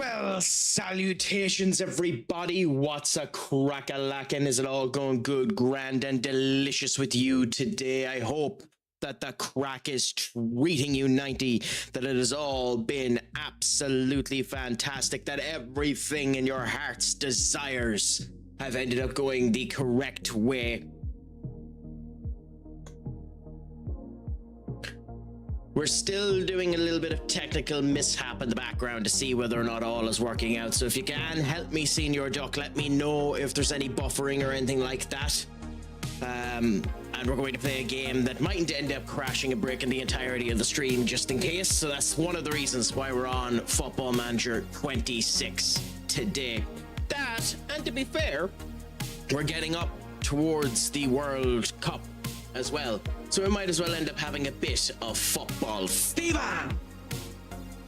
Well, salutations everybody. What's a crack-a-lackin'? Is it all going good, grand, and delicious with you today? I hope that the crack is treating you 90, that it has all been absolutely fantastic, that everything in your heart's desires have ended up going the correct way. We're still doing a little bit of technical mishap in the background to see whether or not all is working out. So if you can, help me, Senior Duck. Let me know if there's any buffering or anything like that. And we're going to play a game that mightn't end up crashing and breaking the entirety of the stream just in case. So that's one of the reasons why we're on Football Manager 26 today. That, and to be fair, we're getting up towards the World Cup as well, so we might as well end up having a bit of football fever.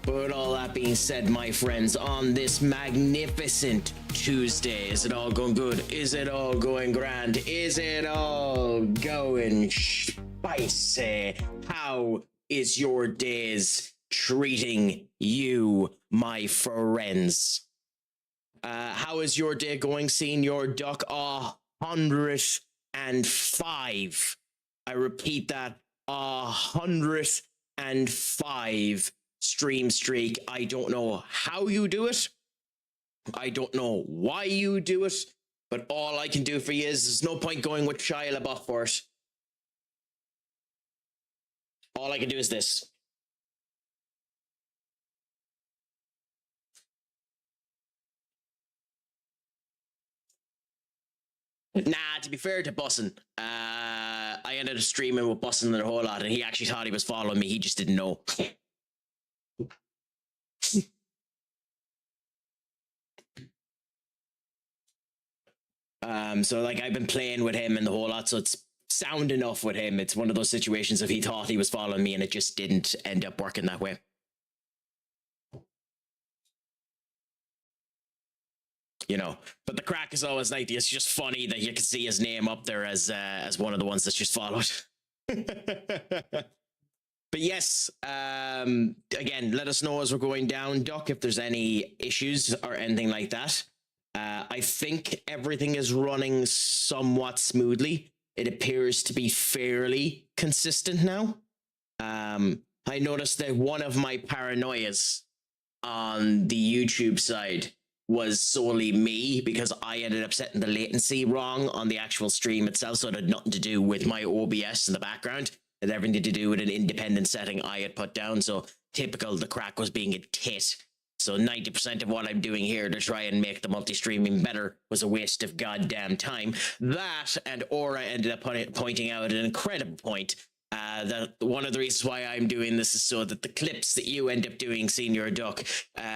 But all that being said, my friends, on this magnificent Tuesday, is it all going good? Is it all going grand? Is it all going spicy? How is your days treating you, my friends? How is your day going, Senior Duck? 105. I repeat that, 105 stream streak. I don't know how you do it. I don't know why you do it. But all I can do for you is there's no point going with Shia LaBeouf for it. All I can do is this. Nah, to be fair to Bussin, I ended up streaming with Bussin a whole lot, and he actually thought he was following me. He just didn't know. So like I've been playing with him and the whole lot, so it's sound enough with him. It's one of those situations if he thought he was following me and it just didn't end up working that way. You know, but the crack is always like, it's just funny that you can see his name up there as one of the ones that's just followed. But yes, again, let us know as we're going down, Duck, if there's any issues or anything like that. I think everything is running somewhat smoothly. It appears to be fairly consistent now. I noticed that one of my paranoias on the YouTube side was solely me, because I ended up setting the latency wrong on the actual stream itself, so it had nothing to do with my OBS in the background. It had everything to do with an independent setting I had put down, so typical, the crack was being a tit. So 90% of what I'm doing here to try and make the multi-streaming better was a waste of goddamn time. That, and Aura ended up pointing out an incredible point, that one of the reasons why I'm doing this is so that the clips that you end up doing, Senior Duck,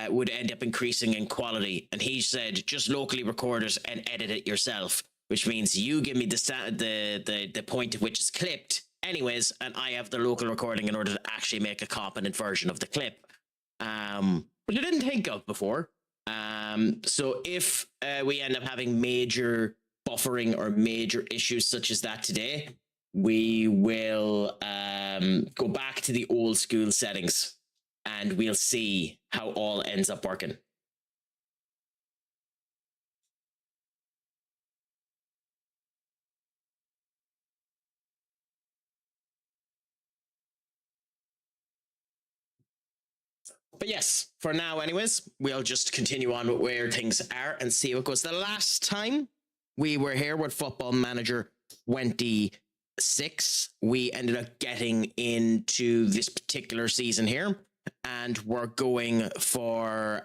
would end up increasing in quality. And he said, just locally record it and edit it yourself, which means you give me the point at which it's clipped anyways, and I have the local recording in order to actually make a competent version of the clip. Which I didn't think of before. So if we end up having major buffering or major issues such as that today, we will go back to the old school settings and we'll see how all ends up working. But yes, for now anyways, we'll just continue on with where things are and see what goes. The last time we were here with Football Manager 26, we ended up getting into this particular season here, and we're going for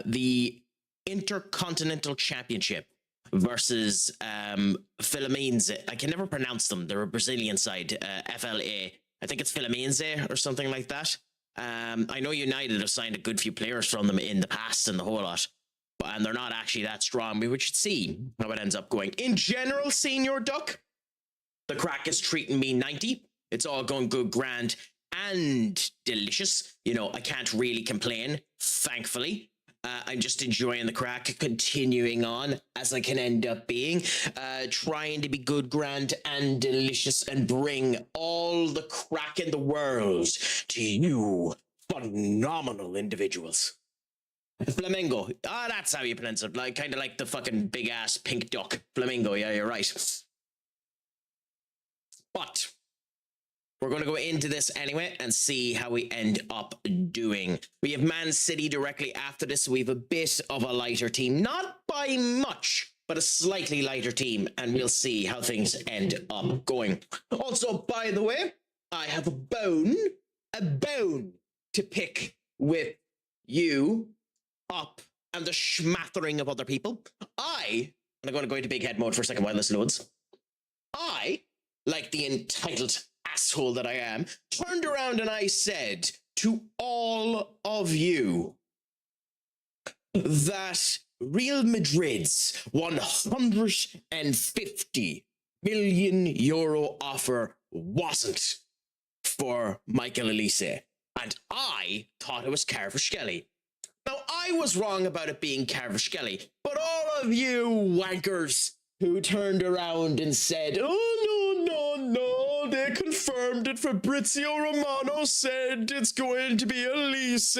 the Intercontinental Championship versus Philippines. I can never pronounce them. They're a Brazilian side, FLA. I think it's Philippines or something like that. I know United have signed a good few players from them in the past and the whole lot, and they're not actually that strong. We should see how it ends up going. In general, Senior Duck, the crack is treating me 90. It's all going good, grand, and delicious. You know, I can't really complain, thankfully. I'm just enjoying the crack, continuing on as I can end up being, trying to be good, grand, and delicious, and bring all the crack in the world to you phenomenal individuals. Flamingo. Ah, that's how you pronounce it. Like, kind of like the fucking big ass pink duck. Flamingo. Yeah, you're right. But we're going to go into this anyway and see how we end up doing. We have Man City directly after this. We have a bit of a lighter team. Not by much, but a slightly lighter team. And we'll see how things end up going. Also, by the way, I have a bone to pick with you up and the schmattering of other people. I'm going to go into big head mode for a second while this loads. I, like the entitled asshole that I am, turned around and I said to all of you that Real Madrid's 150 million euro offer wasn't for Michael Elise. And I thought it was Kvaratskhelia. Now, I was wrong about it being Kvaratskhelia, but all of you wankers who turned around and said, oh, no, they confirmed it. Fabrizio Romano said it's going to be Elise,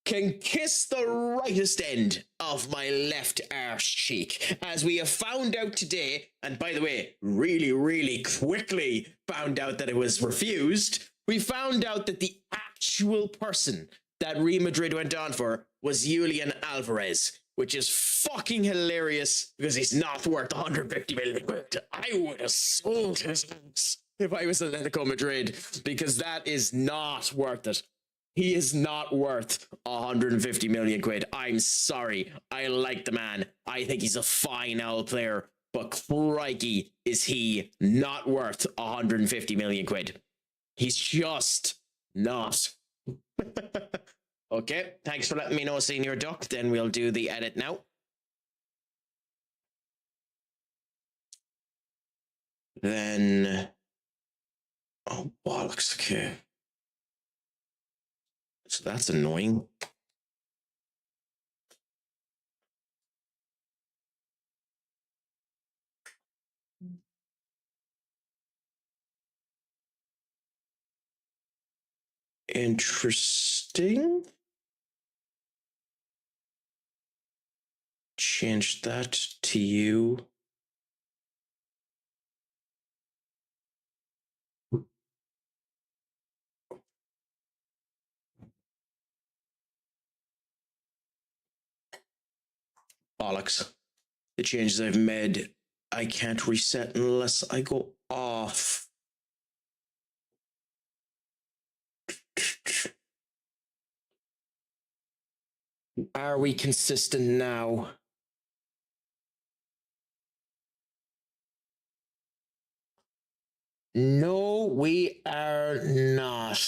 can kiss the rightest end of my left arse cheek, as we have found out today, and by the way, really, really quickly found out that it was refused. We found out that the actual person that Real Madrid went on for was Julian Alvarez, which is fucking hilarious because he's not worth 150 million quid. I would have sold his ass if I was Atletico Madrid, because that is not worth it. He is not worth 150 million quid. I'm sorry. I like the man. I think he's a fine old player, but crikey, is he not worth 150 million quid. He's just not. Okay, thanks for letting me know, Senior Duck. Then we'll do the edit now. Then, oh bollocks, okay. So that's annoying. Interesting. Change that to you. Bollocks. The changes I've made, I can't reset unless I go off. Are we consistent now? No, we are not.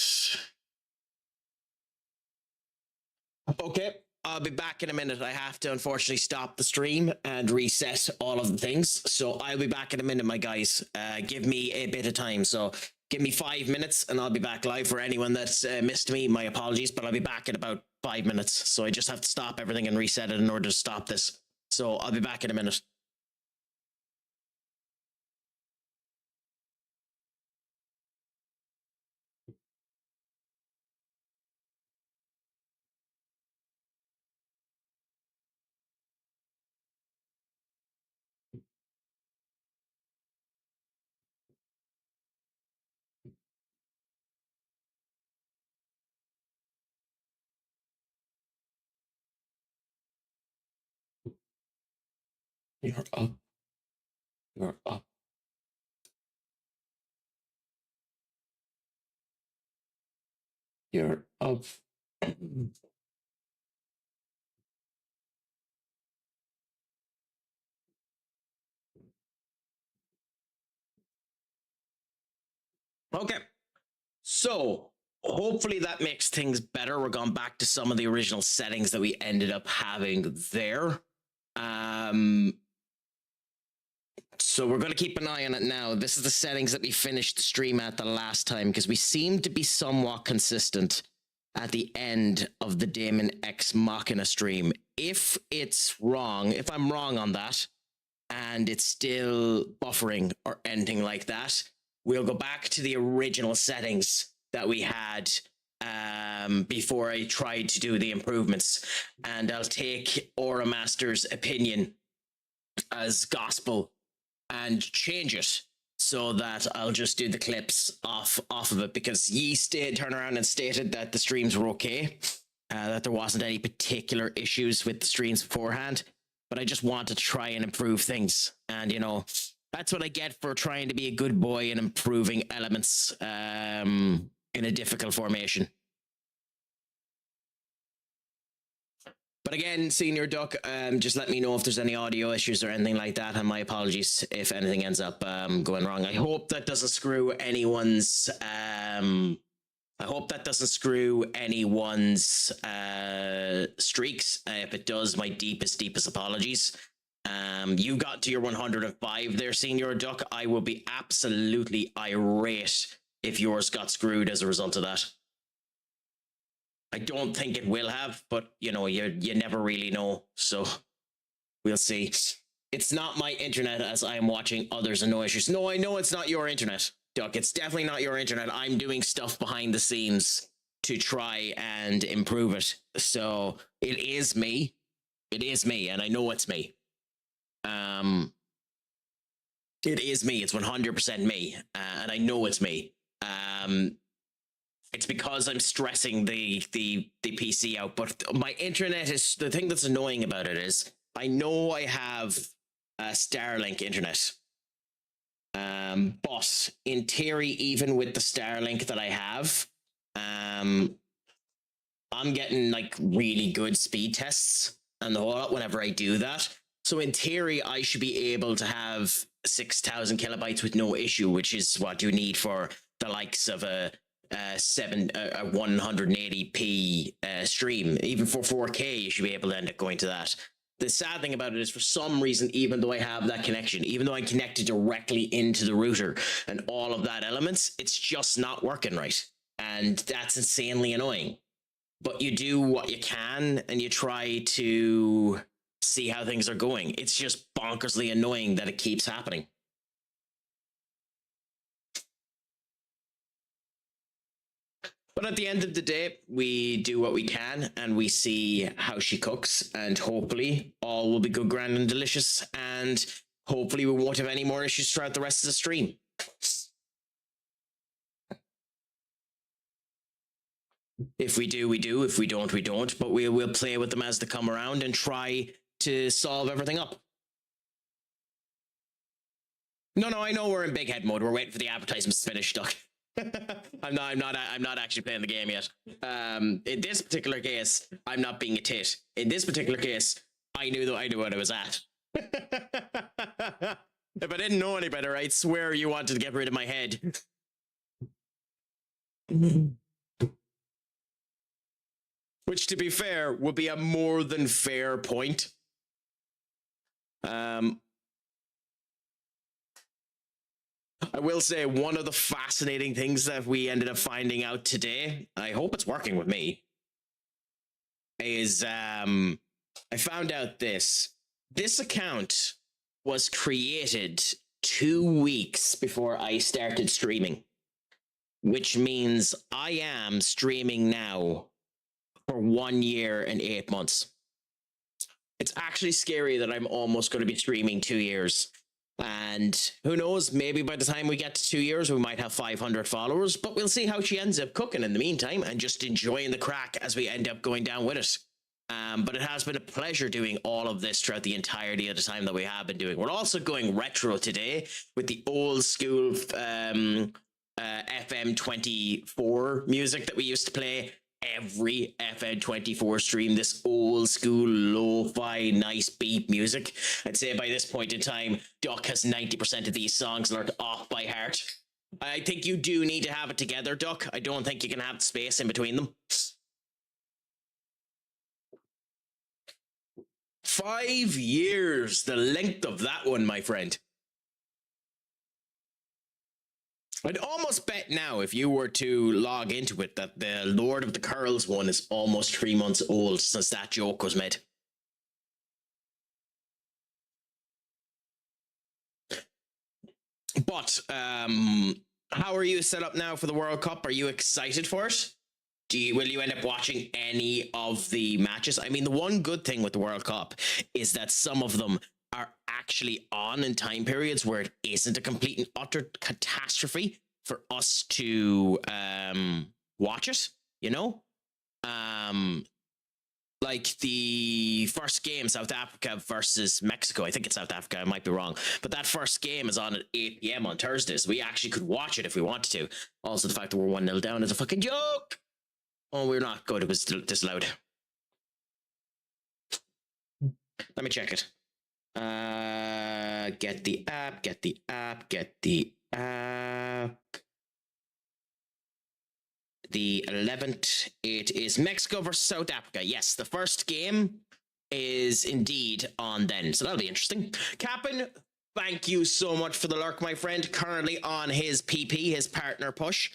Okay, I'll be back in a minute. I have to unfortunately stop the stream and reset all of the things. So I'll be back in a minute, my guys. Give me a bit of time. So give me 5 minutes and I'll be back live. For anyone that's missed me, my apologies, but I'll be back in about 5 minutes. So I just have to stop everything and reset it in order to stop this. So I'll be back in a minute. You're up. You're up. You're up. Okay. So hopefully that makes things better. We're going back to some of the original settings that we ended up having there. So we're going to keep an eye on it now. This is the settings that we finished the stream at the last time, because we seem to be somewhat consistent at the end of the Damon X Machina stream. If it's wrong, if I'm wrong on that, and it's still buffering or anything like that, we'll go back to the original settings that we had before I try to do the improvements, and I'll take Aura Master's opinion as gospel and change it so that I'll just do the clips off of it, because ye turned around and stated that the streams were okay, that there wasn't any particular issues with the streams beforehand, but I just wanted to try and improve things. And, you know, that's what I get for trying to be a good boy and improving elements in a difficult formation. But again, Senior Duck, just let me know if there's any audio issues or anything like that, and my apologies if anything ends up going wrong. I hope that doesn't screw anyone's streaks. If it does, my deepest apologies. You got to your 105 there, Senior Duck. I will be absolutely irate if yours got screwed as a result of that. I don't think it will have, but you know, you never really know, so we'll see. It's not my internet, as I am watching others and no issues. No, I know it's not your internet, Duck. It's definitely not your internet. I'm doing stuff behind the scenes to try and improve it. So it is me. It is me, and I know it's me. It is me. It's 100% me, and I know it's me. It's because I'm stressing the PC out, but my internet is, the thing that's annoying about it is I know I have a Starlink internet. But in theory, even with the Starlink that I have, I'm getting like really good speed tests and the whole lot whenever I do that. So in theory, I should be able to have 6,000 kilobytes with no issue, which is what you need for the likes of a 180p stream. Even for 4K, you should be able to end up going to that. The sad thing about it is, for some reason, even though I have that connection, even though I'm connected directly into the router and all of that elements, it's just not working right. And that's insanely annoying. But you do what you can and you try to see how things are going. It's just bonkersly annoying that it keeps happening. But at the end of the day, we do what we can and we see how she cooks, and hopefully all will be good, grand and delicious, and hopefully we won't have any more issues throughout the rest of the stream. If we do, we do. If we don't, we don't. But we'll play with them as they come around and try to solve everything up. No, I know we're in big head mode. We're waiting for the advertisements to finish, Duck. I'm not actually playing the game yet. In this particular case, I'm not being a tit. In this particular case, I knew what I was at. If I didn't know any better, I'd swear you wanted to get rid of my head. Which, to be fair, would be a more than fair point. I will say, one of the fascinating things that we ended up finding out today, I hope it's working with me, is I found out this account was created 2 weeks before I started streaming, which means I am streaming now for 1 year and 8 months. It's actually scary that I'm almost going to be streaming 2 years. And who knows, maybe by the time we get to 2 years, we might have 500 followers, but we'll see how she ends up cooking in the meantime and just enjoying the crack as we end up going down with it. But it has been a pleasure doing all of this throughout the entirety of the time that we have been doing. We're also going retro today with the old school FM24 music that we used to play every FM24 stream, this old school lo-fi nice beat music. I'd say by this point in time, Duck has 90% of these songs learned off by heart. I think you do need to have it together, Duck. I don't think you can have the space in between them. 5 years, the length of that one, my friend. I'd almost bet now, if you were to log into it, that the Lord of the Curls one is almost 3 months old since that joke was made. But how are you set up now for the World Cup? Are you excited for it? will you end up watching any of the matches? I mean, the one good thing with the World Cup is that some of them are actually on in time periods where it isn't a complete and utter catastrophe for us to watch it, you know? Like the first game, South Africa versus Mexico. I think it's South Africa. I might be wrong. But that first game is on at 8 p.m. on Thursdays. We actually could watch it if we wanted to. Also, the fact that we're 1-0 down is a fucking joke. Oh, we're not good. It was disallowed. Let me check it. Get the app. The 11th, it is Mexico versus South Africa. Yes, the first game is indeed on then. So that'll be interesting. Captain, thank you so much for the lurk, my friend. Currently on his PP, his partner push.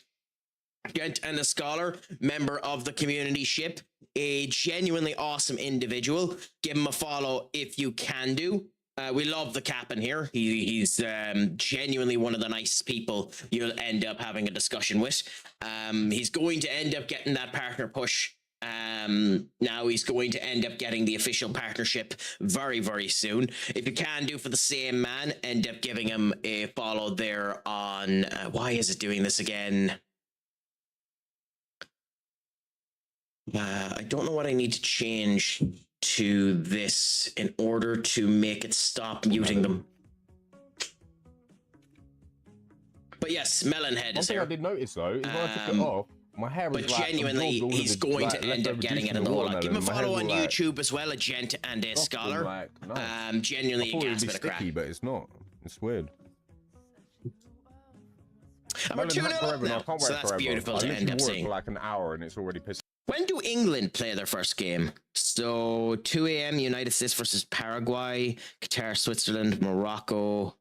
Gent and a scholar, member of the community ship. A genuinely awesome individual. Give him a follow if you can do. We love the Captain here. He's genuinely one of the nice people you'll end up having a discussion with. He's going to end up getting that partner push. Now he's going to end up getting the official partnership very, very soon. If you can do for the same man, end up giving him a follow there on... why is it doing this again? I don't know what I need to change to this in order to make it stop muting them. But yes, Melonhead is here. here. I did notice though is when I took it off, my hair was but genuinely, he's going to end up getting it in the whole lot. Give him a follow on YouTube as well, a gent and a scholar. Nice. Genuinely, a gas bit of crap. But it's not. It's weird. And we're 2-0 up now, so that's beautiful to end up seeing. For like an hour and it's already pissed. When do England play their first game? So 2 a.m. United States versus Paraguay, Qatar, Switzerland, Morocco,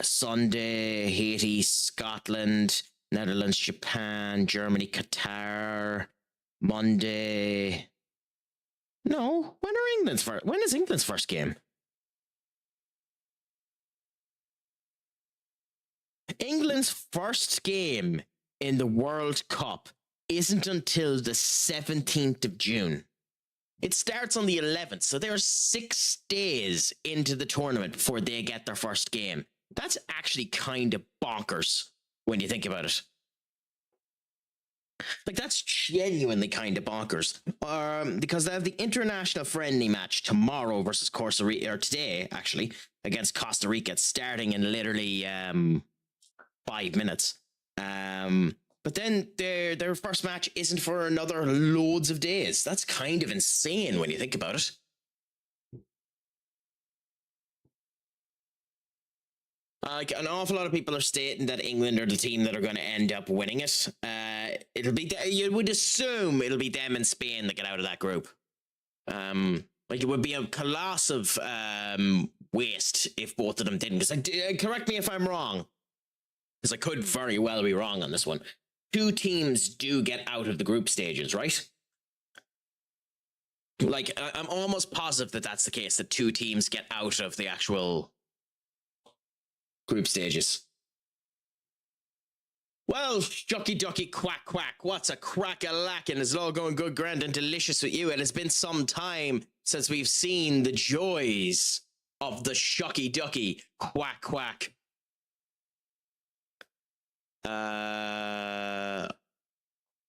Sunday, Haiti, Scotland, Netherlands, Japan, Germany, Qatar, Monday. No, when is England's first game? England's first game in the World Cup isn't until the 17th of June. It starts on the 11th, so they're 6 days into the tournament before they get their first game. That's actually kind of bonkers when you think about it. Like, that's genuinely kind of bonkers. Because they have the international friendly match tomorrow versus Costa Rica, or today, actually, against Costa Rica. It's starting in literally 5 minutes. But then their first match isn't for another loads of days. That's kind of insane when you think about it. Like, an awful lot of people are stating that England are the team that are going to end up winning it. It'll be you would assume it'll be them and Spain that get out of that group. Like, it would be a colossal waste if both of them didn't. Because correct me if I'm wrong, because I could very well be wrong on this one. 2 teams do get out of the group stages, right? Like, I'm almost positive that that's the case, that 2 teams get out of the actual group stages. Well, shucky ducky quack quack, what's a crack-a-lackin'? Is it all going good, grand and delicious with you? It has been some time since we've seen the joys of the shucky ducky quack quack.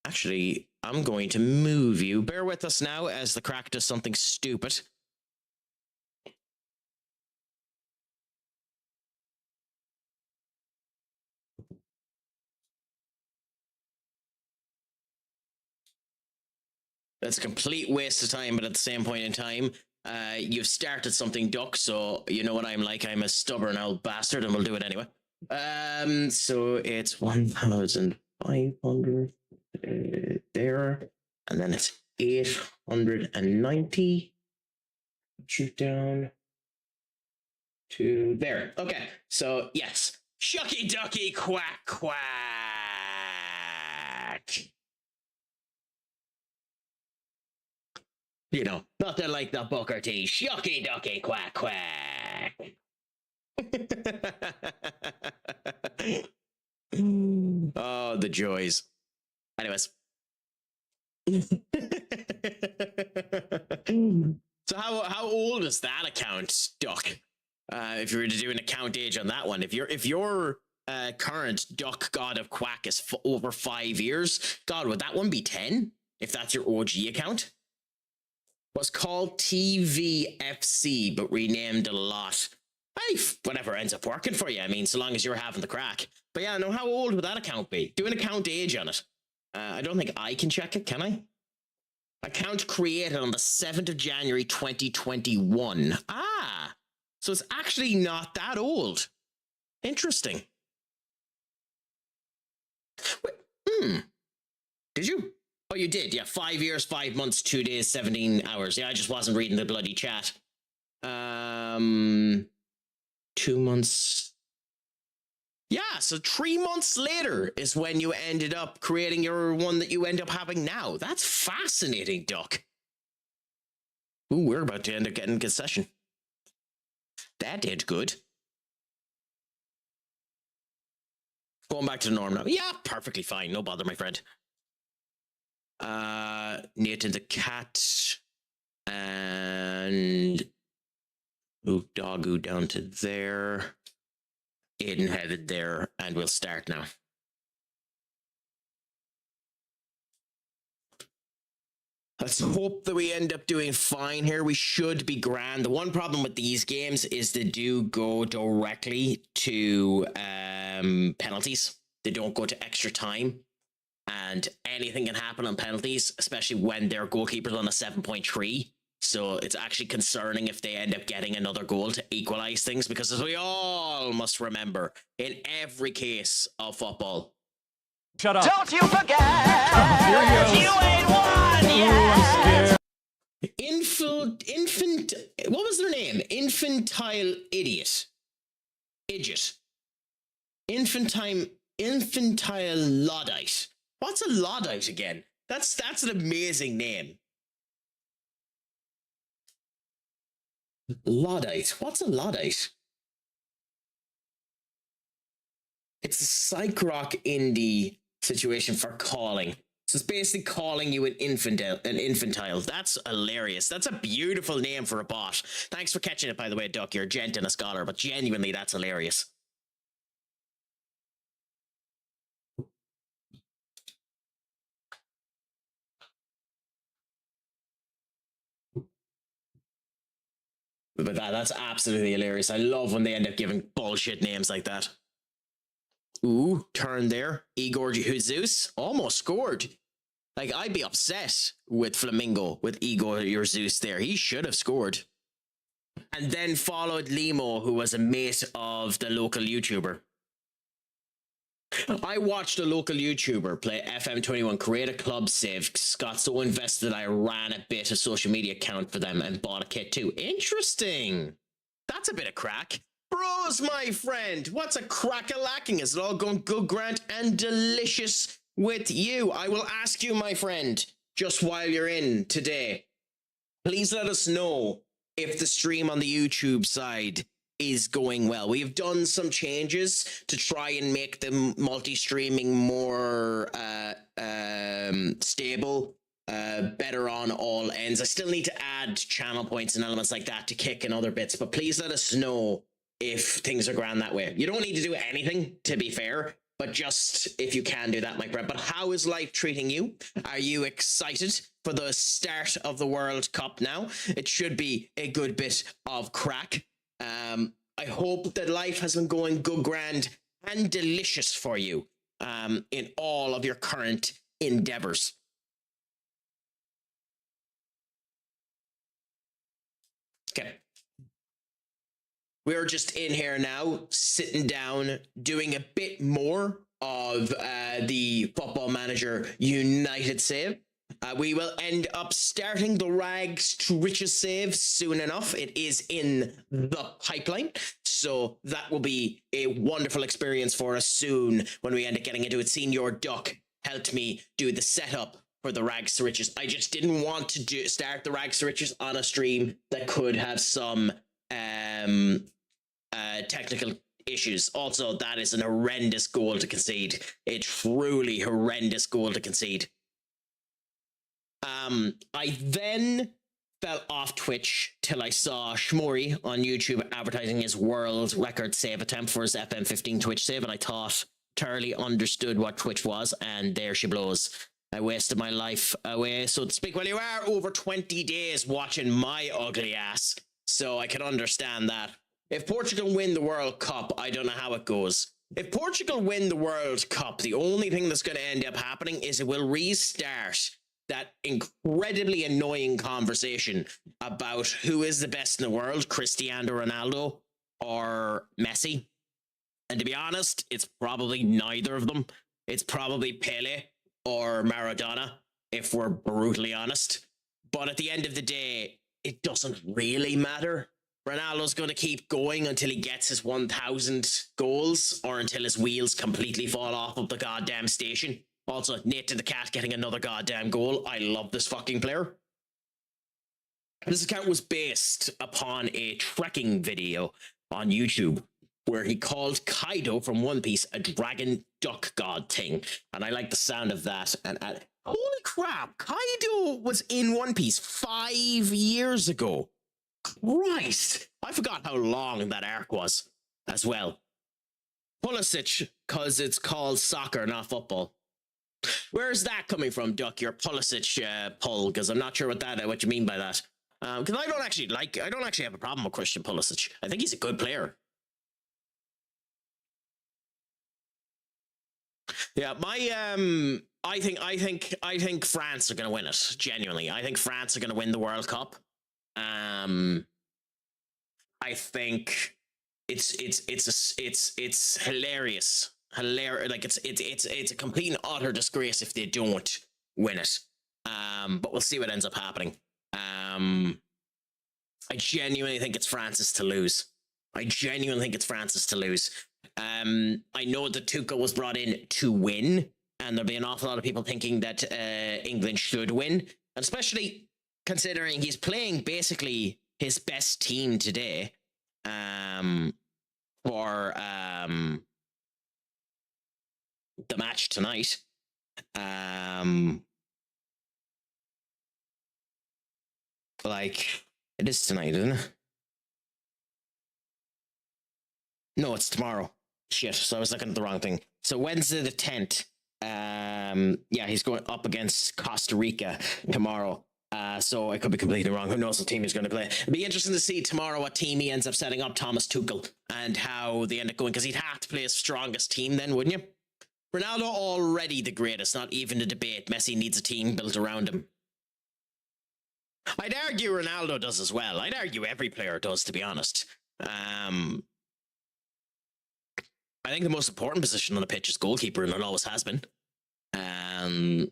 Actually, I'm going to move you. Bear with us now as the Craic does something stupid. That's a complete waste of time, but at the same point in time, you've started something, Duck, so you know what I'm like. I'm a stubborn old bastard, and we'll do it anyway. So it's 1,500 there, and then it's 890. Shoot down to there. Okay, so yes, shucky ducky quack quack. You know, nothing like the Booker T. Shucky ducky quack quack. Oh, the joys. Anyways, So how old is that account, Duck? If you were to do an account age on that one, if your current Duck God of Quack is over 5 years, God, would that one be 10? If that's your OG account? Was called TVFC, but renamed a lot. Hey, whatever ends up working for you. I mean, so long as you're having the crack. But yeah, no, how old would that account be? Do an account age on it. I don't think I can check it, can I? Account created on the 7th of January 2021. Ah, so it's actually not that old. Interesting. Wait, did you? Oh, you did. Yeah, 5 years, 5 months, 2 days, 17 hours. Yeah, I just wasn't reading the bloody chat. 2 months. Yeah, so 3 months later is when you ended up creating your one that you end up having now. That's fascinating, Duck. Ooh, we're about to end up getting a good session. That did good. Going back to the norm now. Yeah, perfectly fine. No bother, my friend. Nathan the cat. And... Move Doggo down to there. Aiden headed there, and we'll start now. Let's hope that we end up doing fine here. We should be grand. The one problem with these games is they do go directly to penalties. They don't go to extra time. And anything can happen on penalties, especially when their goalkeeper's on a 7.3. So it's actually concerning if they end up getting another goal to equalize things, because as we all must remember, in every case of football. Shut up. Don't you forget, you ain't won yet. What was their name? Infantile idiot. Infantile Luddite. What's a Luddite again? That's an amazing name. Luddite. What's a Luddite? It's a psych rock indie situation for calling. So it's basically calling you an infantile. That's hilarious. That's a beautiful name for a bot. Thanks for catching it, by the way, Duck. You're a gent and a scholar, but genuinely, that's hilarious. But that's absolutely hilarious. I love when they end up giving bullshit names like that. Ooh, turn there. Igor Jesus almost scored. Like, I'd be upset with Flamingo, with Igor Jesus there. He should have scored. And then followed Limo, who was a mate of the local YouTuber. I watched a local YouTuber play FM21, create a club save, got so invested I ran a bit of social media account for them and bought a kit too. Interesting. That's a bit of crack. Bros, my friend, what's a crack-a-lacking? Is it all going good, grand, and delicious with you? I will ask you, my friend, just while you're in today, please let us know if the stream on the YouTube side is going well. We've done some changes to try and make the multi-streaming more stable, better on all ends. I still need to add channel points and elements like that to Kick and other bits, but please let us know if things are grand that way. You don't need to do anything, to be fair, but just if you can do that, my friend. But how is life treating you? Are you excited for the start of the World Cup now? It should be a good bit of crack. I hope that life has been going good, grand, and delicious for you in all of your current endeavors. Okay. We're just in here now, sitting down, doing a bit more of the Football Manager United save. We will end up starting the rags to riches save soon enough. It is in the pipeline, so that will be a wonderful experience for us soon when we end up getting into it. Senior Duck helped me do the setup for the rags to riches. I just didn't want to start the rags to riches on a stream that could have some technical issues. Also, that is an horrendous goal to concede. A truly horrendous goal to concede. I then fell off Twitch till I saw Shmori on YouTube advertising his world record save attempt for his FM15 Twitch save, and I thought thoroughly understood what Twitch was, and there she blows. I wasted my life away, so to speak. Well, you are over 20 days watching my ugly ass, so I can understand that. If Portugal win the World Cup, I don't know how it goes. If Portugal win the World Cup, the only thing that's going to end up happening is it will restart that incredibly annoying conversation about who is the best in the world, Cristiano Ronaldo or Messi. And to be honest, it's probably neither of them. It's probably Pele or Maradona, if we're brutally honest. But at the end of the day, it doesn't really matter. Ronaldo's going to keep going until he gets his 1,000 goals or until his wheels completely fall off of the goddamn station. Also, Nate to the Cat getting another goddamn goal. I love this fucking player. This account was based upon a trekking video on YouTube where he called Kaido from One Piece a dragon duck god thing. And I like the sound of that. And holy crap, Kaido was in One Piece 5 years ago. Christ, I forgot how long that arc was as well. Pulisic, because it's called soccer, not football. Where's that coming from, Duck? Your Pulisic pull, because I'm not sure what you mean by that. Because I don't actually have a problem with Christian Pulisic. I think he's a good player. Yeah, I think France are going to win it. Genuinely, I think France are going to win the World Cup. I think it's hilarious. Like it's a complete and utter disgrace if they don't win it. But we'll see what ends up happening. I genuinely think it's France's to lose. I know that Tuchel was brought in to win, and there'll be an awful lot of people thinking that England should win, and especially considering he's playing basically his best team today for the match tonight. Like, it is tonight, isn't it? No, it's tomorrow. Shit, so I was looking at the wrong thing. So Wednesday the 10th. Yeah, he's going up against Costa Rica tomorrow. So I could be completely wrong. Who knows what team he's going to play? It'll be interesting to see tomorrow what team he ends up setting up, Thomas Tuchel, and how they end up going, because he'd have to play his strongest team then, wouldn't you? Ronaldo already the greatest, not even a debate. Messi needs a team built around him. I'd argue Ronaldo does as well. I'd argue every player does, to be honest. I think the most important position on the pitch is goalkeeper, and it always has been. And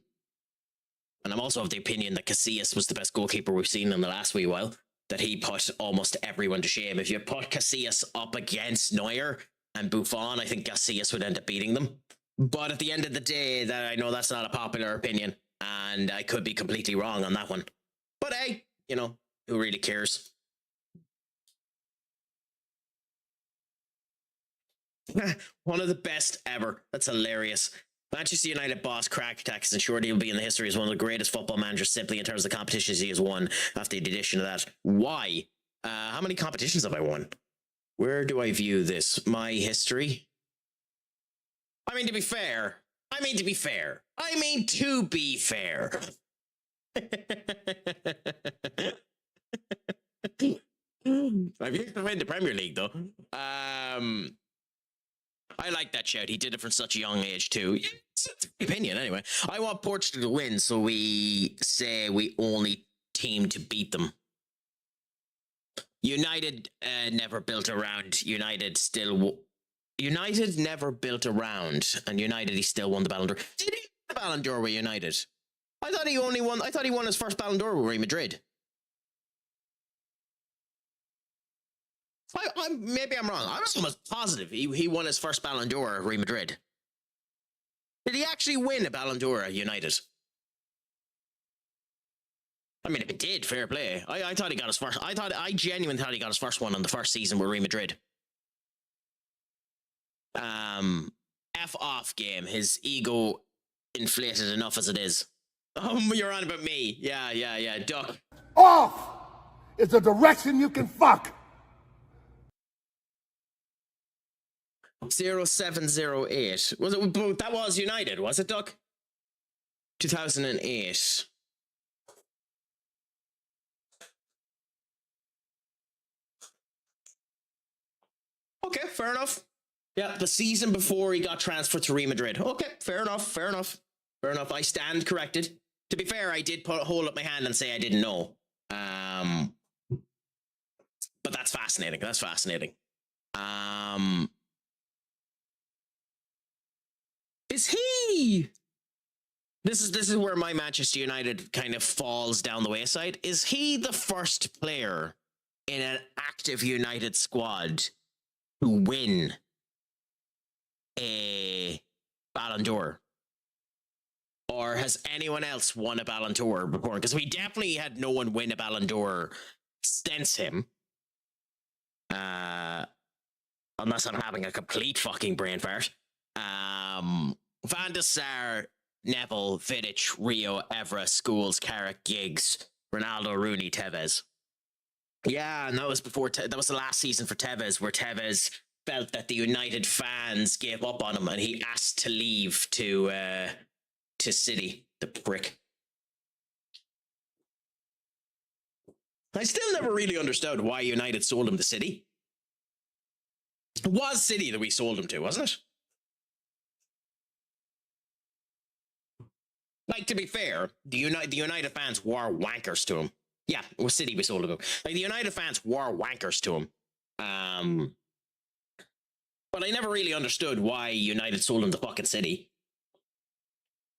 I'm also of the opinion that Casillas was the best goalkeeper we've seen in the last wee while, that he put almost everyone to shame. If you put Casillas up against Neuer and Buffon, I think Casillas would end up beating them. But at the end of the day, that I know that's not a popular opinion, and I could be completely wrong on that one. But hey, you know, who really cares? One of the best ever. That's hilarious. Manchester United boss CraicAttack has ensured he will be in the history as one of the greatest football managers simply in terms of the competitions he has won after the addition of that. Why? How many competitions have I won? Where do I view this? My history? I mean, to be fair. I've yet to win the Premier League, though. I like that shout. He did it from such a young age, too. It's my opinion, anyway. I want Portugal to win, so we say we only team to beat them. United never built around. United never built around, and United, he still won the Ballon d'Or. Did he win the Ballon d'Or with United? I thought he won his first Ballon d'Or with Real Madrid. Maybe I'm wrong. I was almost positive he won his first Ballon d'Or at Real Madrid. Did he actually win a Ballon d'Or at United? I mean, if he did, fair play. I thought he got his first. I genuinely thought he got his first one on the first season with Real Madrid. F off game. His ego inflated enough as it is. Oh, you're on about me. Yeah. Duck. Off is the direction you can fuck. 0708. Was it? That was United, was it, Duck? 2008. Okay, fair enough. Yeah, the season before he got transferred to Real Madrid. Okay, fair enough. I stand corrected. To be fair, I did hold up my hand and say I didn't know. But that's fascinating. Is he? This is where my Manchester United kind of falls down the wayside. Is he the first player in an active United squad to win a Ballon d'Or? Or has anyone else won a Ballon d'Or before? Because we definitely had no one win a Ballon d'Or since him. Unless I'm having a complete fucking brain fart. Van der Sar, Neville, Vidic, Rio, Evra, Scholes, Carrick, Giggs, Ronaldo, Rooney, Tevez. Yeah, and that was before. That was the last season for Tevez, where Tevez felt that the United fans gave up on him, and he asked to leave to City. The prick. I still never really understood why United sold him to City. It was City that we sold him to, wasn't it? Like, to be fair, the United fans were wankers to him. Yeah, it was City we sold him to. Like, the United fans were wankers to him. But I never really understood why United sold him to fucking City.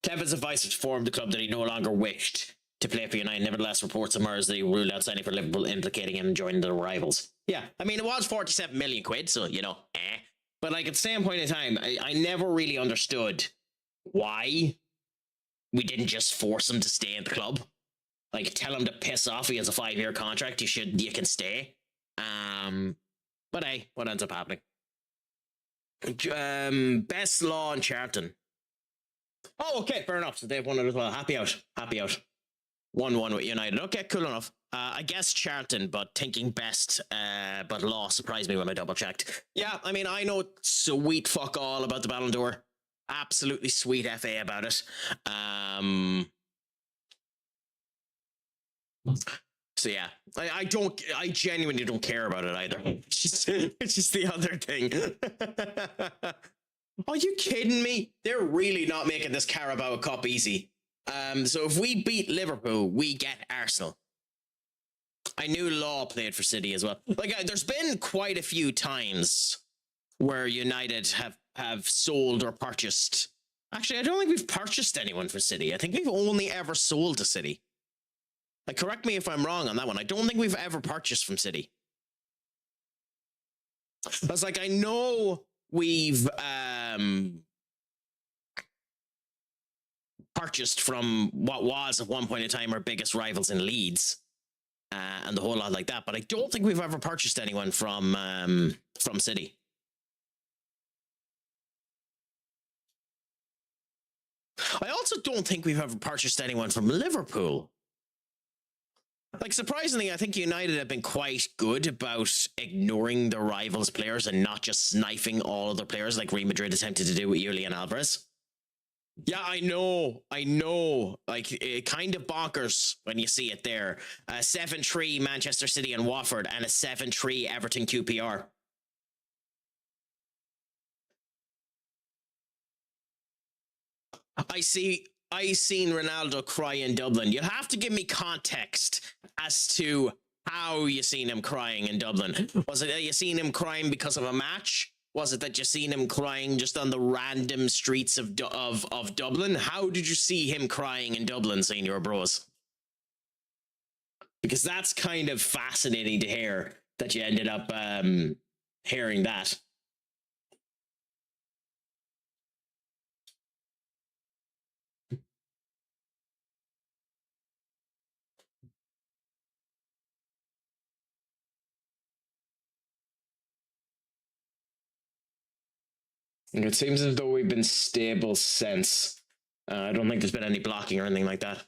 Tevin's advice was formed the club that he no longer wished to play for United. Nevertheless, reports emerged that he ruled out signing for Liverpool, implicating him in joining the rivals. Yeah, I mean, it was 47 million quid, so, you know, But, like, at the same point in time, I never really understood why we didn't just force him to stay in the club. Like, tell him to piss off. He has a 5-year contract. You can stay. But hey, what ends up happening? Best law in Charlton. Oh, okay, fair enough. So they've won it as well. Happy out. 1-1 with United. Okay, cool enough. I guess Charlton, but thinking best, but law surprised me when I double checked. Yeah, I mean, I know sweet fuck all about the Ballon d'Or. Absolutely sweet FA about it. So yeah, I genuinely don't care about it either. It's just the other thing. Are you kidding me? They're really not making this Carabao Cup easy. So if we beat Liverpool, we get Arsenal. I knew Law played for City as well. Like, there's been quite a few times where United have sold or purchased. Actually, I don't think we've purchased anyone for City. I think we've only ever sold to City. Like, correct me if I'm wrong on that one. I don't think we've ever purchased from City. I was like, I know we've purchased from what was at one point in time our biggest rivals in Leeds, and the whole lot like that. But I don't think we've ever purchased anyone from City. I also don't think we've ever purchased anyone from Liverpool. Like, surprisingly, I think United have been quite good about ignoring their rivals' players and not just sniping all of their players like Real Madrid attempted to do with Julian Alvarez. Yeah, I know. Like, it kind of bonkers when you see it there. 7-3 Manchester City and Watford and a 7-3 Everton QPR. I seen Ronaldo cry in Dublin. You'll have to give me context as to how you seen him crying in Dublin. Was it that you seen him crying because of a match? Was it that you seen him crying just on the random streets of Dublin? How did you see him crying in Dublin, Senior Bros? Because that's kind of fascinating to hear that you ended up hearing that. It seems as though we've been stable since. I don't think there's been any blocking or anything like that.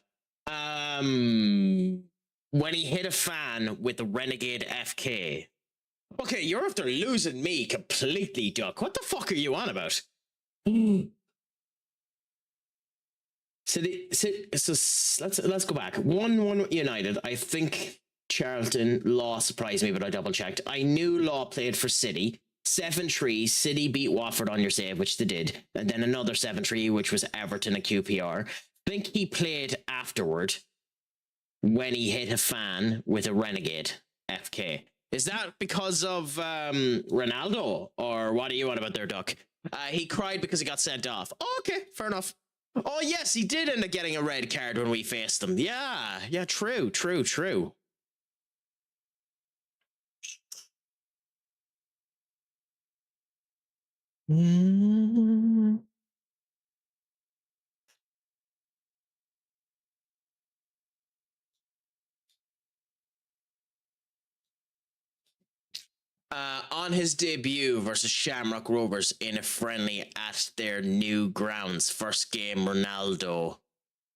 When he hit a fan with the Renegade FK. Okay, you're after losing me completely, Duck. What the fuck are you on about? So let's go back. 1-1 United. I think Charlton. Law surprised me, but I double checked. I knew Law played for City. 7-3. City beat Watford on your save, which they did, and then another 7-3, which was Everton and QPR. I think he played afterward when he hit a fan with a Renegade FK. Is that because of Ronaldo, or what are you on about there, Duck? He cried because he got sent off. Oh, okay, fair enough. Oh, yes, he did end up getting a red card when we faced him. Yeah, true. On his debut versus Shamrock Rovers in a friendly at their new grounds, first game, Ronaldo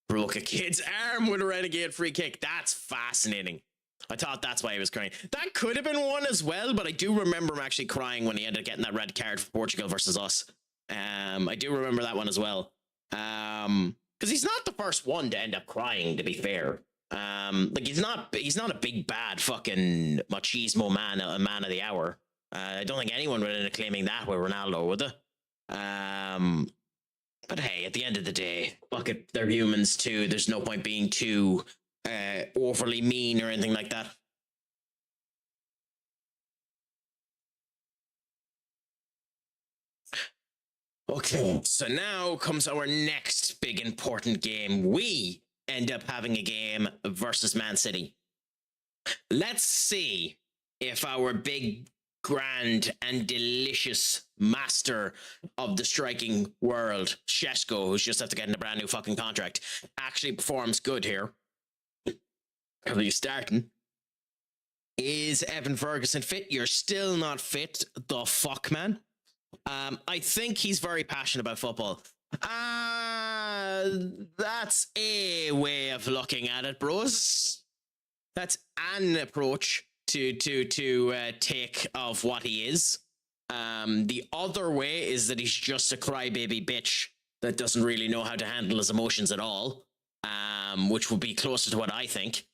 broke a kid's arm with a Renegade free kick. That's fascinating. I thought that's why he was crying. That could have been one as well, but I do remember him actually crying when he ended up getting that red card for Portugal versus us. I do remember that one as well. Because he's not the first one to end up crying, to be fair. Like he's not a big bad fucking machismo man, a man of the hour. I don't think anyone would end up claiming that with Ronaldo, would they? But hey, at the end of the day, fuck it, they're humans too. There's no point being too overly mean or anything like that. Okay, so now comes our next big important game. We end up having a game versus Man City. Let's see if our big, grand, and delicious master of the striking world, Sheshko, who's just after getting a brand new fucking contract, actually performs good here. How are you starting? Is Evan Ferguson fit? You're still not fit. The fuck, man? I think he's very passionate about football. That's a way of looking at it, bros. That's an approach to take of what he is. The other way is that he's just a crybaby bitch that doesn't really know how to handle his emotions at all, which would be closer to what I think.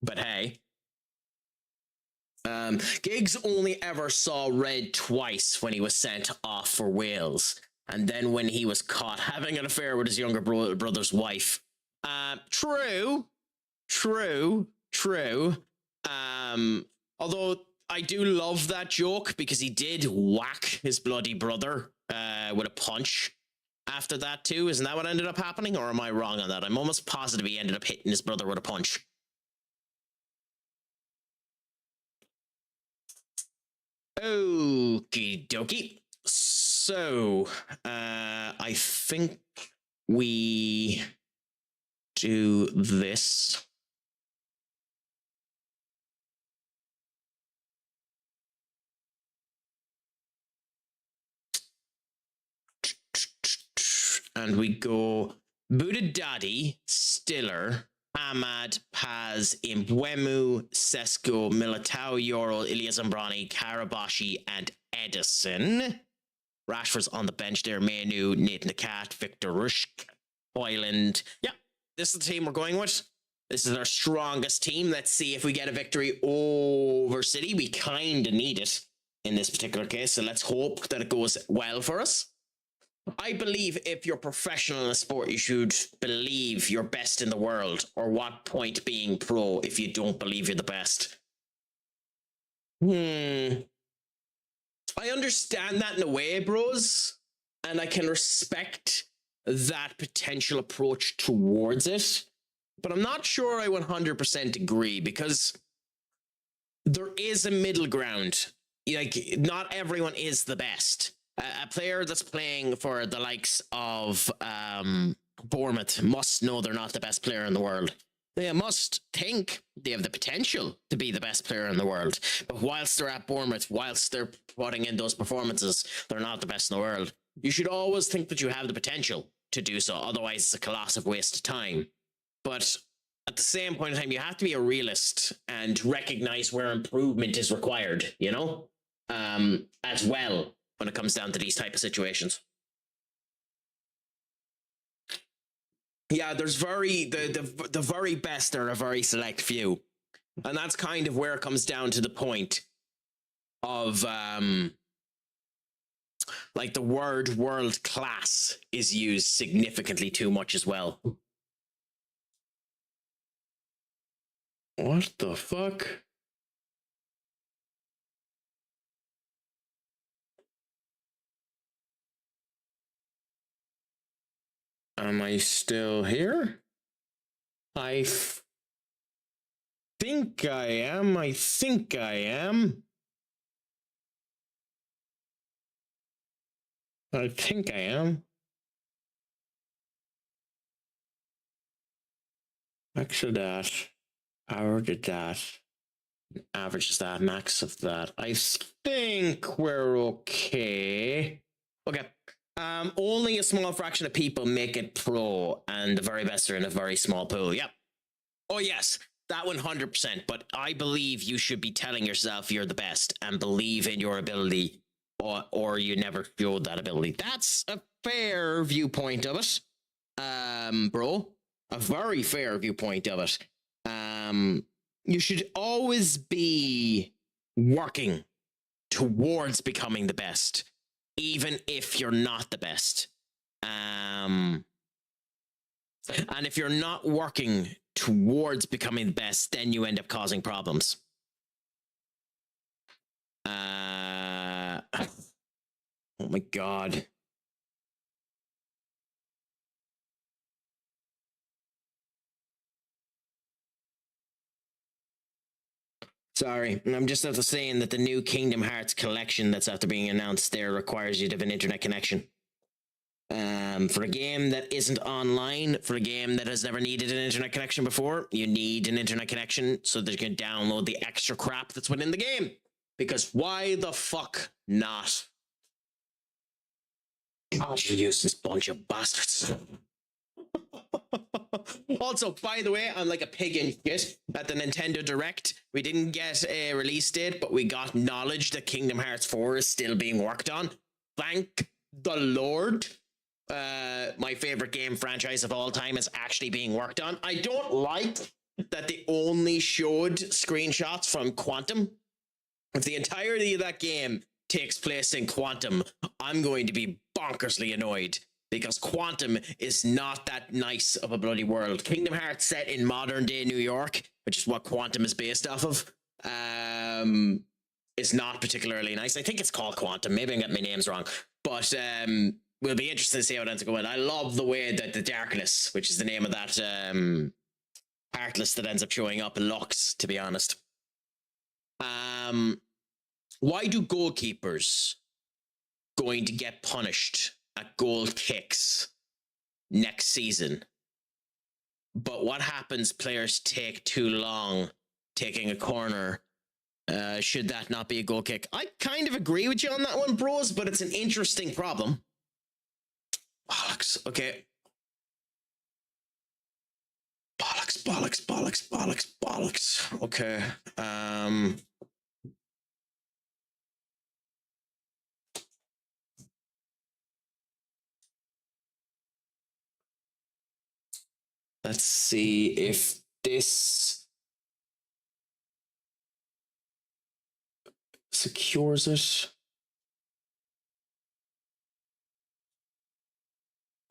But hey. Giggs only ever saw red twice when he was sent off for Wales, and then when he was caught having an affair with his younger brother's wife. True. Although I do love that joke because he did whack his bloody brother with a punch after that too. Isn't that what ended up happening, or am I wrong on that? I'm almost positive he ended up hitting his brother with a punch. Okie dokie. So, I think we do this. And we go Budadadi, Stiller, Ahmad, Paz, Mbwemu, Sesko, Militao, Yorol, Ilya Zambrani, Karabashi, and Edison. Rashford's on the bench there. Manu, Nathan the Cat, Victor Rushk, Hoyland. Yeah, this is the team we're going with. This is our strongest team. Let's see if we get a victory over City. We kind of need it in this particular case, so let's hope that it goes well for us. I believe if you're professional in a sport, you should believe you're best in the world, or what point being pro if you don't believe you're the best? I understand that in a way, bros, and I can respect that potential approach towards it, but I'm not sure I 100% agree, because there is a middle ground. Like, not everyone is the best. A player that's playing for the likes of Bournemouth must know they're not the best player in the world. They must think they have the potential to be the best player in the world. But whilst they're at Bournemouth, whilst they're putting in those performances, they're not the best in the world. You should always think that you have the potential to do so. Otherwise, it's a colossal waste of time. But at the same point in time, you have to be a realist and recognize where improvement is required, you know, as well when it comes down to these type of situations. Yeah, there's the very best are a very select few. And that's kind of where it comes down to the point of like the word world class is used significantly too much as well. What the fuck? Am I still here? I think I am. I think I am. I think I am. Max of that. Average of that. Average is that. Max of that. I think we're okay. Okay. Only a small fraction of people make it pro, and the very best are in a very small pool. Yep. Oh, yes. That 100%. But I believe you should be telling yourself you're the best and believe in your ability, or you never showed that ability. That's a fair viewpoint of it, bro. A very fair viewpoint of it. You should always be working towards becoming the best, even if you're not the best. And if you're not working towards becoming the best, then you end up causing problems. Oh my God. Sorry, I'm just after saying that the new Kingdom Hearts collection that's after being announced there requires you to have an internet connection. For a game that isn't online, for a game that has never needed an internet connection before, you need an internet connection so that you can download the extra crap that's within the game. Because why the fuck not? Gosh, you useless bunch of bastards. Also, by the way, I'm like a pig in shit at the Nintendo Direct. We didn't get a release date, but we got knowledge that Kingdom Hearts 4 is still being worked on. Thank the Lord. My favorite game franchise of all time is actually being worked on. I don't like that they only showed screenshots from Quantum. If the entirety of that game takes place in Quantum, I'm going to be bonkersly annoyed. Because Quantum is not that nice of a bloody world. Kingdom Hearts set in modern day New York, which is what Quantum is based off of, is not particularly nice. I think it's called Quantum. Maybe I got my names wrong. But we'll be interested to see how it ends up going. I love the way that the Darkness, which is the name of that Heartless that ends up showing up, looks, to be honest. Why do goalkeepers going to get punished at goal kicks next season? But what happens? Players take too long taking a corner. Should that not be a goal kick? I kind of agree with you on that one, bros, but it's an interesting problem. Bollocks. Okay. Bollocks, bollocks, bollocks, bollocks, bollocks. Okay. Let's see if this secures it.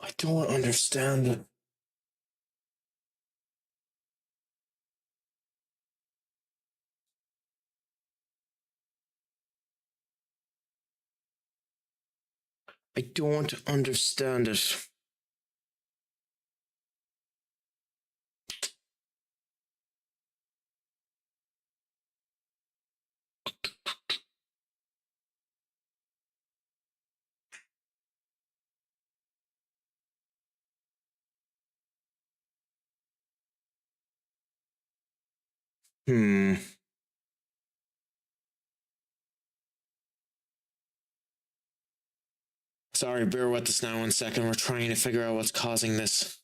I don't understand it. I don't understand it. Sorry, bear with us now 1 second. We're trying to figure out what's causing this.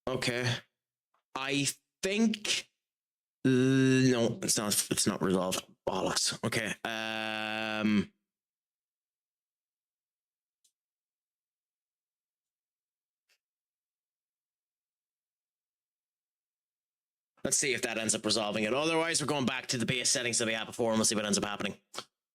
Okay. I think no, it's not resolved. Bollocks. Okay. Let's see if that ends up resolving it. Otherwise, we're going back to the base settings that we had before, and we'll see what ends up happening.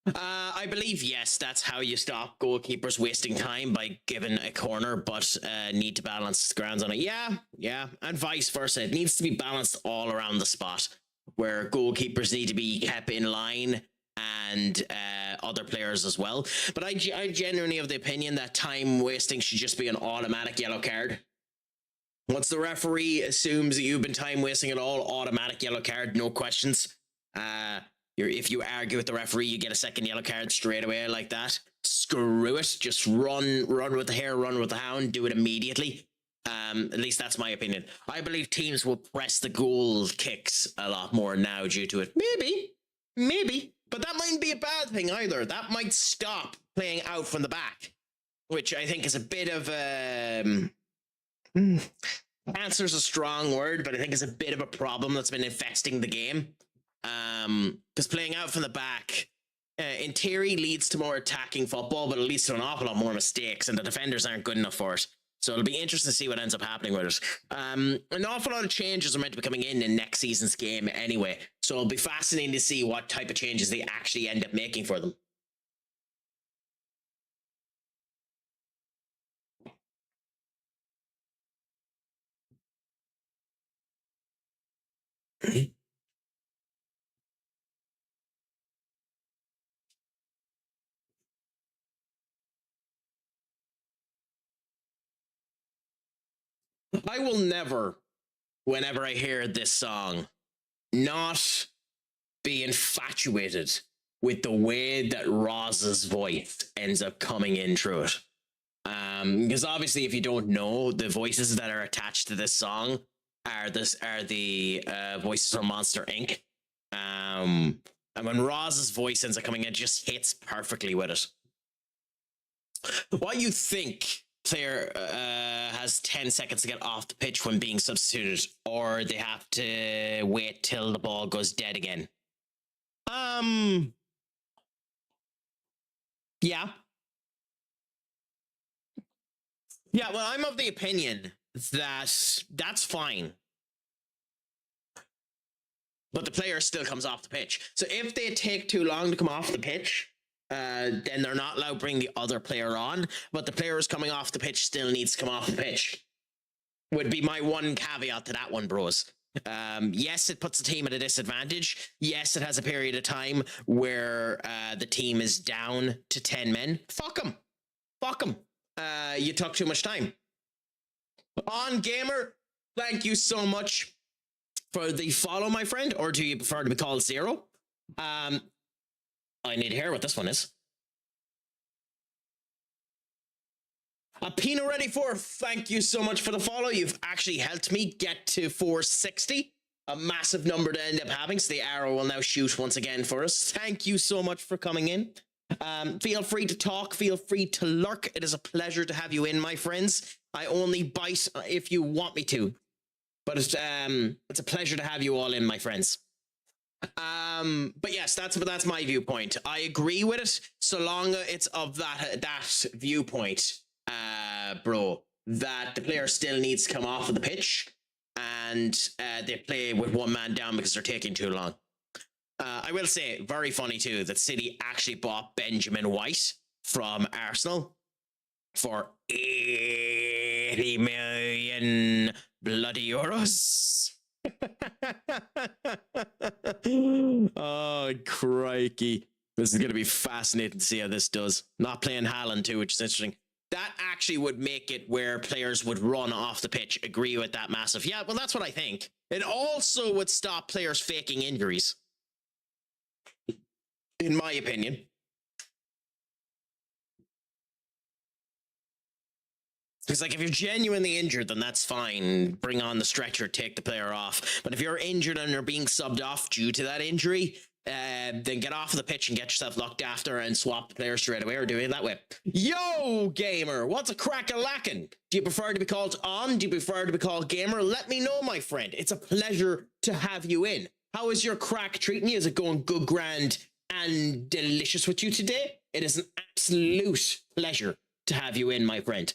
I believe, yes, that's how you stop goalkeepers wasting time, by giving a corner, but need to balance the grounds on it. Yeah, and vice versa. It needs to be balanced all around the spot, where goalkeepers need to be kept in line, and other players as well. But I genuinely have the opinion that time wasting should just be an automatic yellow card. Once the referee assumes that you've been time wasting at all, automatic yellow card, no questions. If you argue with the referee, you get a second yellow card straight away like that. Screw it. Just run with the hare, run with the hound, do it immediately. At least that's my opinion. I believe teams will press the goal kicks a lot more now due to it. Maybe. But that mightn't be a bad thing either. That might stop playing out from the back, which I think is a bit of a... cancer's a strong word, but I think it's a bit of a problem that's been infesting the game. Because playing out from the back, in theory, leads to more attacking football, but it leads to an awful lot more mistakes, and the defenders aren't good enough for it. So it'll be interesting to see what ends up happening with it. An awful lot of changes are meant to be coming in next season's game anyway, so it'll be fascinating to see what type of changes they actually end up making for them. I will never, whenever I hear this song, not be infatuated with the way that Roz's voice ends up coming in through it. Because obviously, if you don't know, the voices that are attached to this song are the voices from Monster Inc. And when Roz's voice ends up coming in, it just hits perfectly with it. What you think player has 10 seconds to get off the pitch when being substituted, or they have to wait till the ball goes dead again? Yeah, well, I'm of the opinion that that's fine, but the player still comes off the pitch. So if they take too long to come off the pitch, then they're not allowed to bring the other player on, but the player who's coming off the pitch still needs to come off the pitch. Would be my one caveat to that one, bros. Yes, it puts the team at a disadvantage. Yes, it has a period of time where the team is down to 10 men. Fuck them. You took too much time. On Gamer, thank you so much for the follow, my friend. Or do you prefer to be called Zero? I need to hear what this one is. A Pino Ready 4, thank you so much for the follow. You've actually helped me get to 460. A massive number to end up having, so the arrow will now shoot once again for us. Thank you so much for coming in. Feel free to talk, feel free to lurk. It is a pleasure to have you in, my friends. I only bite if you want me to. But it's a pleasure to have you all in, my friends. But yes, that's my viewpoint. I agree with it, so long it's of that viewpoint, bro, that the player still needs to come off of the pitch, and they play with one man down because they're taking too long. I will say, very funny too, that City actually bought Benjamin White from Arsenal for 80 million bloody euros. Oh, crikey. This is going to be fascinating to see how this does. Not playing Haaland too, which is interesting. That actually would make it where players would run off the pitch. Agree with that massive. Yeah, well, that's what I think. It also would stop players faking injuries, in my opinion. Because, like, if you're genuinely injured, then that's fine. Bring on the stretcher, take the player off. But if you're injured and you're being subbed off due to that injury, then get off of the pitch and get yourself looked after and swap the players straight away, or do it that way. Yo, gamer, what's a crack-a-lackin'? Do you prefer to be called on? Do you prefer to be called gamer? Let me know, my friend. It's a pleasure to have you in. How is your crack treating you? Is it going good, grand, and delicious with you today? It is an absolute pleasure to have you in, my friend.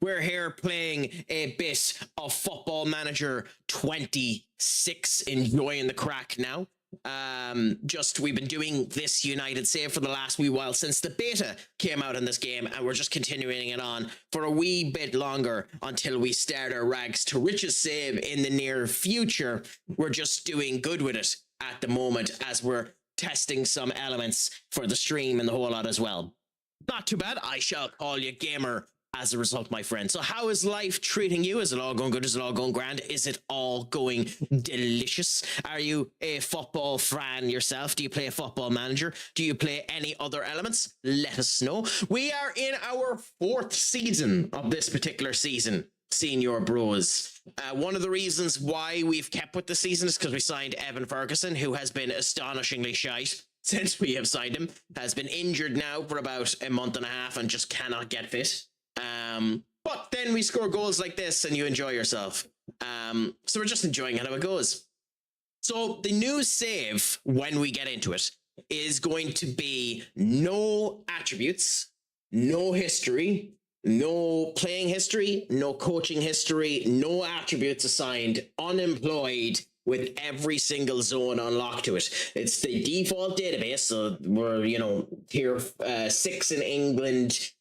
We're here playing a bit of Football Manager 26, enjoying the crack now. We've been doing this United save for the last wee while since the beta came out in this game, and we're just continuing it on for a wee bit longer until we start our rags to riches save in the near future. We're just doing good with it at the moment as we're testing some elements for the stream and the whole lot as well. Not too bad. I shall call you gamer as a result, my friend. So how is life treating you? Is it all going good? Is it all going grand? Is it all going delicious? Are you a football fan yourself? Do you play a Football Manager? Do you play any other elements? Let us know. We are in our 4th season of this particular season, Senior Bros. One of the reasons why we've kept with the season is because we signed Evan Ferguson, who has been astonishingly shite since we have signed him. Has been injured now for about a month and a half and just cannot get fit. But then we score goals like this and you enjoy yourself. So we're just enjoying how it goes. So the new save, when we get into it, is going to be no attributes, no history, no playing history, no coaching history, no attributes assigned, unemployed, with every single zone unlocked to it. It's the default database, so we're, tier 6 in England,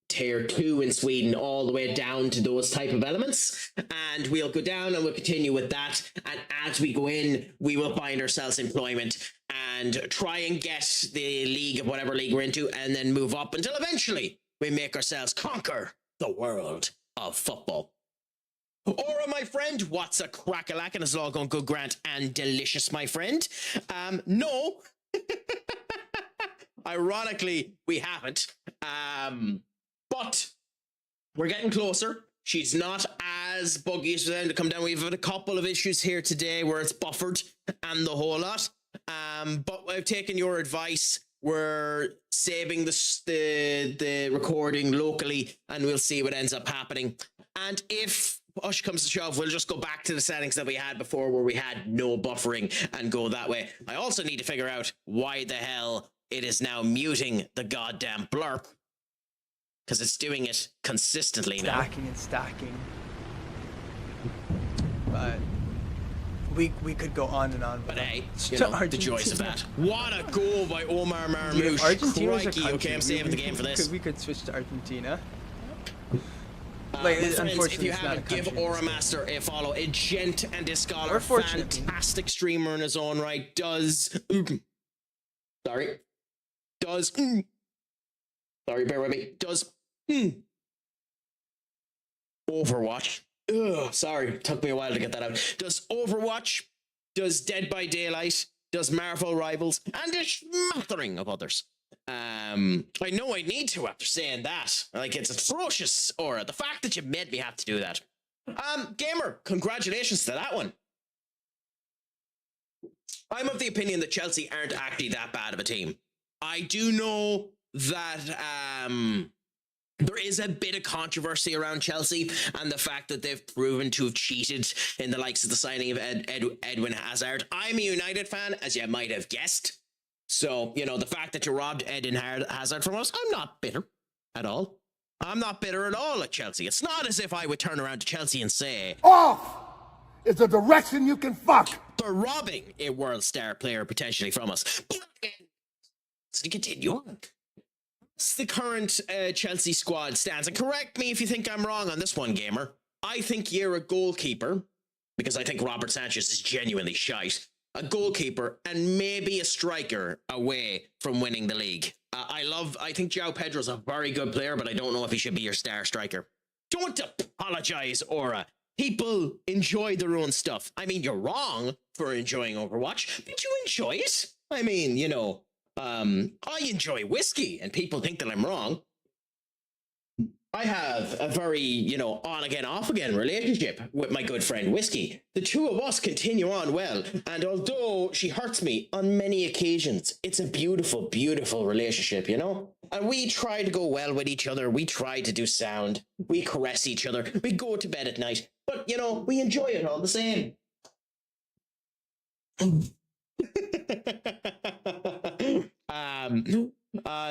tier 2 in Sweden, all the way down to those type of elements, and we'll go down and we'll continue with that, and as we go in we will find ourselves employment and try and get the league of whatever league we're into, and then move up until eventually we make ourselves conquer the world of football. Aura, my friend, what's a crack-a-lackin'? Is it all going good, grand, and delicious, my friend? No. Ironically, we haven't. But we're getting closer. She's not as buggy as them to come down. We've had a couple of issues here today where it's buffered and the whole lot. But I've taken your advice. We're saving the recording locally, and we'll see what ends up happening. And if push comes to shove, we'll just go back to the settings that we had before, where we had no buffering, and go that way. I also need to figure out why the hell it is now muting the goddamn blurb, because it's doing it consistently now. Stacking and stacking. But we could go on and on. But hey, the joys of that. What a goal by Omar Marmoush. Crikey, okay, I'm saving the game for this. We could switch to Argentina. Friends, if you haven't, give Aura Master a follow. A gent and a scholar, fantastic streamer in his own right. Sorry, bear with me. Overwatch. Sorry, took me a while to get that out. Does Overwatch, does Dead by Daylight, does Marvel Rivals, and a smattering of others. I know I need to after saying that. Like, it's atrocious, Aura. The fact that you made me have to do that. Gamer, congratulations to that one. I'm of the opinion that Chelsea aren't actually that bad of a team. I do know that there is a bit of controversy around Chelsea and the fact that they've proven to have cheated in the likes of the signing of Edwin Hazard. I'm a United fan, as you might have guessed. So, the fact that you robbed Eden Hazard from us, I'm not bitter at all. I'm not bitter at all at Chelsea. It's not as if I would turn around to Chelsea and say, off is a direction you can fuck. For robbing a world star player potentially from us. But to continue on, it's the current Chelsea squad stands. And correct me if you think I'm wrong on this one, gamer. I think you're a goalkeeper, because I think Robert Sanchez is genuinely shite. A goalkeeper and maybe a striker away from winning the league. I think João Pedro's a very good player, but I don't know if he should be your star striker. Don't apologize, Aura. People enjoy their own stuff. I mean, you're wrong for enjoying Overwatch, but you enjoy it. I mean, I enjoy whiskey, and people think that I'm wrong. I have a very, you know, on again, off again relationship with my good friend Whiskey. The two of us continue on well, and although she hurts me on many occasions, it's a beautiful, beautiful relationship, you know? And we try to go well with each other. We try to do sound. We caress each other. We go to bed at night. But, you know, we enjoy it all the same.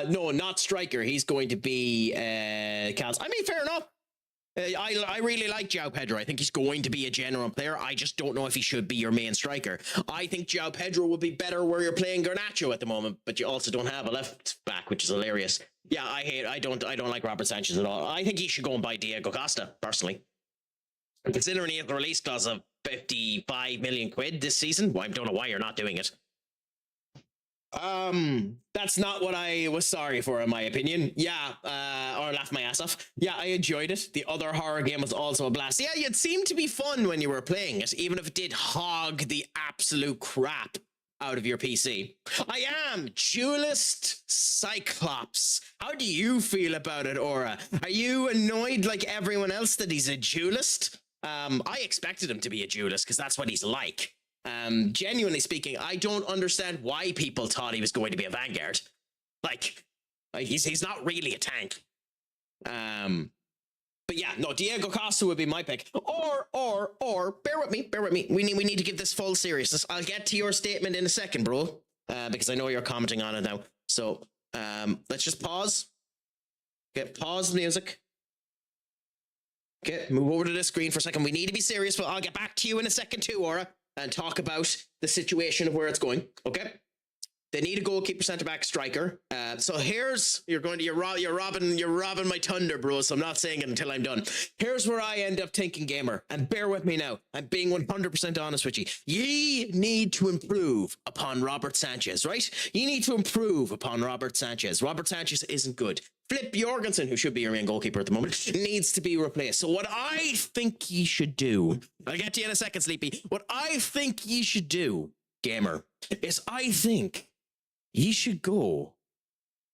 No, not Striker. He's going to be Cals. I mean, fair enough. I really like João Pedro. I think he's going to be a general player. I just don't know if he should be your main striker. I think João Pedro would be better where you're playing Garnacho at the moment, but you also don't have a left back, which is hilarious. Yeah, I don't like Robert Sanchez at all. I think he should go and buy Diego Costa, personally. Considering he has the release clause of 55 million quid this season, well, I don't know why you're not doing it. That's not what I was sorry for, in my opinion. Yeah, or laugh my ass off. Yeah, I enjoyed it. The other horror game was also a blast. Yeah, it seemed to be fun when you were playing it, even if it did hog the absolute crap out of your PC. I am Duelist Cyclops. How do you feel about it, Aura? Are you annoyed like everyone else that he's a duelist? I expected him to be a duelist because that's what he's like. Genuinely speaking, I don't understand why people thought he was going to be a Vanguard. Like he's not really a tank. But yeah, no, Diego Costa would be my pick. Or bear with me. We need to give this full seriousness. I'll get to your statement in a second, bro. Because I know you're commenting on it now. So let's just pause. Okay, pause the music. Okay, move over to the screen for a second. We need to be serious, but I'll get back to you in a second too, Aura, and talk about the situation of where it's going. Okay, they need a goalkeeper, centre back, striker. So here's you're robbing my thunder, bro. So I'm not saying it until I'm done. Here's where I end up thinking, gamer, and bear with me now. I'm being 100% honest with you. Ye need to improve upon Robert Sanchez, right? You need to improve upon Robert Sanchez. Robert Sanchez isn't good. Flip Jorgensen, who should be your main goalkeeper at the moment, needs to be replaced. So what I think ye should do, I'll get to you in a second, Sleepy. What I think ye should do, gamer, is I think ye should go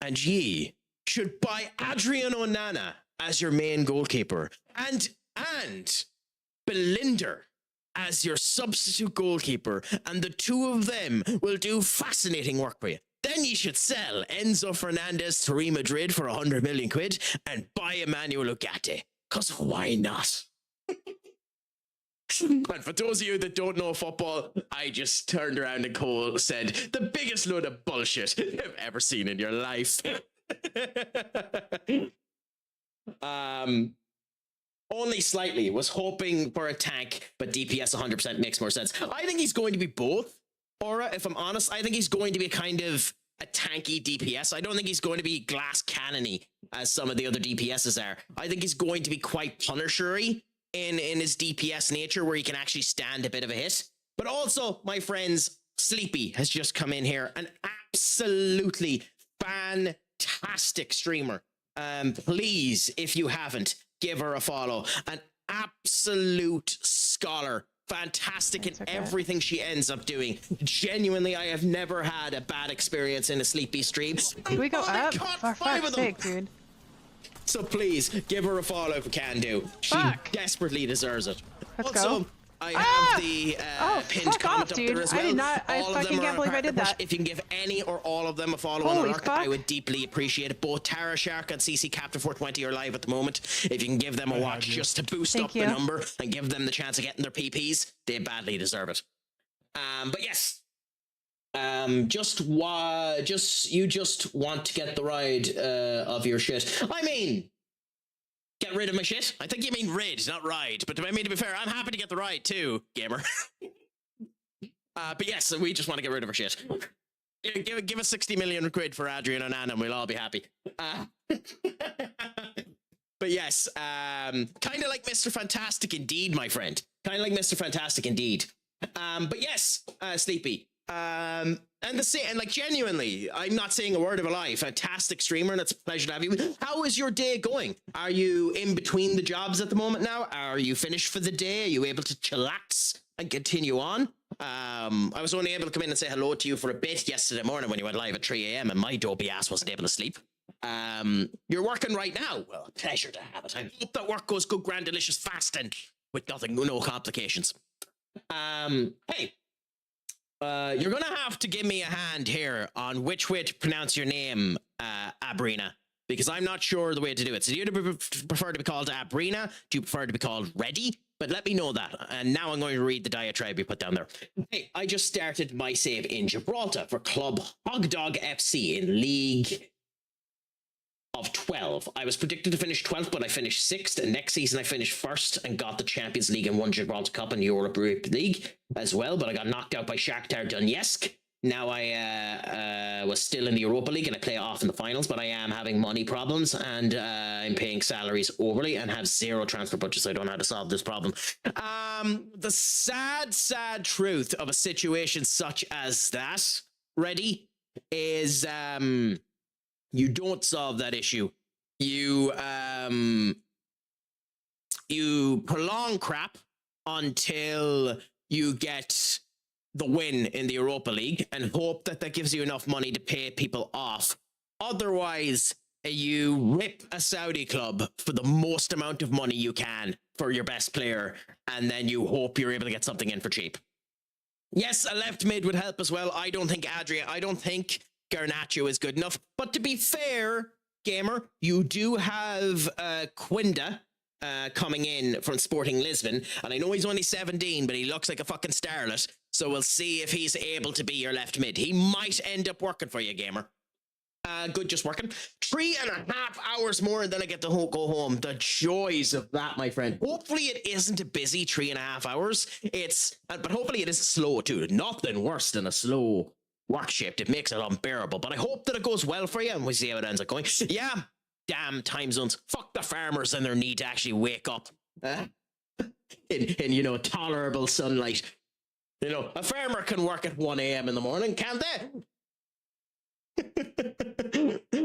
and ye should buy Adrian Onana as your main goalkeeper and Belinder as your substitute goalkeeper, and the two of them will do fascinating work for you. Then you should sell Enzo Fernandez to Real Madrid for 100 million quid and buy Emmanuel Ugarte. Because why not? And for those of you that don't know football, I just turned around and Cole said, the biggest load of bullshit you've ever seen in your life. Only slightly. Was hoping for a tank, but DPS 100% makes more sense. I think he's going to be both. Aura, if I'm honest, I think he's going to be kind of a tanky DPS. I don't think he's going to be glass cannony as some of the other DPSs are. I think he's going to be quite punisher-y in his DPS nature, where he can actually stand a bit of a hit. But also, my friends, Sleepy has just come in here, an absolutely fantastic streamer. Please, if you haven't, give her a follow. An absolute scholar. Fantastic in everything she ends up doing. Genuinely, I have never had a bad experience in a Sleepy stream. Can we go up? For fuck's sake, dude. So please, give her a follow if you can do. She desperately deserves it. Let's also, go. I have the pinned comment up dude. there as well. I did not. I fucking can't believe I did that. If you can give any or all of them a follow on the lurk, I would deeply appreciate it. Both Tara Shark and CC Captain 420 are live at the moment. If you can give them a watch just to boost up the number and give them the chance of getting their PPs, they badly deserve it. But yes, you just want to get the ride of your shit. I mean, get rid of my shit? I think you mean rid, not ride. But I mean, to be fair, I'm happy to get the ride too, gamer. But yes, we just want to get rid of our shit. Give us 60 million quid for Adrian Onana and we'll all be happy. But yes, kind of like Mr. Fantastic indeed, my friend. Kind of like Mr. Fantastic indeed. But yes, Sleepy. And like genuinely, I'm not saying a word of a lie. Fantastic streamer, and it's a pleasure to have you. How is your day going? Are you in between the jobs at the moment now? Are you finished for the day? Are you able to chillax and continue on? I was only able to come in and say hello to you for a bit yesterday morning when you went live at 3 a.m. and my dopey ass wasn't able to sleep. You're working right now. Well, a pleasure to have it. I hope that work goes good, grand, delicious, fast, and with no complications. Hey, you're gonna have to give me a hand here on which way to pronounce your name, Abrina, because I'm not sure the way to do it. So do you prefer to be called Abrina? Do you prefer to be called Ready? But let me know that. And now I'm going to read the diatribe you put down there. Hey, I just started my save in Gibraltar for Club Hogdog FC in League of 12. I was predicted to finish 12th, but I finished 6th. And next season I finished 1st and got the Champions League and won Gibraltar Cup and Europa League as well. But I got knocked out by Shakhtar Donetsk. Now I was still in the Europa League and I play off in the finals, but I am having money problems and I'm paying salaries overly and have zero transfer budget, so I don't know how to solve this problem. The sad truth of a situation such as that, Ready, is you don't solve that issue. You prolong crap until you get the win in the Europa League and hope that that gives you enough money to pay people off. Otherwise, you rip a Saudi club for the most amount of money you can for your best player, and then you hope you're able to get something in for cheap. Yes, a left mid would help as well. I don't think Garnacho is good enough. But to be fair, gamer, you do have Quinda coming in from Sporting Lisbon, and I know he's only 17, but he looks like a fucking starlet, so we'll see if he's able to be your left mid. He might end up working for you, gamer. Good, just working. 3.5 hours more, and then I get to go home. The joys of that, my friend. Hopefully it isn't a busy 3.5 hours. But hopefully it isn't slow too. Nothing worse than a slow work shift. It makes it unbearable, but I hope that it goes well for you, and we'll see how it ends up going. Yeah, damn time zones. Fuck the farmers and their need to actually wake up in tolerable sunlight. A farmer can work at 1 a.m. in the morning, can't they?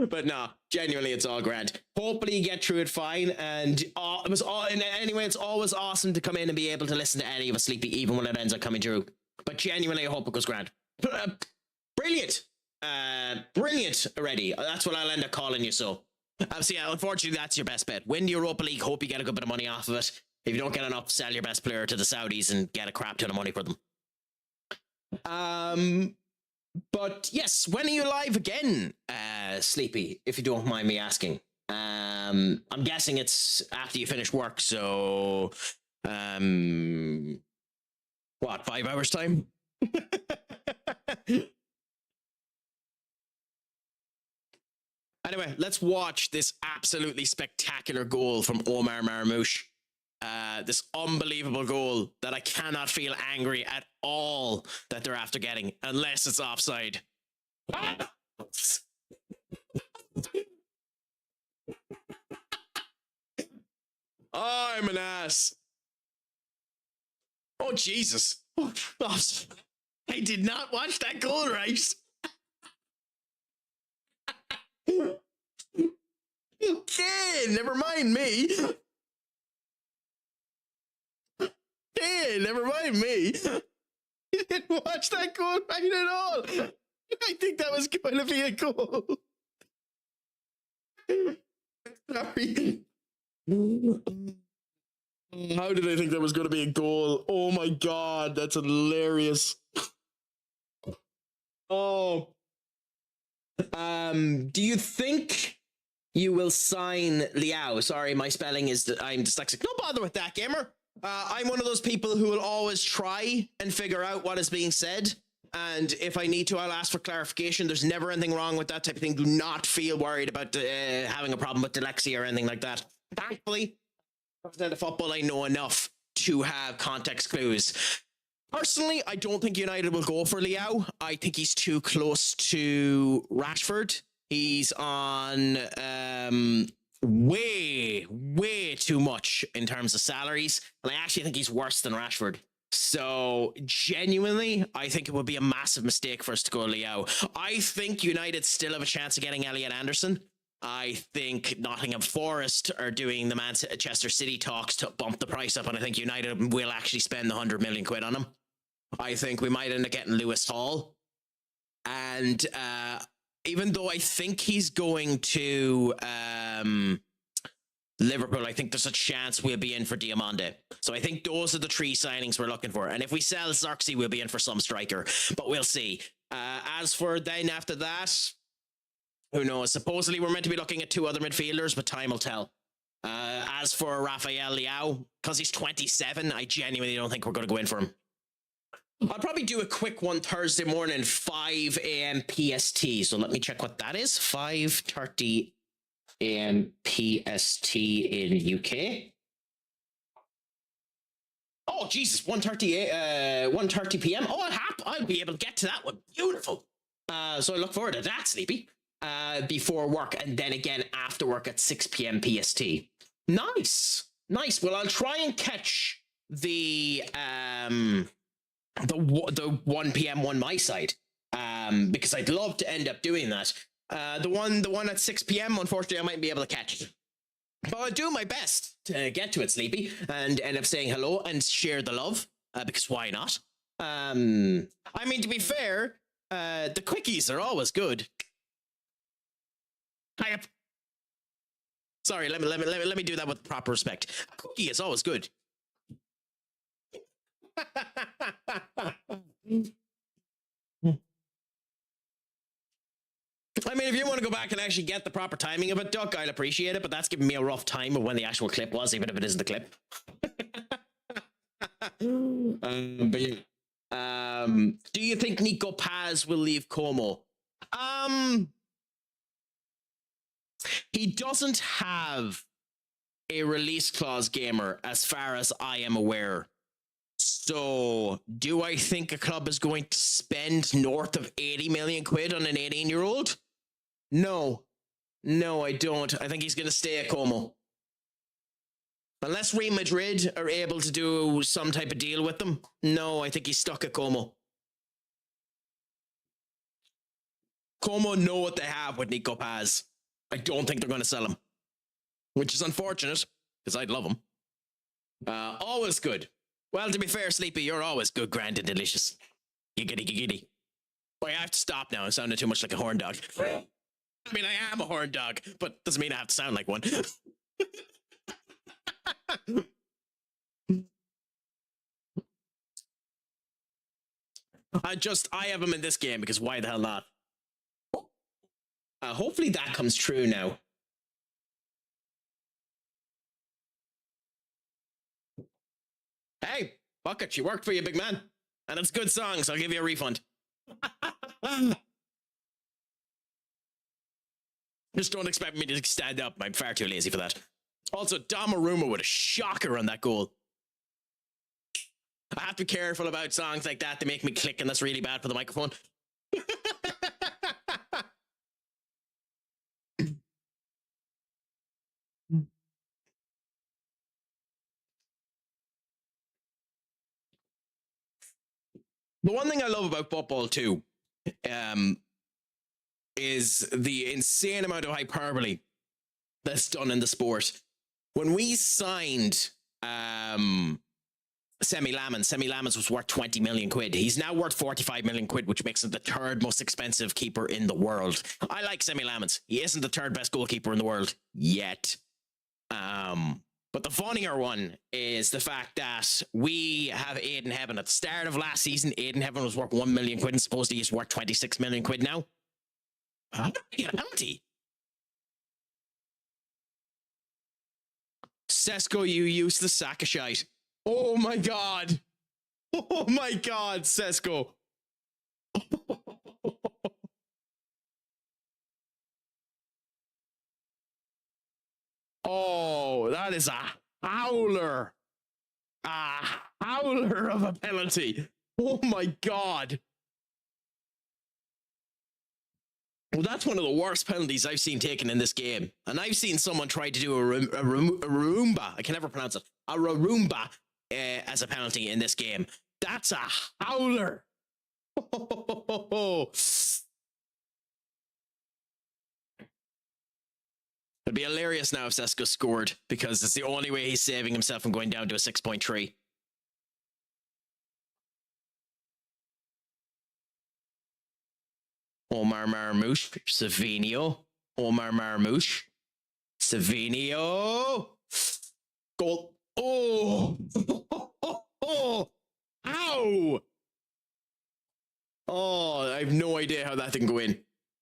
But no, genuinely, it's all grand. Hopefully you get through it fine, and anyway, it's always awesome to come in and be able to listen to any of us sleepy, even when it ends up coming through. But genuinely, I hope it goes grand. Brilliant already. That's what I'll end up calling you. So yeah, unfortunately, that's your best bet. Win the Europa League, hope you get a good bit of money off of it. If you don't get enough, sell your best player to the Saudis and get a crap ton of money for them. But yes, when are you live again, Sleepy, if you don't mind me asking? I'm guessing it's after you finish work, so 5 hours time? Anyway, let's watch this absolutely spectacular goal from Omar Marmoush. This unbelievable goal that I cannot feel angry at all that they're after getting, unless it's offside. I'm an ass. Oh, Jesus. I did not watch that goal right. Okay, never mind me. Hey, never mind me. You didn't watch that goal right at all. I think that was going to be a goal. Sorry. How did I think that was going to be a goal? Oh my God, that's hilarious. Oh. Do you think you will sign Liao? Sorry, my spelling is I'm dyslexic. No bother with that, gamer. I'm one of those people who will always try and figure out what is being said. And if I need to, I'll ask for clarification. There's never anything wrong with that type of thing. Do not feel worried about having a problem with dyslexia or anything like that. Thankfully, outside of football, I know enough to have context clues. Personally, I don't think United will go for Liao. I think he's too close to Rashford. He's on way too much in terms of salaries. And I actually think he's worse than Rashford. So genuinely, I think it would be a massive mistake for us to go Liao. I think United still have a chance of getting Elliot Anderson. I think Nottingham Forest are doing the Manchester City talks to bump the price up, and I think United will actually spend the 100 million quid on him. I think we might end up getting Lewis Hall. And even though I think he's going to Liverpool, I think there's a chance we'll be in for Diamande. So I think those are the 3 signings we're looking for. And if we sell Xerxes, we'll be in for some striker. But we'll see. As for then after that, who knows? Supposedly we're meant to be looking at 2 other midfielders, but time will tell. As for Rafael Leao, because he's 27, I genuinely don't think we're going to go in for him. I'll probably do a quick one Thursday morning, 5 a.m. PST. So let me check what that is. 5:30 a.m. PST in UK. Oh, Jesus, 1:30 p.m. Oh, I'll be able to get to that one. Beautiful. So I look forward to that, Sleepy. Before work, and then again after work at 6 p.m. PST. Nice. Well, I'll try and catch the 1 p.m. one my side, because I'd love to end up doing that. The one at 6 p.m. unfortunately I might be able to catch it, but I'll do my best to get to it, Sleepy, and end up saying hello and share the love, because why not? I mean, to be fair, the quickies are always good. Hi. Sorry, let me do that with proper respect. A cookie is always good. I mean, if you want to go back and actually get the proper timing of it, Duck, I'd appreciate it, but that's giving me a rough time of when the actual clip was, even if it isn't the clip. But yeah. Do you think Nico Paz will leave Como? He doesn't have a release clause, gamer, as far as I am aware. So, do I think a club is going to spend north of 80 million quid on an 18-year-old? No. No, I don't. I think he's going to stay at Como. Unless Real Madrid are able to do some type of deal with them. No, I think he's stuck at Como. Como know what they have with Nico Paz. I don't think they're going to sell him, which is unfortunate, because I'd love him. Always good. Well, to be fair, Sleepy, you're always good, grand and delicious. Giggity. Boy, I have to stop now. I'm sounding too much like a horn dog. I mean, I am a horn dog, but doesn't mean I have to sound like one. I have him in this game, because why the hell not? Hopefully that comes true now. Hey, Bucket, you worked for you, big man. And it's good songs. I'll give you a refund. Just don't expect me to stand up. I'm far too lazy for that. Also, Donnarumma with a shocker on that goal. I have to be careful about songs like that. They make me click, and that's really bad for the microphone. The one thing I love about football too, is the insane amount of hyperbole that's done in the sport. When we signed Semi Lamens was worth 20 million quid. He's now worth 45 million quid, which makes him the 3rd most expensive keeper in the world. I like Semi Lamens. He isn't the 3rd best goalkeeper in the world yet. But the funnier one is the fact that we have Aiden Heaven. At the start of last season, Aiden Heaven was worth 1 million quid, and supposedly he's worth 26 million quid now. How did he get a penalty? Sesko, you useless sack of shite. Oh my god. Oh my god, Sesko. Oh, that is a howler. A howler of a penalty. Oh my god. Well, that's one of the worst penalties I've seen taken in this game. And I've seen someone try to do a Roomba. I can never pronounce it. A Roomba as a penalty in this game. That's a howler. It'd be hilarious now if Sesko scored, because it's the only way he's saving himself from going down to a 6.3. Omar Marmouche, Savinio, Omar Marmouche, Savinio, goal. Oh, ow! Oh, I have no idea how that didn't go in.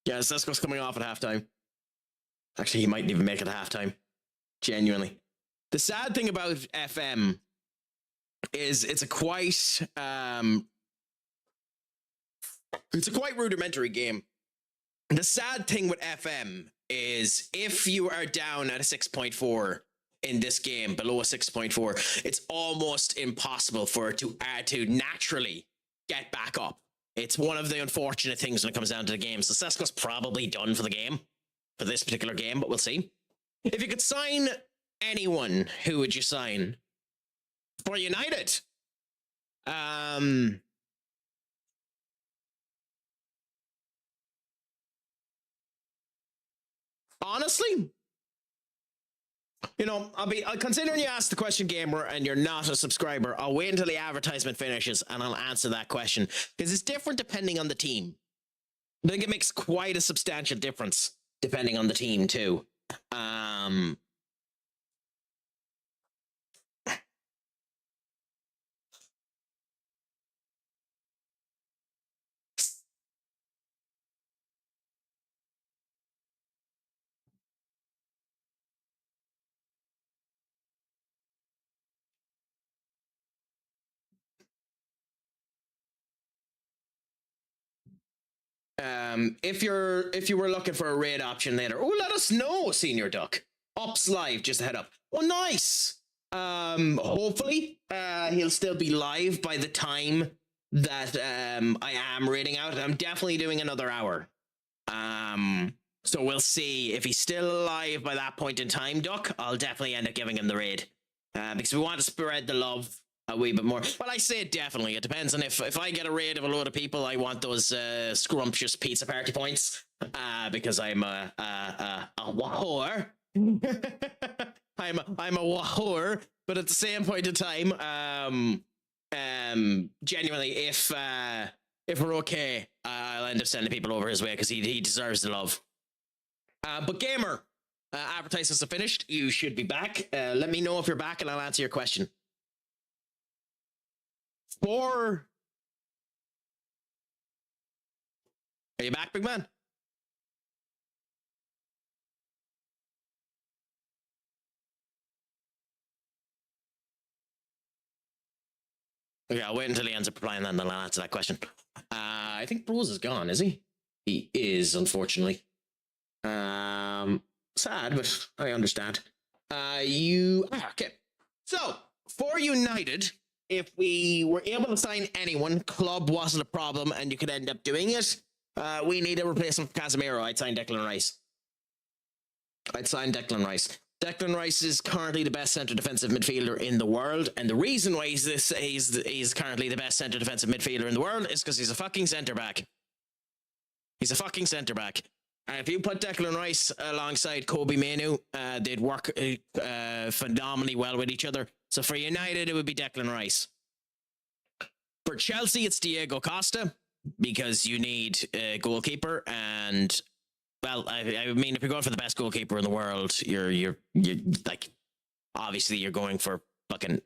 Yeah, Sesko's coming off at halftime. Actually, he mightn't even make it at halftime. Genuinely. The sad thing about FM is it's a quite rudimentary game. The sad thing with FM is if you are down at a 6.4 in this game, below a 6.4, it's almost impossible for it to naturally get back up. It's one of the unfortunate things when it comes down to the game. So Sesko's probably done for the game, for this particular game, but we'll see. If you could sign anyone, who would you sign for United? Honestly, you know, considering you asked the question, Gamer, and you're not a subscriber, I'll wait until the advertisement finishes and I'll answer that question, because it's different depending on the team. I think it makes quite a substantial difference depending on the team too. If you were looking for a raid option later, oh, let us know, Senior Duck. Ups live, just a head up. Oh, nice. Hopefully, he'll still be live by the time that I am raiding out. I'm definitely doing another hour. So we'll see if he's still alive by that point in time, Duck. I'll definitely end up giving him the raid because we want to spread the love a wee bit more. Well, I say definitely. It depends on if I get a raid of a load of people, I want those scrumptious pizza party points because I'm a whore. I'm a whore, but at the same point in time, genuinely, if we're okay, I'll end up sending people over his way because he deserves the love. But Gamer, advertisements are finished. You should be back. Let me know if you're back, and I'll answer your question. Are you back, big man? Okay, I'll wait until he ends up replying, then I'll answer that question. I think Bros is gone, is he? He is, unfortunately. Sad, but I understand. Okay. So, for United, if we were able to sign anyone, club wasn't a problem, and you could end up doing it, we need a replacement for Casemiro. I'd sign Declan Rice. Declan Rice is currently the best centre defensive midfielder in the world, and the reason why he's currently the best centre defensive midfielder in the world is because he's a fucking centre back. He's a fucking centre back. And if you put Declan Rice alongside Kobe Mainoo, they'd work phenomenally well with each other. So for United, it would be Declan Rice. For Chelsea, it's Diego Costa, because you need a goalkeeper. And, well, I mean, if you're going for the best goalkeeper in the world, you're like, obviously you're going for fucking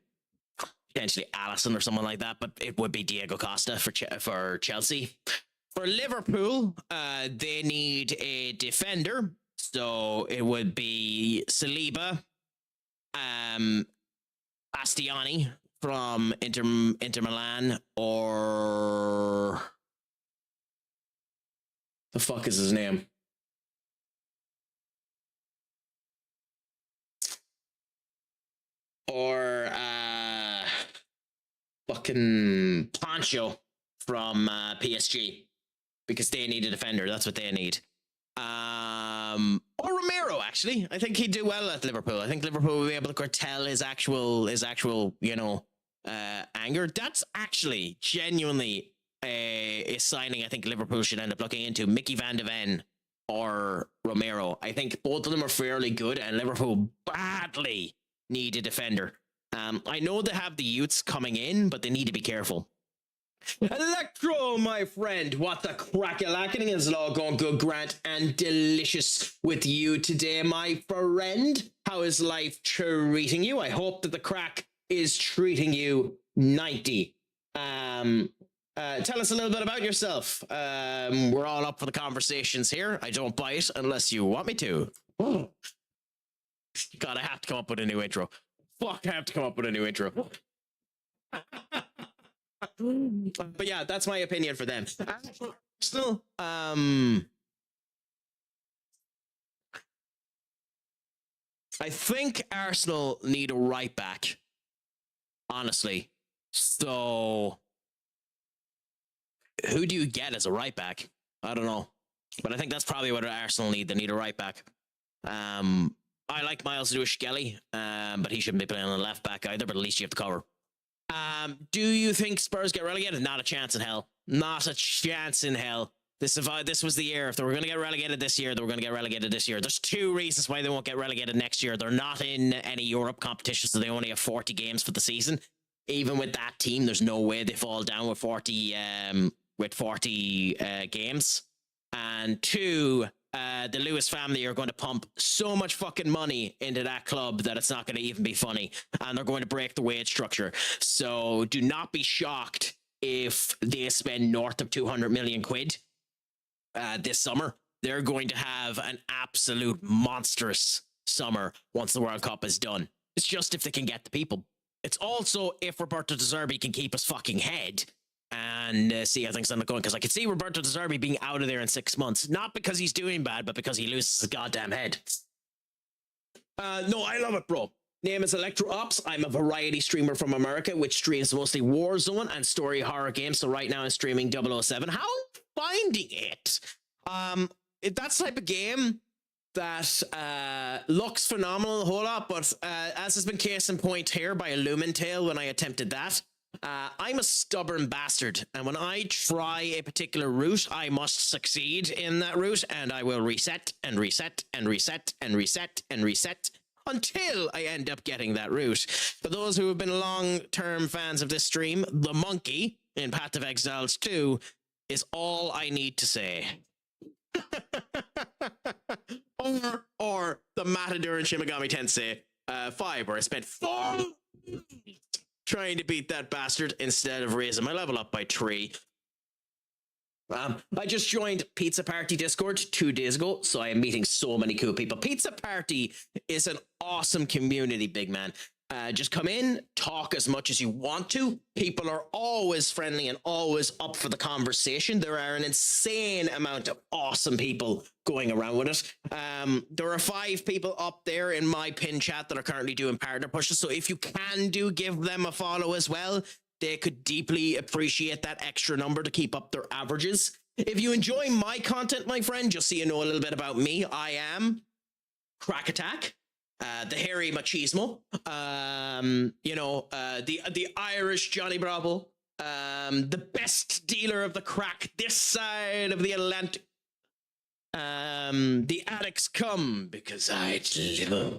potentially Alisson or someone like that, but it would be Diego Costa for Chelsea. For Liverpool, they need a defender, so it would be Saliba, Bastiani from Inter Milan, or the fuck is his name? Or fucking Pancho from PSG. Because they need a defender. That's what they need. Or Romero, actually. I think he'd do well at Liverpool. I think Liverpool will be able to curtail his actual, you know, anger. That's actually genuinely a signing I think Liverpool should end up looking into. Mickey van de Ven or Romero. I think both of them are fairly good, and Liverpool badly need a defender. I know they have the youths coming in, but they need to be careful. Electro, my friend, what the crack-a-lacking is it all going good, Grant, and delicious with you today, my friend? How is life treating you? I hope that the crack is treating you 90. Tell us a little bit about yourself. We're all up for the conversations here. I don't bite unless you want me to. God, I have to come up with a new intro. Fuck, I have to come up with a new intro. But yeah, that's my opinion for them. Still, I think Arsenal need a right back. Honestly. So, who do you get as a right back? I don't know. But I think that's probably what Arsenal need. They need a right back. I like Miles Lewis-Skelly, but he shouldn't be playing on the left back either, but at least you have to cover. Do you think Spurs get relegated? Not a chance in hell. Not a chance in hell. This was the year. If they were going to get relegated this year, they were going to get relegated this year. There's two reasons why they won't get relegated next year. They're not in any Europe competition, so they only have 40 games for the season. Even with that team, there's no way they fall down with 40 games. And two, the Lewis family are going to pump so much fucking money into that club that it's not going to even be funny. And they're going to break the wage structure. So do not be shocked if they spend north of 200 million quid this summer. They're going to have an absolute monstrous summer once the World Cup is done. It's just if they can get the people. It's also if Roberto De Zerbi can keep his fucking head and see how things end up going. Because I could see Roberto De Zerbi being out of there in 6 months. Not because he's doing bad, but because he loses his goddamn head. No, I love it, bro. Name is Electro Ops. I'm a variety streamer from America, which streams mostly Warzone and story horror games. So right now I'm streaming 007. How are you finding it? That's the type of game that looks phenomenal a whole lot, but as has been case in point here by Illumintale when I attempted that, I'm a stubborn bastard, and when I try a particular route, I must succeed in that route, and I will reset and reset and reset and reset and reset until I end up getting that route. For those who have been long-term fans of this stream, the monkey in Path of Exiles 2 is all I need to say. or the Matador in Shin Megami Tensei 5, where I spent 4 trying to beat that bastard instead of raising my level up by 3. I just joined Pizza Party Discord 2 days ago, so I am meeting so many cool people. Pizza Party is an awesome community, big man. Just come in, talk as much as you want to. People are always friendly and always up for the conversation. There are an insane amount of awesome people going around with it. There are 5 people up there in my pin chat that are currently doing partner pushes. So if you can give them a follow as well. They could deeply appreciate that extra number to keep up their averages. If you enjoy my content, my friend, just so you know a little bit about me, I am CraicAttack. The hairy machismo, the Irish Johnny Bravo, the best dealer of the crack this side of the Atlantic. The addicts come because I deliver.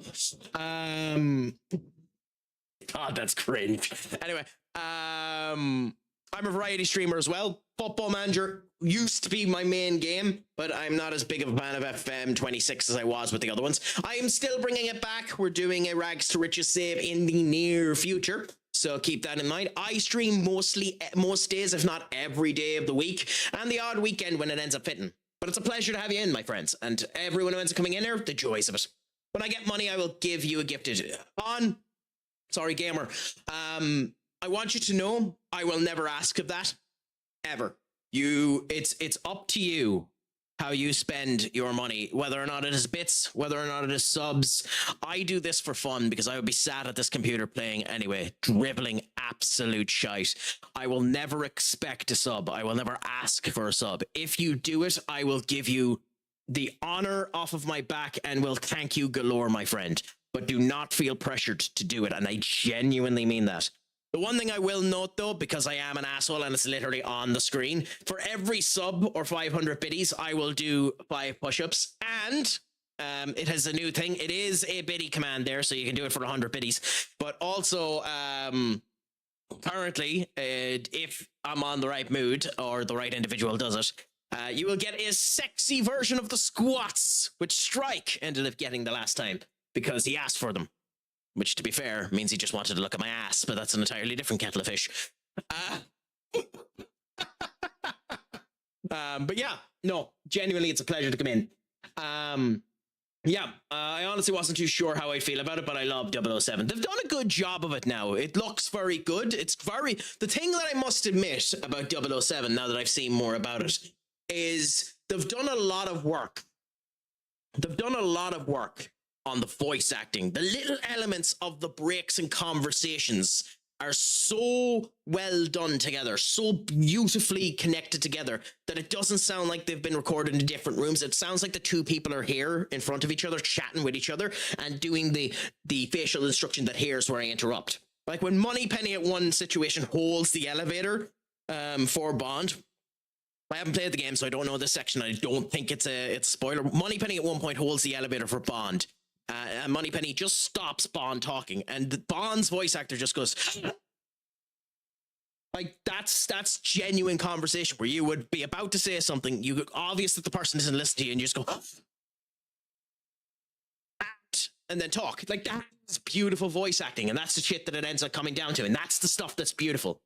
God, that's cringe. Anyway, I'm a variety streamer as well. Football Manager used to be my main game, but I'm not as big of a fan of FM26 as I was with the other ones. I am still bringing it back. We're doing a Rags to Riches save in the near future, so keep that in mind. I stream most days, if not every day of the week, and the odd weekend when it ends up fitting. But it's a pleasure to have you in, my friends, and everyone who ends up coming in here, the joys of it. When I get money, I will give you a gifted Sorry, gamer. I want you to know I will never ask of that ever. It's up to you how you spend your money, whether or not it is bits, whether or not it is subs. I do this for fun because I would be sat at this computer playing anyway, dribbling absolute shite. I will never expect a sub. I will never ask for a sub. If you do it, I will give you the honor off of my back and will thank you galore, my friend. But do not feel pressured to do it, and I genuinely mean that. The one thing I will note, though, because I am an asshole and it's literally on the screen, for every sub or 500 biddies, I will do 5 push-ups. And it has a new thing. It is a biddy command there, so you can do it for 100 biddies. But also, currently, if I'm on the right mood or the right individual does it, you will get a sexy version of the squats, which Strike ended up getting the last time because he asked for them. Which, to be fair, means he just wanted to look at my ass, but that's an entirely different kettle of fish. But yeah, no, genuinely, it's a pleasure to come in. I honestly wasn't too sure how I feel about it, but I love 007. They've done a good job of it now. It looks very good. The thing that I must admit about 007, now that I've seen more about it, is they've done a lot of work. They've done a lot of work on the voice acting. The little elements of the breaks and conversations are so well done together, so beautifully connected together that it doesn't sound like they've been recorded in different rooms. It sounds like the two people are here in front of each other, chatting with each other and doing the facial instruction that here's where I interrupt. Like when Moneypenny at one situation holds the elevator for Bond. I haven't played the game, so I don't know this section. I don't think it's a spoiler. Moneypenny at one point holds the elevator for Bond. And Moneypenny just stops Bond talking, and Bond's voice actor just goes, like, that's genuine conversation where you would be about to say something, you obvious that the person doesn't listen to you, and you just go, and then talk. Like, that's beautiful voice acting, and that's the shit that it ends up coming down to, and that's the stuff that's beautiful.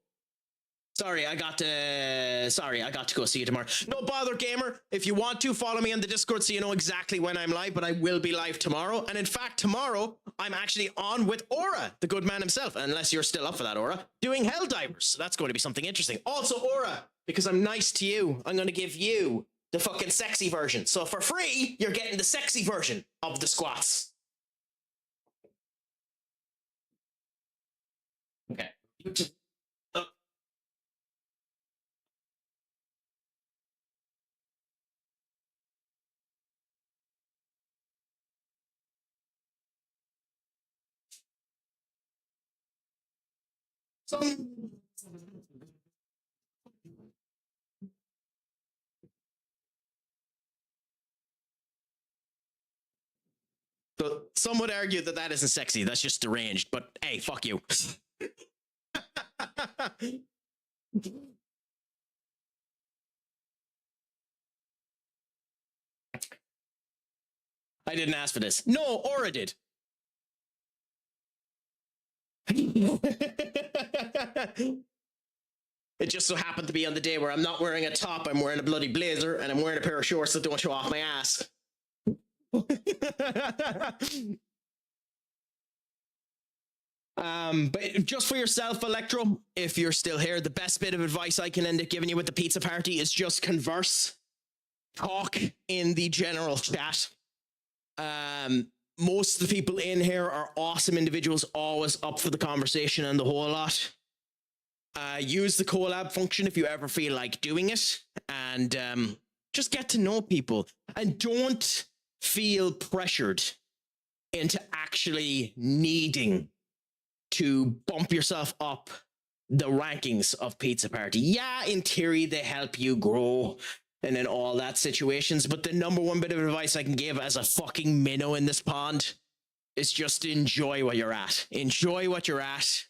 Sorry, I got to go see you tomorrow. No bother, gamer. If you want to, follow me on the Discord so you know exactly when I'm live, but I will be live tomorrow. And in fact, tomorrow, I'm actually on with Aura, the good man himself, unless you're still up for that, Aura, doing Helldivers. So that's going to be something interesting. Also, Aura, because I'm nice to you, I'm going to give you the fucking sexy version. So for free, you're getting the sexy version of the squats. Okay. So some would argue that that isn't sexy. That's just deranged. But hey, fuck you. I didn't ask for this. No, Aura did. It just so happened to be on the day where I'm not wearing a top, I'm wearing a bloody blazer, and I'm wearing a pair of shorts that don't show off my ass. But just for yourself, Electro, if you're still here, the best bit of advice I can end up giving you with the pizza party is just converse. Talk in the general chat. Most of the people in here are awesome individuals, always up for the conversation and the whole lot. Use the collab function if you ever feel like doing it, and just get to know people, and don't feel pressured into actually needing to bump yourself up the rankings of Pizza Party. Yeah, in theory, they help you grow and in all that situations, but the number one bit of advice I can give as a fucking minnow in this pond is just enjoy where you're at. Enjoy what you're at.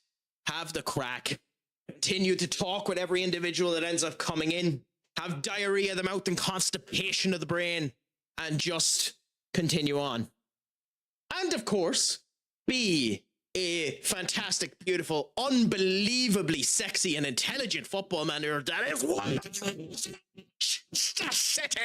Have the crack. Continue to talk with every individual that ends up coming in. Have diarrhea of the mouth and constipation of the brain, and just continue on. And of course, be a fantastic, beautiful, unbelievably sexy and intelligent football manager that is City.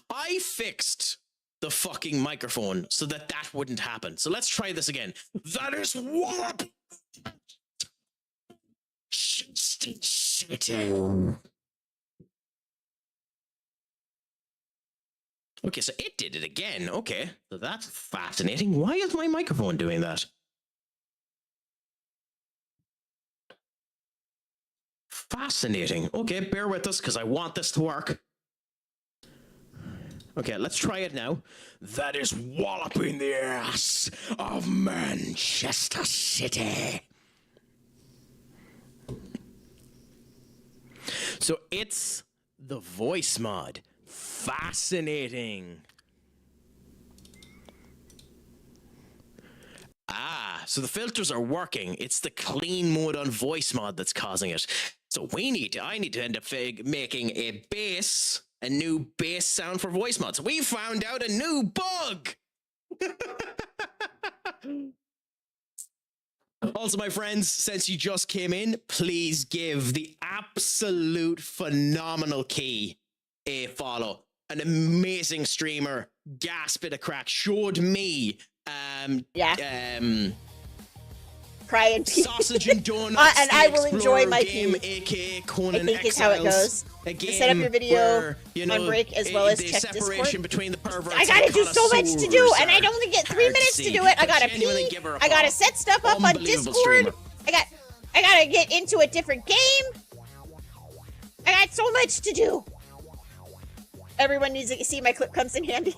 I fixed the fucking microphone so that wouldn't happen. So let's try this again. That is what City. Okay, so it did it again. Okay, so that's fascinating. Why is my microphone doing that? Fascinating. Okay, bear with us because I want this to work. Okay, let's try it now. That is walloping the ass of Manchester City. So it's the voice mod. Fascinating. So the filters are working. It's the clean mode on voice mod that's causing it. So I need to end up making a new bass sound for voice mods. We found out a new bug. Also, my friends, since you just came in, please give the absolute phenomenal Key a follow. An amazing streamer, gas bit of crack, showed me Crying sausage and donuts, and I will enjoy my game, pee. aka Conan I think is how it goes. Set up your video where, on break as well as the check separation Discord. between the perverts. I gotta do so much to do, and I only get 3 minutes to do it. I gotta pee. I gotta set stuff up on Discord. Streamer. I gotta get into a different game. I got so much to do. Everyone needs to see my clip comes in handy.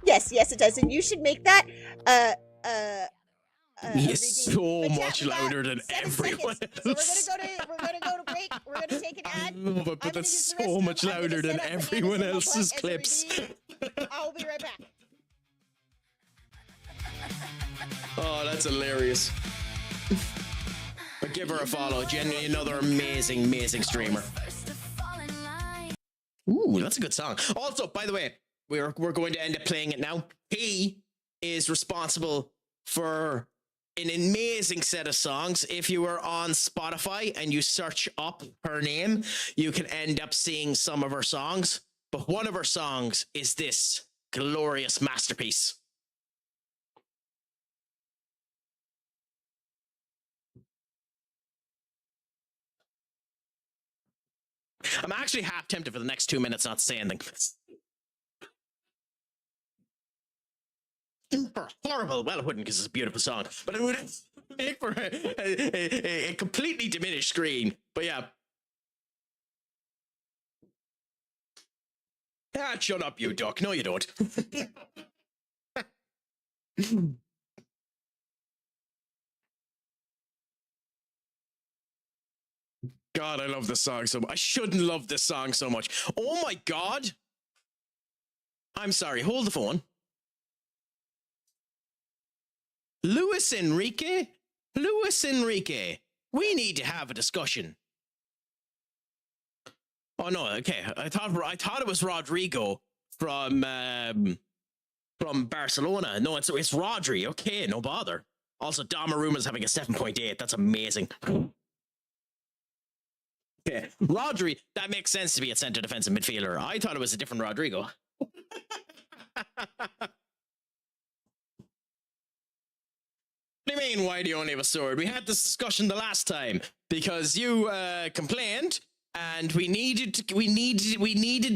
Yes, it does, and you should make that. He's so much louder than everyone else. So we're gonna go to break. We're gonna take an ad. No, but that's so much louder than everyone else's clips. I'll be right back. Oh, that's hilarious. But give her a follow. Genuinely another amazing streamer. Ooh, that's a good song. Also, by the way, we're going to end up playing it now. He is responsible for an amazing set of songs. If you are on Spotify and you search up her name, you can end up seeing some of her songs. But one of her songs is this glorious masterpiece. I'm actually half tempted for the next 2 minutes not to say anything. Horrible. Well, it wouldn't because it's a beautiful song, but it would make for a completely diminished screen. But yeah. Ah, shut up, you duck. No, you don't. God, I love this song so much. I shouldn't love this song so much. Oh my God. I'm sorry. Hold the phone. Luis Enrique, we need to have a discussion. Oh no, okay. I thought it was Rodrigo from Barcelona. No, it's Rodri. Okay, no bother. Also, Donnarumma's having a 7.8. That's amazing. Okay, Rodri, that makes sense to be a center defensive midfielder. I thought it was a different Rodrigo. What do you mean, why do you only have a sword? We had this discussion the last time because you complained and we needed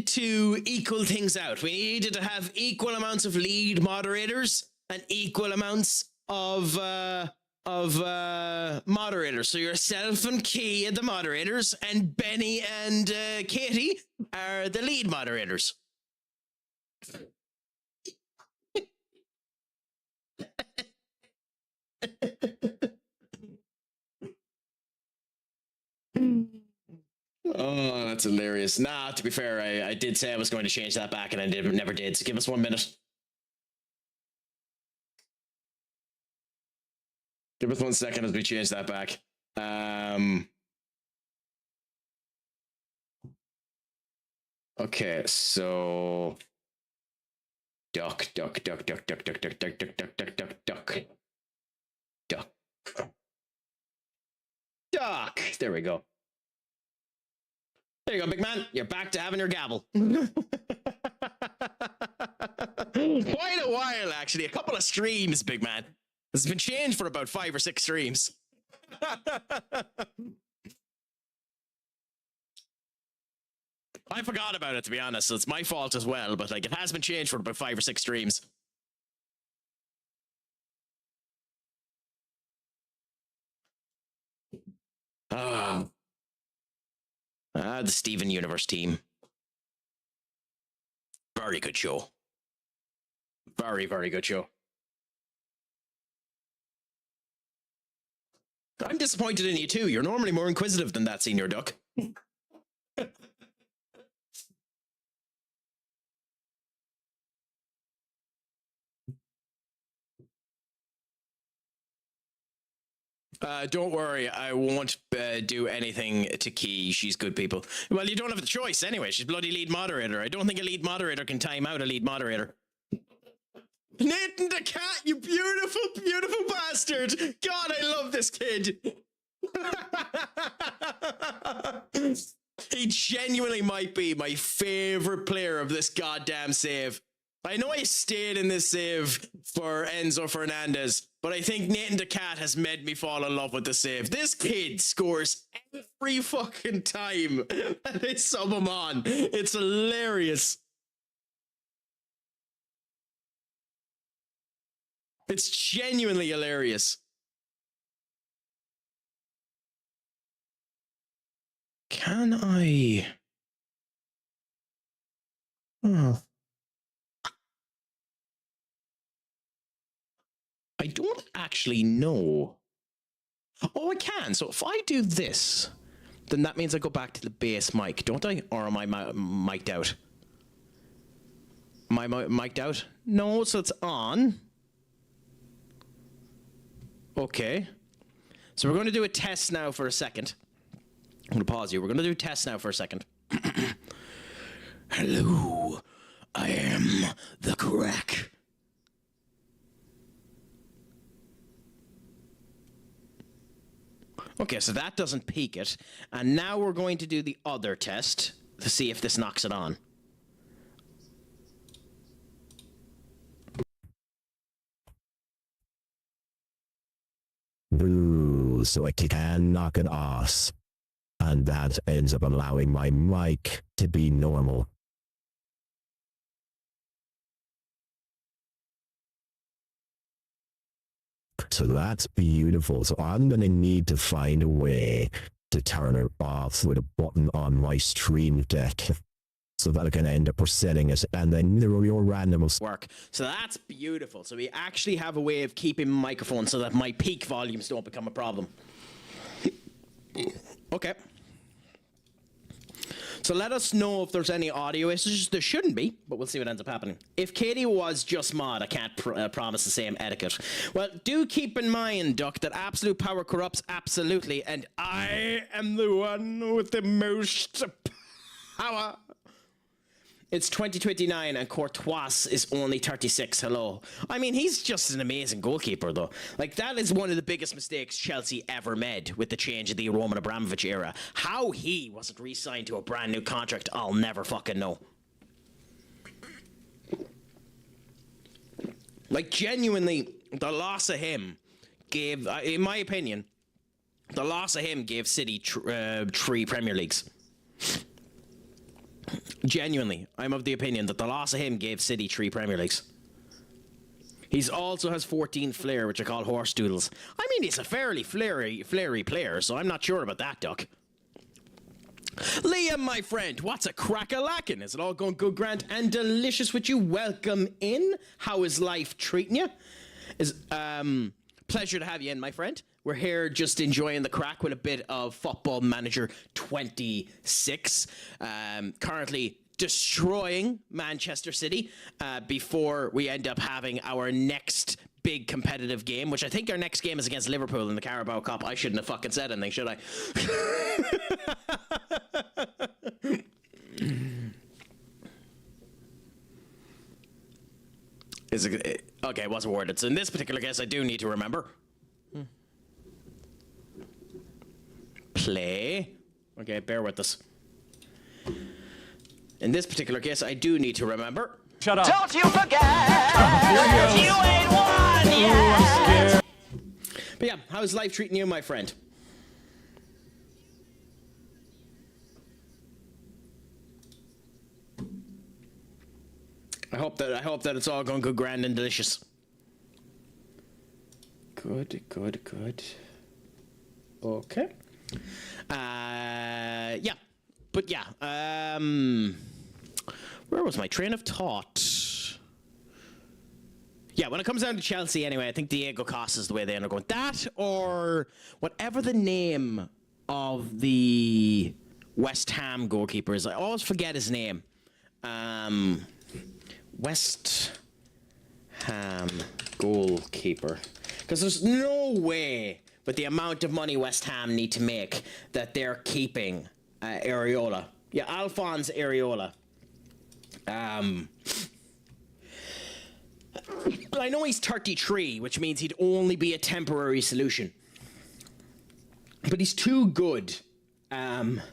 to equal things out. We needed to have equal amounts of lead moderators and equal amounts of moderators. So yourself and Key are the moderators, and Benny and Katie are the lead moderators. Oh, that's hilarious. Nah, to be fair, I did say I was going to change that back, and I never did. So give us 1 minute. Give us 1 second as we change that back. Okay, so duck. There we go. There you go, big man. You're back to having your gavel. Quite a while, actually. A couple of streams, big man. This has been changed for about 5 or 6 streams. I forgot about it, to be honest, so it's my fault as well, but like it has been changed for about 5 or 6 streams. The Steven Universe team. Very good show. Very, very good show. I'm disappointed in you too. You're normally more inquisitive than that, Senior Duck. Don't worry, I won't do anything to Key. She's good people. Well, you don't have the choice anyway. She's bloody lead moderator. I don't think a lead moderator can time out a lead moderator. Nathan the cat, you beautiful, beautiful bastard! God, I love this kid. He genuinely might be my favorite player of this goddamn save. I know I stayed in this save for Enzo Fernandez, but I think Nathan the cat has made me fall in love with the save. This kid scores every fucking time that they sub him on. It's hilarious. It's genuinely hilarious. Can I? Oh. I don't actually know. Oh, I can. So if I do this, then that means I go back to the base mic, don't I? Or am I mic'd out? Am I mic'd out? No, so it's on. Okay. So we're going to do a test now for a second. I'm going to pause you. We're going to do a test now for a second. Hello. I am the Craic. Okay, so that doesn't peak it. And now we're going to do the other test to see if this knocks it on. Boo, so I can knock it off. And that ends up allowing my mic to be normal. So that's beautiful. So I'm going to need to find a way to turn it off with a button on my stream deck so that I can end up resetting it, and then there will be your random work. So that's beautiful. So we actually have a way of keeping my microphone so that my peak volumes don't become a problem. Okay. So let us know if there's any audio issues. There shouldn't be, but we'll see what ends up happening. If Katie was just mod, I can't promise the same etiquette. Well, do keep in mind, Duck, that absolute power corrupts absolutely, and I am the one with the most power. It's 2029 and Courtois is only 36. Hello. I mean, he's just an amazing goalkeeper, though. Like, that is one of the biggest mistakes Chelsea ever made with the change of the Roman Abramovich era. How he wasn't re-signed to a brand new contract, I'll never fucking know. Like, genuinely, the loss of him gave, in my opinion, the loss of him gave City 3 Premier Leagues. Genuinely, I'm of the opinion that the loss of him gave City 3 Premier Leagues. He's also has 14 flair, which I call horse doodles. I mean, he's a fairly flary player, so I'm not sure about that, Duck. Liam, my friend, what's a crack-a-lackin'? Is it all going good, grand, and delicious with you? Welcome in. How is life treating you? Pleasure to have you in, my friend. We're here just enjoying the crack with a bit of Football Manager 26. Currently destroying Manchester City before we end up having our next big competitive game, which I think our next game is against Liverpool in the Carabao Cup. I shouldn't have fucking said anything, should I? Is it okay? It wasn't worded. So in this particular case, I do need to remember. Play. Okay, bear with us. In this particular case, I do need to remember. Shut up. Don't you forget, you ain't won yet. But yeah, how's life treating you, my friend? I hope that it's all going good, grand, and delicious. Good. Okay. Yeah. But yeah. Where was my train of thought? Yeah, when it comes down to Chelsea, anyway, I think Diego Costa is the way they end up going. That or whatever the name of the West Ham goalkeeper is. I always forget his name. West Ham goalkeeper. Because there's no way with the amount of money West Ham need to make, that they're keeping Areola. Yeah, Alphonse Areola. I know he's 33, which means he'd only be a temporary solution. But he's too good. But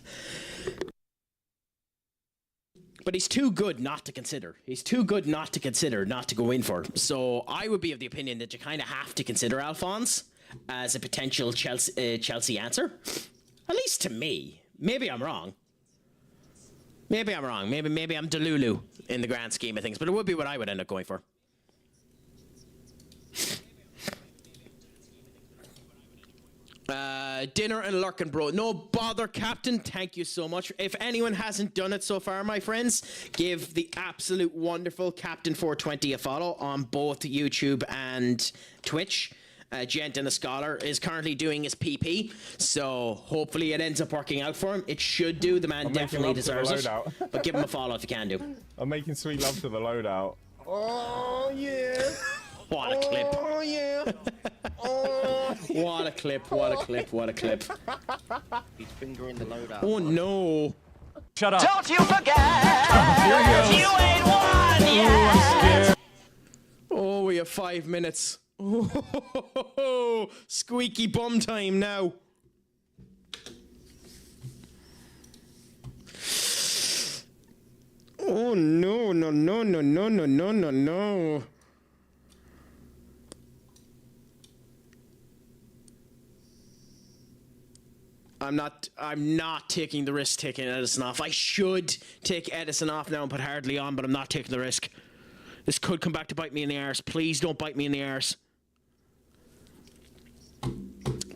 he's too good not to consider. He's too good not to consider, not to go in for. So I would be of the opinion that you kind of have to consider Alphonse as a potential Chelsea answer. At least to me. Maybe I'm wrong. Maybe I'm wrong. Maybe I'm Delulu in the grand scheme of things. But it would be what I would end up going for. Dinner and lurking, bro. No bother, Captain. Thank you so much. If anyone hasn't done it so far, my friends, give the absolute wonderful Captain420 a follow on both YouTube and Twitch. Gent and a Scholar is currently doing his PP, so hopefully it ends up working out for him. It should do. The man definitely deserves it. But give him a follow if you can do. I'm making sweet love to the loadout. Oh yeah. What a clip. Oh yeah. Oh. What a clip. What a clip. What a clip. He's fingering the loadout. Oh no. Shut up. Don't you forget, you ain't won yet. Oh, we have 5 minutes. Oh, squeaky bum time now. Oh no, no, no, no, no, no, no, no, no. I'm not taking the risk taking Edison off. I should take Edison off now and put Hardley on, but I'm not taking the risk. This could come back to bite me in the arse. Please don't bite me in the arse.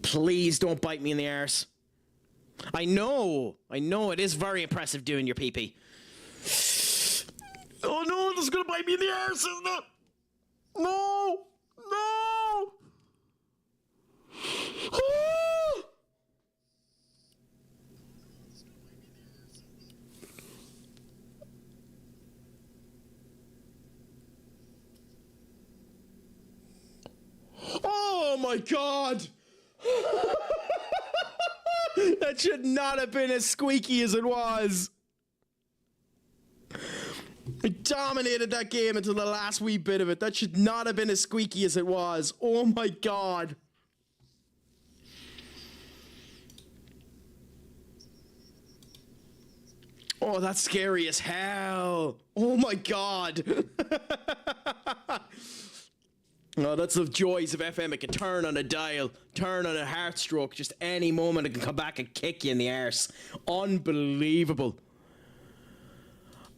Please don't bite me in the arse. I know it is very impressive doing your PP. Oh no, this is gonna bite me in the arse, isn't it? No! No! Oh my god! That should not have been as squeaky as it was. I dominated that game until the last wee bit of it. That should not have been as squeaky as it was. Oh my god. Oh, that's scary as hell. Oh my god. Oh, that's the joys of FM. It can turn on a dial, turn on a heart stroke. Just any moment it can come back and kick you in the arse. Unbelievable.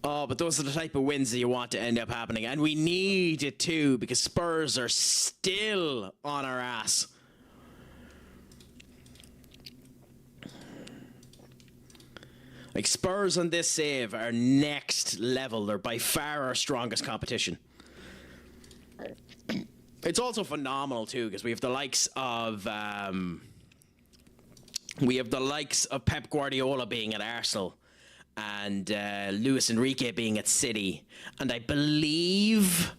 Oh, but those are the type of wins that you want to end up happening. And we need it too, because Spurs are still on our ass. Like, Spurs on this save are next level. They're by far our strongest competition. It's also phenomenal too, because we have the likes of Pep Guardiola being at Arsenal, and Luis Enrique being at City, and I believe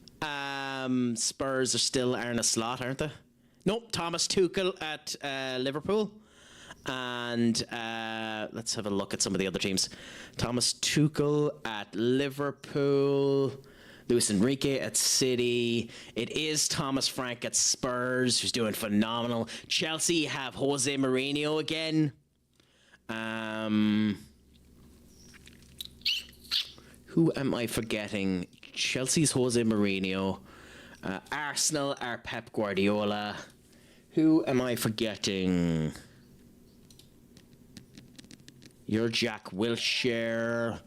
Spurs are still Arne Slot, aren't they? Nope, Thomas Tuchel at Liverpool, and let's have a look at some of the other teams. Thomas Tuchel at Liverpool. Luis Enrique at City. It is Thomas Frank at Spurs, who's doing phenomenal. Chelsea have Jose Mourinho again. Who am I forgetting? Chelsea's Jose Mourinho. Arsenal are Pep Guardiola. Who am I forgetting? You're Jack Wilshere.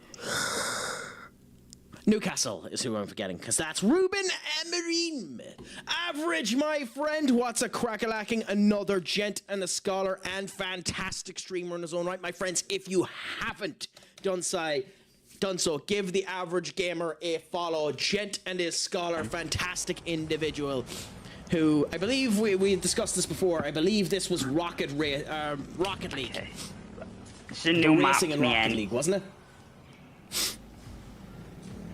Newcastle is who I'm forgetting, because that's Ruben Amorim. Average, my friend. What's a crack-a-lacking? Another gent and a scholar and fantastic streamer in his own right. My friends, if you haven't done so, give the average gamer a follow. Gent and his scholar, fantastic individual, who I believe we discussed this before. I believe this was Rocket League. It's a new map Racing to in me, Rocket League, wasn't it?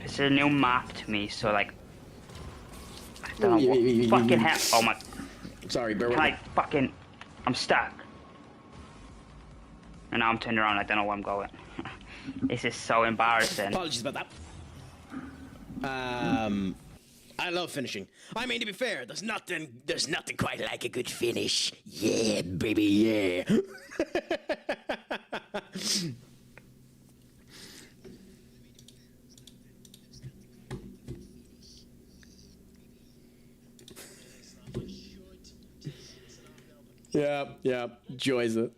It's a new map to me, so like, I don't know what fucking hell. Oh my. Sorry, bear with Can me. I fucking. I'm stuck. And now I'm turned around, I don't know where I'm going. This is so embarrassing. Apologies about that. I love finishing. I mean, to be fair, there's nothing quite like a good finish. Yeah, baby, yeah. Yeah, joys of it.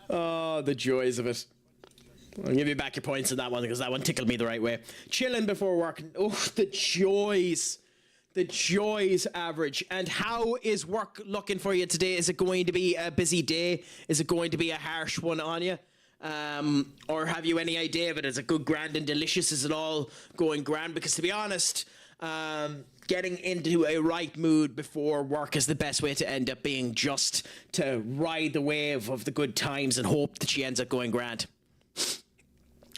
Oh, the joys of it. I'll give you back your points on that one because that one tickled me the right way. Chilling before work. Oh, the joys. The joys, Average. And how is work looking for you today? Is it going to be a busy day? Is it going to be a harsh one on you? Or have you any idea of it? Is it good, grand, and delicious? Is it all going grand? Because to be honest, getting into a right mood before work is the best way to end up being, just to ride the wave of the good times and hope that she ends up going grand.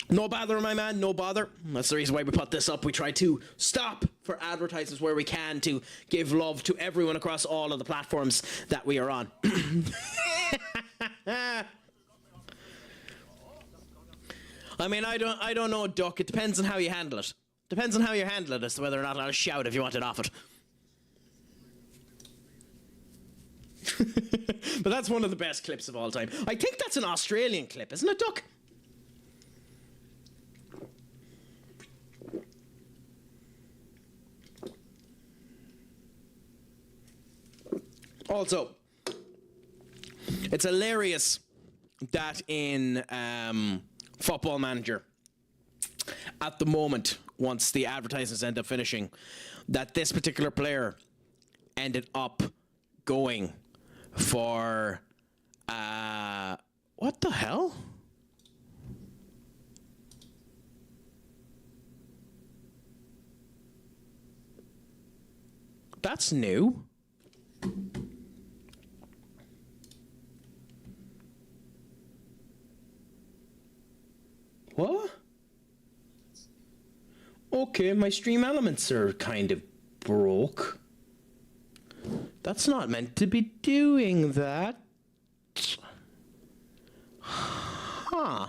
No bother, my man, no bother. That's the reason why we put this up. We try to stop for advertisers where we can to give love to everyone across all of the platforms that we are on. I mean, I don't know, Duck. It depends on how you handle it. Depends on how you handle it as to whether or not I'll shout if you want it off it. But that's one of the best clips of all time. I think that's an Australian clip, isn't it, Duck? Also, it's hilarious that in Football Manager, at the moment, once the advertisements end up finishing, that this particular player ended up going for what the hell? That's new. What? Okay, my stream elements are kind of broke. That's not meant to be doing that. Huh.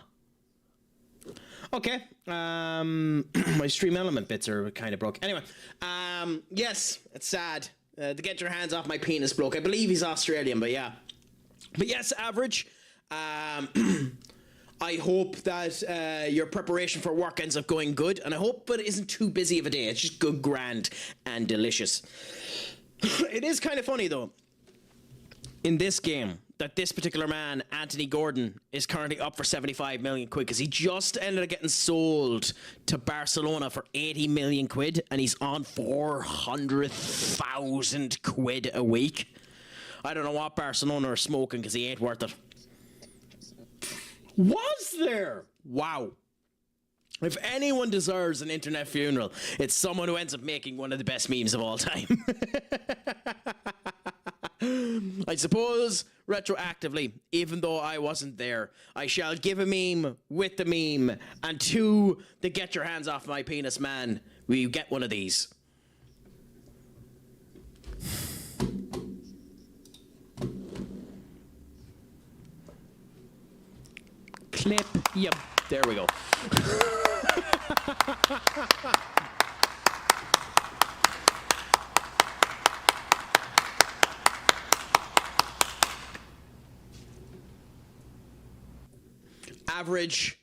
Okay. My stream element bits are kind of broke. Anyway, yes, it's sad. To get your hands off my penis bloke. I believe he's Australian, but yeah. But yes, Average. I hope that your preparation for work ends up going good, and I hope it isn't too busy of a day. It's just good, grand, and delicious. It is kind of funny, though, in this game, that this particular man, Anthony Gordon, is currently up for 75 million quid, because he just ended up getting sold to Barcelona for 80 million quid, and he's on 400,000 quid a week. I don't know what Barcelona are smoking, because he ain't worth it. Was there? Wow. If anyone deserves an internet funeral, it's someone who ends up making one of the best memes of all time. I suppose, retroactively, even though I wasn't there, I shall give a meme with the meme, and to the get your hands off my penis man, will you get one of these? Clip. Yep. There we go. Average,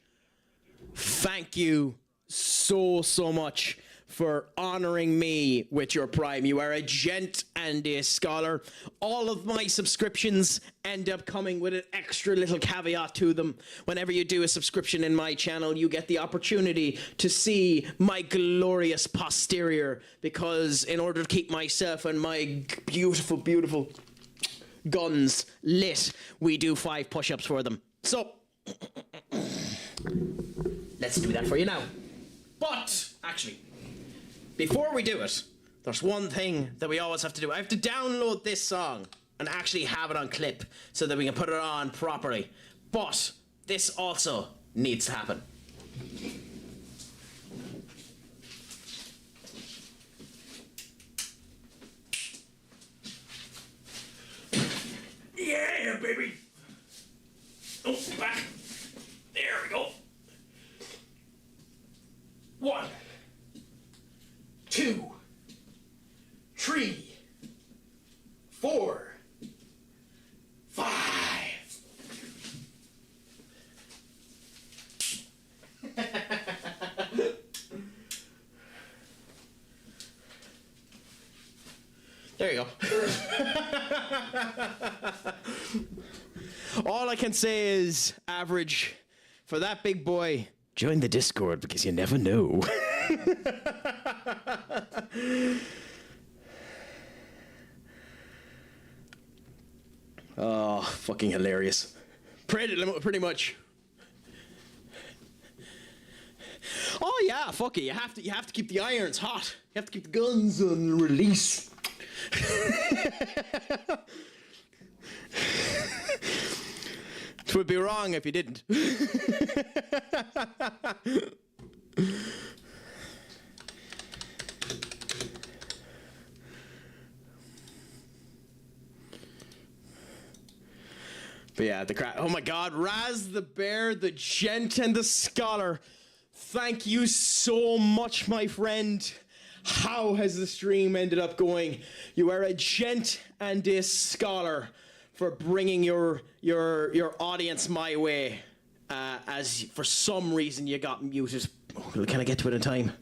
thank you so much for honoring me with your Prime. You are a gent and a scholar. All of my subscriptions end up coming with an extra little caveat to them. Whenever you do a subscription in my channel, you get the opportunity to see my glorious posterior, because in order to keep myself and my beautiful, beautiful guns lit, we do 5 push-ups for them. So, let's do that for you now. But, actually, before we do it, there's one thing that we always have to do. I have to download this song and actually have it on clip so that we can put it on properly. But this also needs to happen. baby. Oh, back. There we go. 1, 2, 3, 4, 5. There you go. All I can say is average for that big boy. Join the Discord because you never know. Oh, fucking hilarious. Pretty much. Oh yeah, fuck it. You have to keep the irons hot. You have to keep the guns on release. It would be wrong if you didn't. But yeah, the crowd. Oh my God, Raz the Bear, the Gent, and the Scholar. Thank you so much, my friend. How has the stream ended up going? You are a gent and a scholar for bringing your audience my way. As for some reason you got muted. Oh, can I get to it in time?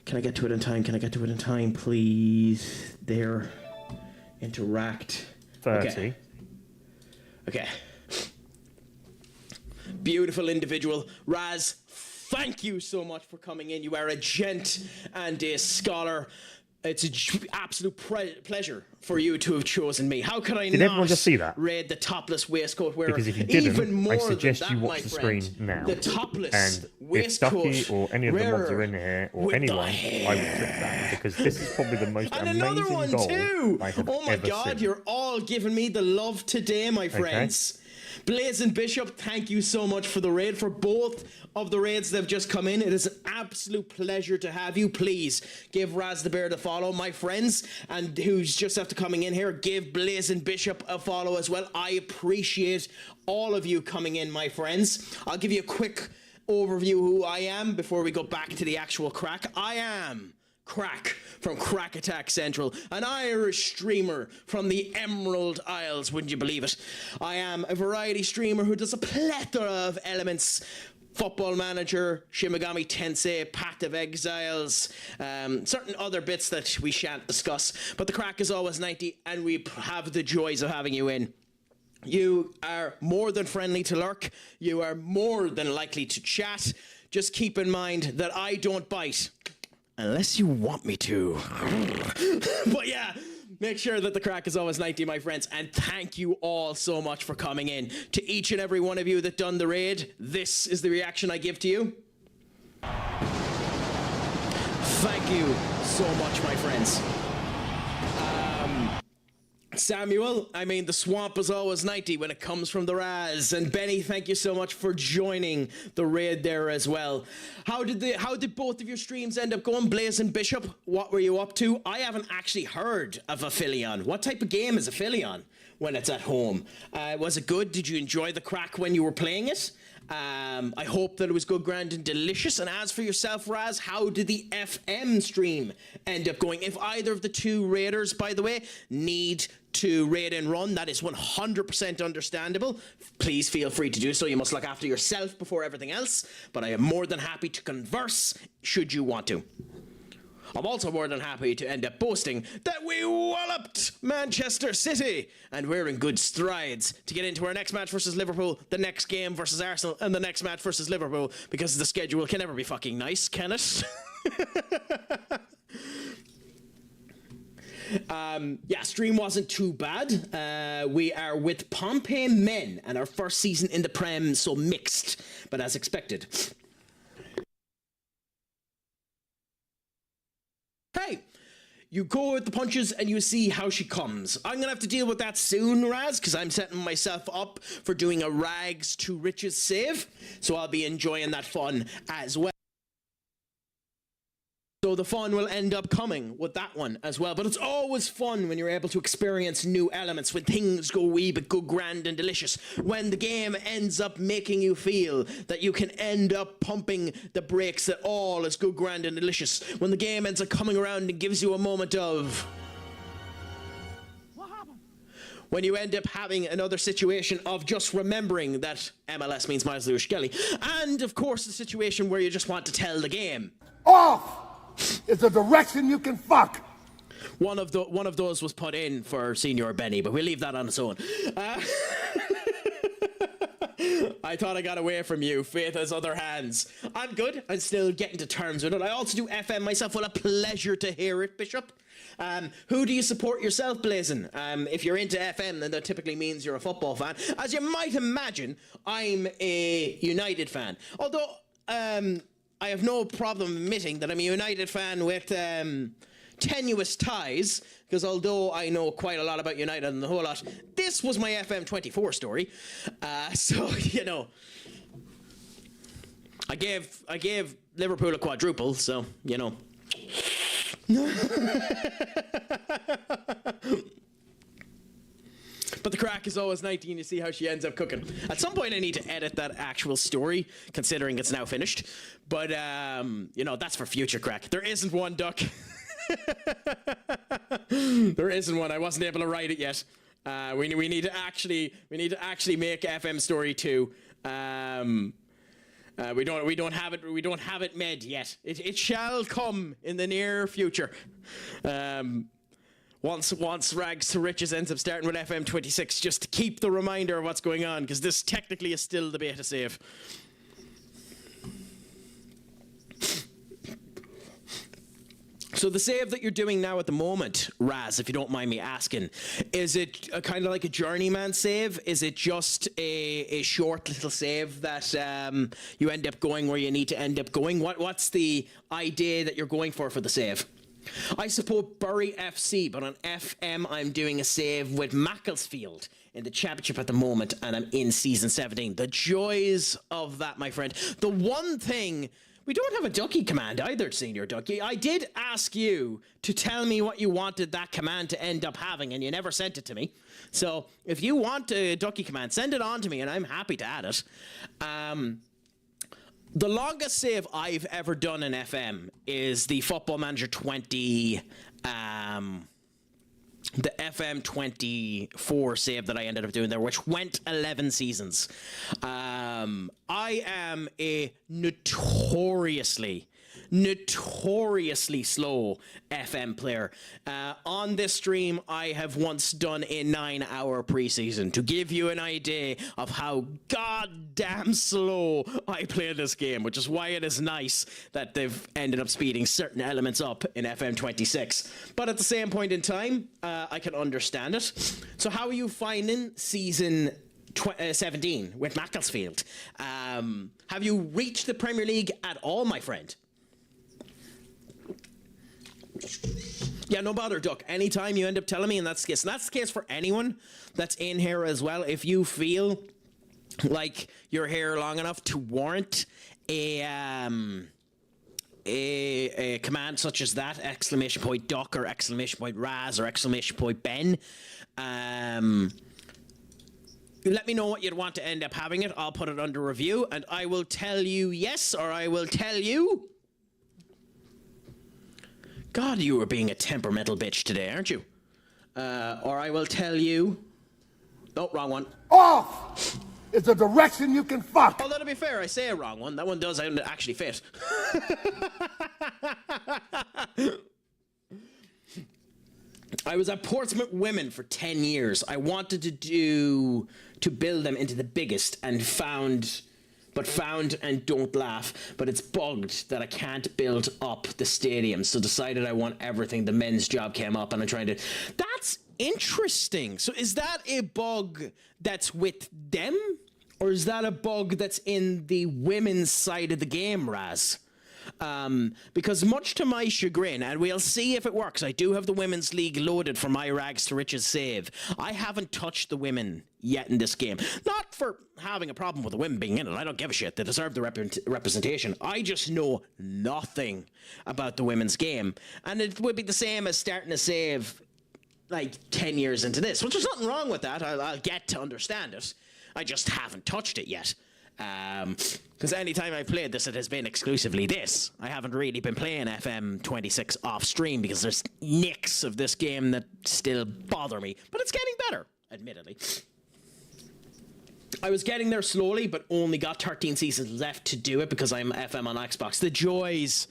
Can I get to it in time? Can I get to it in time, please? There. Interact. 30. Okay. Beautiful individual. Raz, thank you so much for coming in. You are a gent and a scholar. It's an absolute pleasure for you to have chosen me. How could I Did everyone just see that? Read the topless waistcoat wearer? Because if you didn't, even more I suggest than you that, watch my the friend, screen now. The topless And if waistcoat Ducky or any of the mods are in here, or with anyone, the I would click that because this is probably the most and amazing another one goal too. I have Oh my ever God, seen. you're all giving me the love today, my friends. Blazing Bishop, thank you so much for the raid, for both of the raids that have just come in. It is an absolute pleasure to have you. Please give Raz the Bear the follow, my friends, and who's just after coming in here, give Blazing Bishop a follow as well. I appreciate all of you coming in, my friends. I'll give you a quick overview who I am before we go back to the actual crack. I am Craic from CraicAttackCentral, an Irish streamer from the Emerald Isles, wouldn't you believe it? I am a variety streamer who does a plethora of elements. Football Manager, Shin Megami Tensei, Path of Exiles, certain other bits that we shan't discuss. But the crack is always 90, and we have the joys of having you in. You are more than friendly to lurk. You are more than likely to chat. Just keep in mind that I don't bite. Unless you want me to. But yeah, make sure that the crack is always 90, my friends. And thank you all so much for coming in. To each and every one of you that done the raid, this is the reaction I give to you. Thank you so much, my friends. Samuel, I mean, the swamp is always 90 when it comes from the Raz. And Benny, thank you so much for joining the raid there as well. How did both of your streams end up going? Blazing Bishop, what were you up to? I haven't actually heard of Aphelion. What type of game is Aphelion when it's at home? Was it good? Did you enjoy the crack when you were playing it? I hope that it was good, grand, and delicious. And as for yourself, Raz, how did the FM stream end up going? If either of the two raiders, by the way, need to raid and run, that is 100% understandable. Please feel free to do so. You must look after yourself before everything else, but I am more than happy to converse should you want to. I'm also more than happy to end up boasting that we walloped Manchester City, and we're in good strides to get into our next match versus Liverpool, the next game versus Arsenal, and the next match versus Liverpool, because the schedule can never be fucking nice, can it? Yeah, stream wasn't too bad. We are with Pompey Men, and our first season in the Prem, so mixed, but as expected. Hey, you go with the punches and you see how she comes. I'm gonna have to deal with that soon, Raz, because I'm setting myself up for doing a rags to riches save, so I'll be enjoying that fun as well. So So the fun will end up coming with that one as well. But it's always fun when you're able to experience new elements, when things go wee bit good, grand and delicious, when the game ends up making you feel that you can end up pumping the brakes that all is good, grand and delicious, when the game ends up coming around and gives you a moment of... when you end up having another situation of just remembering that MLS means Miles Lewis Skelly, and of course the situation where you just want to tell the game. Off is a direction you can fuck. One of those was put in for Senior Benny, but we'll leave that on its own. I thought I got away from you. Faith has other hands. I'm good. I'm still getting to terms with it. I also do FM myself. Well, a pleasure to hear it, Bishop. Who do you support yourself, Blazin? If you're into FM, then that typically means you're a football fan. As you might imagine, I'm a United fan. Although, I have no problem admitting that I'm a United fan with tenuous ties, because although I know quite a lot about United and the whole lot, this was my FM24 story. So, you know, I gave Liverpool a quadruple, so, you know. But the Craic is always 19. You see how she ends up cooking. At some point I need to edit that actual story, considering it's now finished. But you know, that's for future Craic. There isn't one, Duck. There isn't one. I wasn't able to write it yet. We need to actually make FM story 2. We don't have it made yet. It shall come in the near future. Once Rags to Riches ends up starting with FM26, just to keep the reminder of what's going on, because this technically is still the beta save. So the save that you're doing now at the moment, Raz, if you don't mind me asking, is it kind of like a journeyman save? Is it just a short little save that you end up going where you need to end up going? What's the idea that you're going for the save? I support Bury FC, but on FM I'm doing a save with Macclesfield in the championship at the moment, and I'm in season 17. The joys of that, my friend. The one thing... we don't have a ducky command either, Senior Ducky. I did ask you to tell me what you wanted that command to end up having, and you never sent it to me. So if you want a ducky command, send it on to me, and I'm happy to add it. The longest save I've ever done in FM is the Football Manager 20... the FM24 save that I ended up doing there, which went 11 seasons. I am a notoriously slow FM player. On this stream, I have once done a 9-hour preseason to give you an idea of how goddamn slow I play this game, which is why it is nice that they've ended up speeding certain elements up in FM26. But at the same point in time, I can understand it. So how are you finding season 17 with Macclesfield? Have you reached the Premier League at all, my friend? Yeah, no bother, Duck. Anytime you end up telling me, and that's the case. And that's the case for anyone that's in here as well. If you feel like you're here long enough to warrant a command such as that, !Duck or !Raz or !Ben, let me know what you'd want to end up having it. I'll put it under review, and I will tell you yes, or I will tell you... God, you were being a temperamental bitch today, aren't you? Or I will tell you... Oh, wrong one. Off is a direction you can fuck. Although, to be fair, I say a wrong one. That one does actually fit. I was at Portsmouth Women for 10 years. I wanted to build them into the biggest, and found and don't laugh, but it's bugged that I can't build up the stadium, so decided I want everything. The men's job came up, and I'm trying to... That's interesting. So is that a bug that's with them, or is that a bug that's in the women's side of the game, Raz? Because much to my chagrin, and we'll see if it works, I do have the Women's League loaded for my Rags to Riches save. I haven't touched the women yet in this game. Not for having a problem with the women being in it. I don't give a shit. They deserve the representation. I just know nothing about the women's game. And it would be the same as starting a save like 10 years into this, which there's nothing wrong with that. I'll get to understand it. I just haven't touched it yet. Because anytime I've played this, it has been exclusively this. I haven't really been playing FM26 off stream because there's nicks of this game that still bother me. But it's getting better, admittedly. I was getting there slowly, but only got 13 seasons left to do it because I'm FM on Xbox. The joys.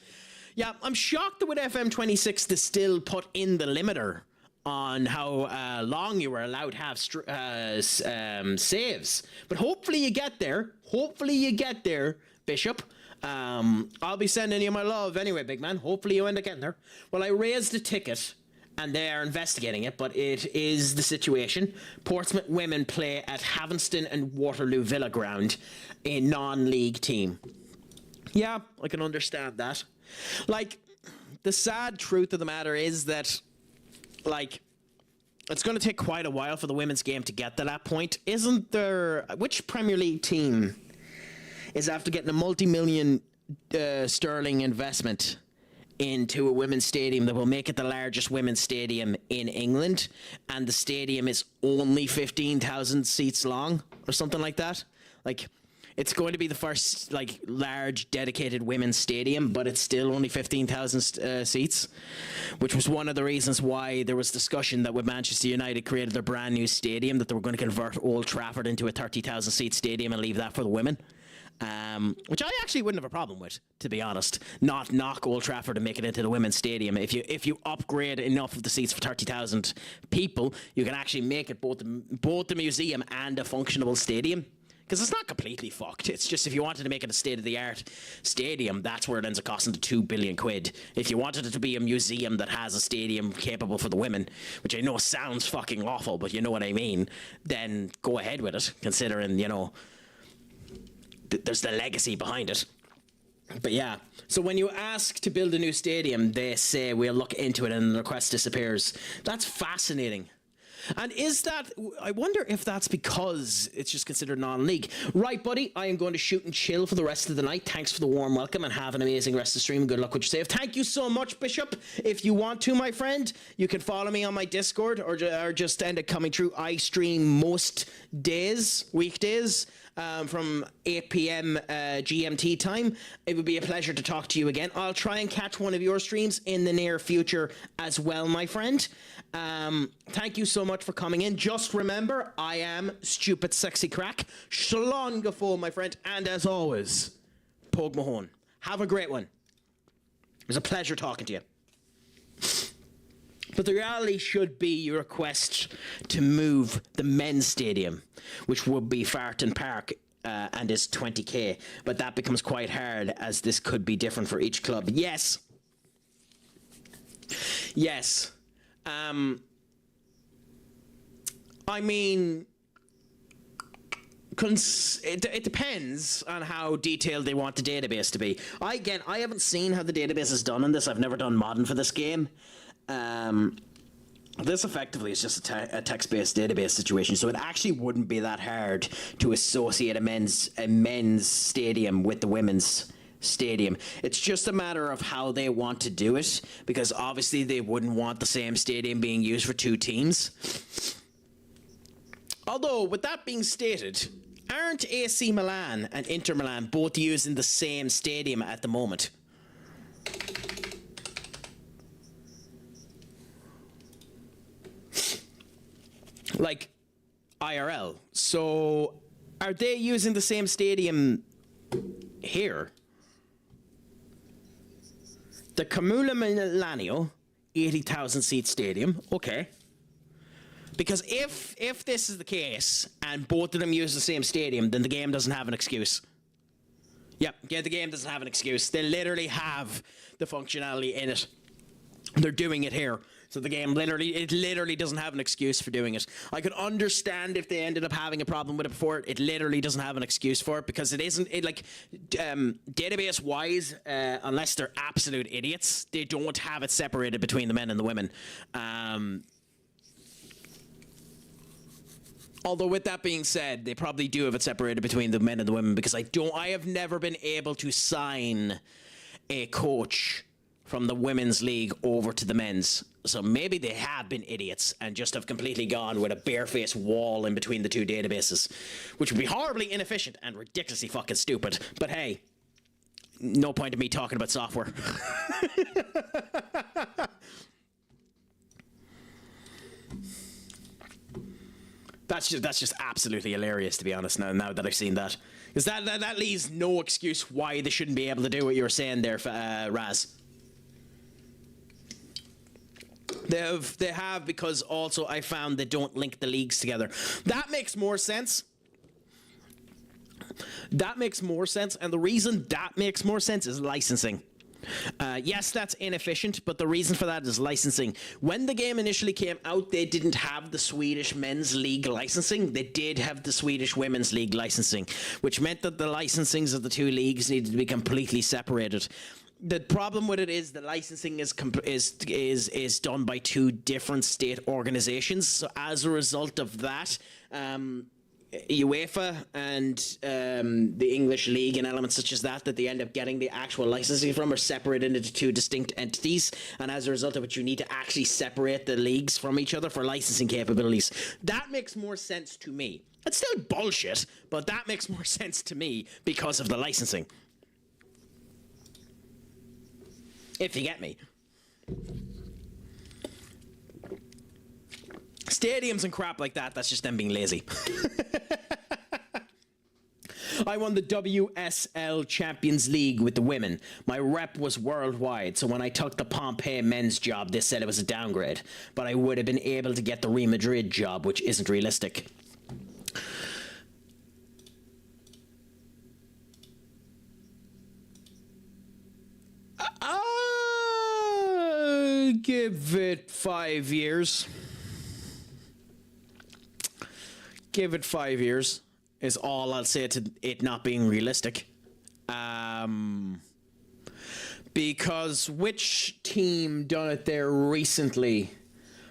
Yeah, I'm shocked that with FM26 they still put in the limiter on how long you were allowed to have saves. But hopefully you get there. Hopefully you get there, Bishop. I'll be sending you my love anyway, big man. Hopefully you end up getting there. Well, I raised a ticket, and they are investigating it, but it is the situation. Portsmouth women play at Havenstein and Waterloo Villa Ground, a non-league team. Yeah, I can understand that. Like, the sad truth of the matter is that like, it's going to take quite a while for the women's game to get to that point. Isn't there... Which Premier League team is after getting a multi-million sterling investment into a women's stadium that will make it the largest women's stadium in England, and the stadium is only 15,000 seats long, or something like that? Like... It's going to be the first, like, large, dedicated women's stadium, but it's still only 15,000 seats, which was one of the reasons why there was discussion that when Manchester United created their brand new stadium, that they were going to convert Old Trafford into a 30,000-seat stadium and leave that for the women. Which I actually wouldn't have a problem with, to be honest. Not knock Old Trafford and make it into the women's stadium. If you upgrade enough of the seats for 30,000 people, you can actually make it both the museum and a functional stadium. Because it's not completely fucked. It's just if you wanted to make it a state-of-the-art stadium, that's where it ends up costing the £2 billion. If you wanted it to be a museum that has a stadium capable for the women, which I know sounds fucking awful, but you know what I mean, then go ahead with it, considering, you know, there's the legacy behind it. But yeah, so when you ask to build a new stadium, they say we'll look into it and the request disappears. That's fascinating. And is that, I wonder if that's because it's just considered non-league. Right, buddy, I am going to shoot and chill for the rest of the night. Thanks for the warm welcome and have an amazing rest of the stream. Good luck with your save. Thank you so much, Bishop. If you want to, my friend, you can follow me on my Discord or just end up coming through. I stream most days, weekdays, from 8 p.m. GMT time. It would be a pleasure to talk to you again. I'll try and catch one of your streams in the near future as well, my friend. Thank you so much for coming in. Just remember, I am Stupid Sexy Craic. Shlán go fóill, my friend. And as always, Póg Mahone. Have a great one. It was a pleasure talking to you. But the reality should be your request to move the men's stadium, which would be Farton Park, and is 20k. But that becomes quite hard, as this could be different for each club. Yes. Yes. I mean, it depends on how detailed they want the database to be. I haven't seen how the database is done on this. I've never done modding for this game. This effectively is just a text-based database situation, so it actually wouldn't be that hard to associate a men's stadium with the women's stadium. It's just a matter of how they want to do it, because obviously they wouldn't want the same stadium being used for two teams. Although, with that being stated, aren't AC Milan and Inter Milan both using the same stadium at the moment? Like, IRL. So, are they using the same stadium here? The Comune Milano, 80,000 seat stadium, okay. Because if this is the case, and both of them use the same stadium, then the game doesn't have an excuse. Yep, yeah, the game doesn't have an excuse. They literally have the functionality in it. They're doing it here. So the game literally doesn't have an excuse for doing it. I could understand if they ended up having a problem with it before. It literally doesn't have an excuse for it because it isn't database wise, unless they're absolute idiots, they don't have it separated between the men and the women. Although with that being said, they probably do have it separated between the men and the women because I have never been able to sign a coach from the women's league over to the men's. So maybe they have been idiots and just have completely gone with a barefaced wall in between the two databases, which would be horribly inefficient and ridiculously fucking stupid. But hey, no point in me talking about software. That's just absolutely hilarious, to be honest, now that I've seen that. Because that leaves no excuse why they shouldn't be able to do what you were saying there, Raz. They have because also I found they don't link the leagues together. That makes more sense. That makes more sense, and the reason that makes more sense is licensing. Yes, that's inefficient, but the reason for that is licensing. When the game initially came out, they didn't have the Swedish men's league licensing. They did have the Swedish women's league licensing, which meant that the licensings of the two leagues needed to be completely separated. The problem with it is the licensing is done by two different state organizations. So as a result of that, UEFA and the English League and elements such as that they end up getting the actual licensing from are separated into two distinct entities, and as a result of it, you need to actually separate the leagues from each other for licensing capabilities. That makes more sense to me. It's still bullshit, but that makes more sense to me because of the licensing. If you get me. Stadiums and crap like that, that's just them being lazy. I won the WSL Champions League with the women. My rep was worldwide, so when I took the Pompeii men's job, they said it was a downgrade. But I would have been able to get the Real Madrid job, which isn't realistic. Give it 5 years. Give it 5 years is all I'll say to it not being realistic. Because which team done it there recently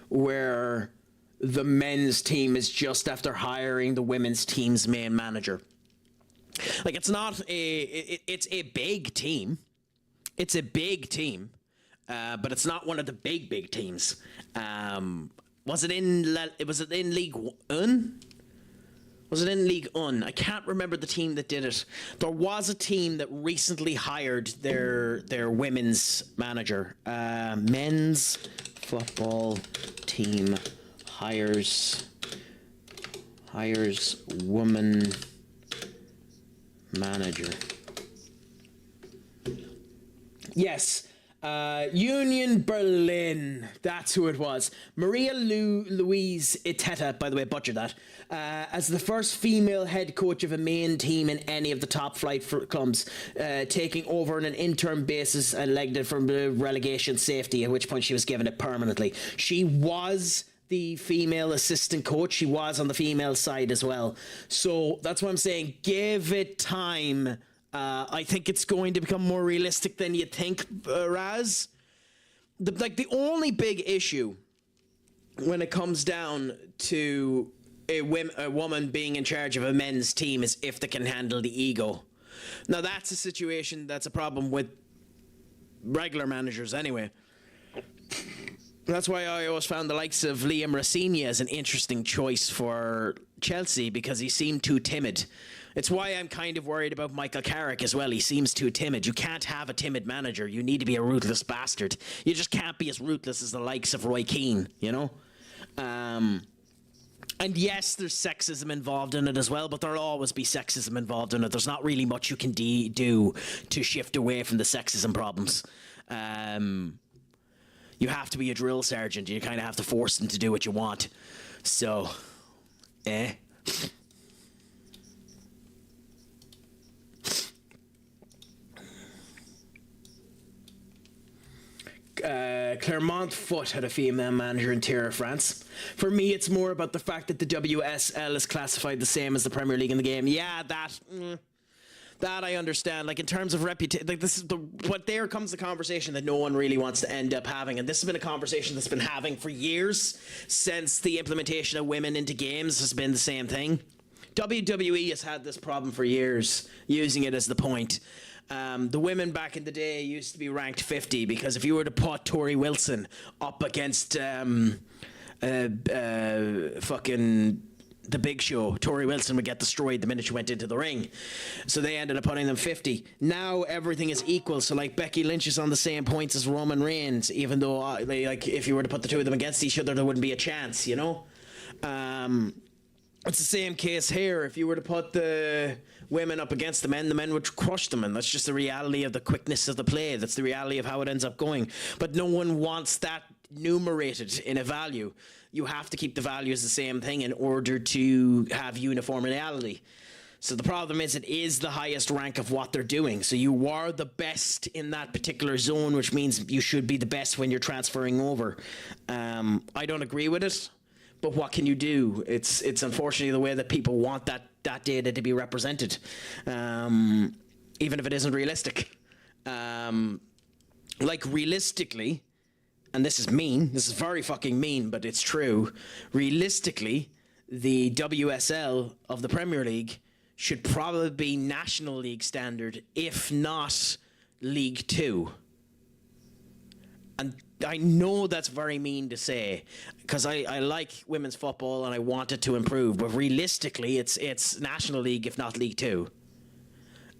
where the men's team is just after hiring the women's team's main manager? Like, it's not it's a big team. It's a big team. But it's not one of the big teams. Was it in League One? Was it in League One? I can't remember the team that did it. There was a team that recently hired their women's manager. Men's football team hires woman manager. Yes. Union Berlin, that's who it was. Maria Louise Iteta, by the way, butchered that, as the first female head coach of a main team in any of the top flight clubs, taking over on an interim basis and legged it from the relegation safety, at which point she was given it permanently. She was the female assistant coach. She was on the female side as well. So that's what I'm saying. Give it time. I think it's going to become more realistic than you think, Raz. The only big issue when it comes down to a woman being in charge of a men's team is if they can handle the ego. Now, that's a situation that's a problem with regular managers anyway. That's why I always found the likes of Liam Rossigna as an interesting choice for Chelsea, because he seemed too timid. It's why I'm kind of worried about Michael Carrick as well. He seems too timid. You can't have a timid manager. You need to be a ruthless bastard. You just can't be as ruthless as the likes of Roy Keane, you know? And yes, there's sexism involved in it as well, but there'll always be sexism involved in it. There's not really much you can do to shift away from the sexism problems. You have to be a drill sergeant. You kind of have to force them to do what you want. So, Clermont Foot had a female manager in Terre France. For me, it's more about the fact that the WSL is classified the same as the Premier League in the game. Yeah, that I understand. Like, in terms of reputation, like, this is what there comes the conversation that no one really wants to end up having, and this has been a conversation that's been having for years since the implementation of women into games has been the same thing. WWE has had this problem for years, using it as the point. The women back in the day used to be ranked 50 because if you were to put Tori Wilson up against fucking The Big Show, Tori Wilson would get destroyed the minute she went into the ring. So they ended up putting them 50. Now everything is equal. So like Becky Lynch is on the same points as Roman Reigns, even though like if you were to put the two of them against each other, there wouldn't be a chance, you know? It's the same case here. If you were to put the women up against the men would crush them, and that's just the reality of the quickness of the play. That's the reality of how it ends up going. But no one wants that numerated in a value. You have to keep the values the same thing in order to have uniformity. So the problem is it is the highest rank of what they're doing. So you are the best in that particular zone, which means you should be the best when you're transferring over. I don't agree with it. But what can you do? It's unfortunately the way that people want that data to be represented, even if it isn't realistic. Like realistically, and this is mean, this is very fucking mean, but it's true. Realistically, the WSL of the Premier League should probably be National League standard, if not League 2. And I know that's very mean to say, because I like women's football and I want it to improve, but realistically it's National League if not League 2.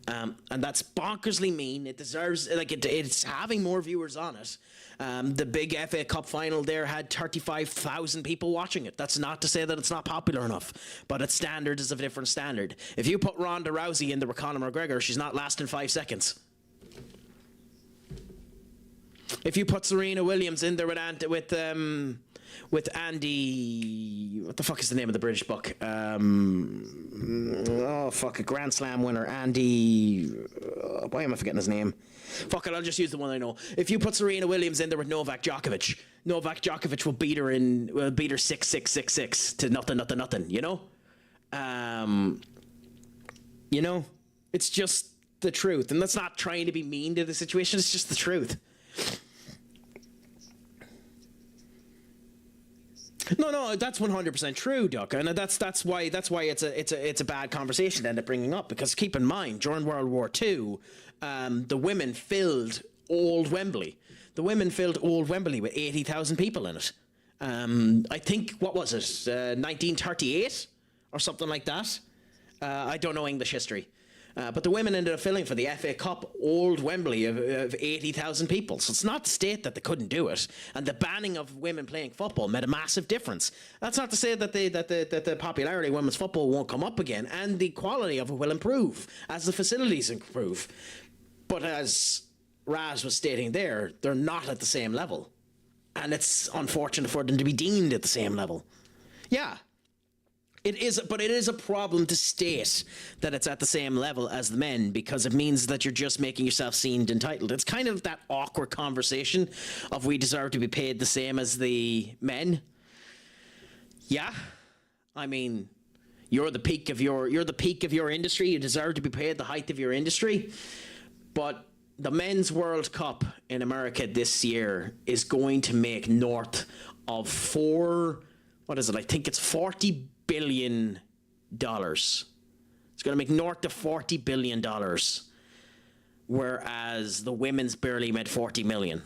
And that's bonkersly mean. It deserves, like, it's having more viewers on it. The big FA Cup final there had 35,000 people watching it. That's not to say that it's not popular enough, but its standard is a different standard. If you put Ronda Rousey in there with Conor McGregor, she's not lasting 5 seconds. If you put Serena Williams in there with Andy, what the fuck is the name of the British book? A Grand Slam winner, Andy. Why am I forgetting his name? Fuck it, I'll just use the one I know. If you put Serena Williams in there with Novak Djokovic will beat her 6-6-6-6 to nothing. You know, it's just the truth, and that's not trying to be mean to the situation. It's just the truth. No, that's 100% true, Duck, and that's why it's a bad conversation to end up bringing up, because keep in mind during World War II, the women filled Old Wembley. The women filled Old Wembley with 80,000 people in it. I think, what was it, 1938 or something like that? I don't know English history. But the women ended up filling for the FA Cup Old Wembley of 80,000 people. So it's not the state that they couldn't do it. And the banning of women playing football made a massive difference. That's not to say that the popularity of women's football won't come up again, and the quality of it will improve as the facilities improve. But as Raz was stating there, they're not at the same level. And it's unfortunate for them to be deemed at the same level. Yeah. It is a problem to state that it's at the same level as the men, because it means that you're just making yourself seemed entitled. It's kind of that awkward conversation of we deserve to be paid the same as the men. Yeah, I mean, you're the peak of your industry. You deserve to be paid the height of your industry. But the Men's World Cup in America this year is going to make north of I think it's $40 billion. It's going to make north of $40 billion, whereas the women's barely made 40 million.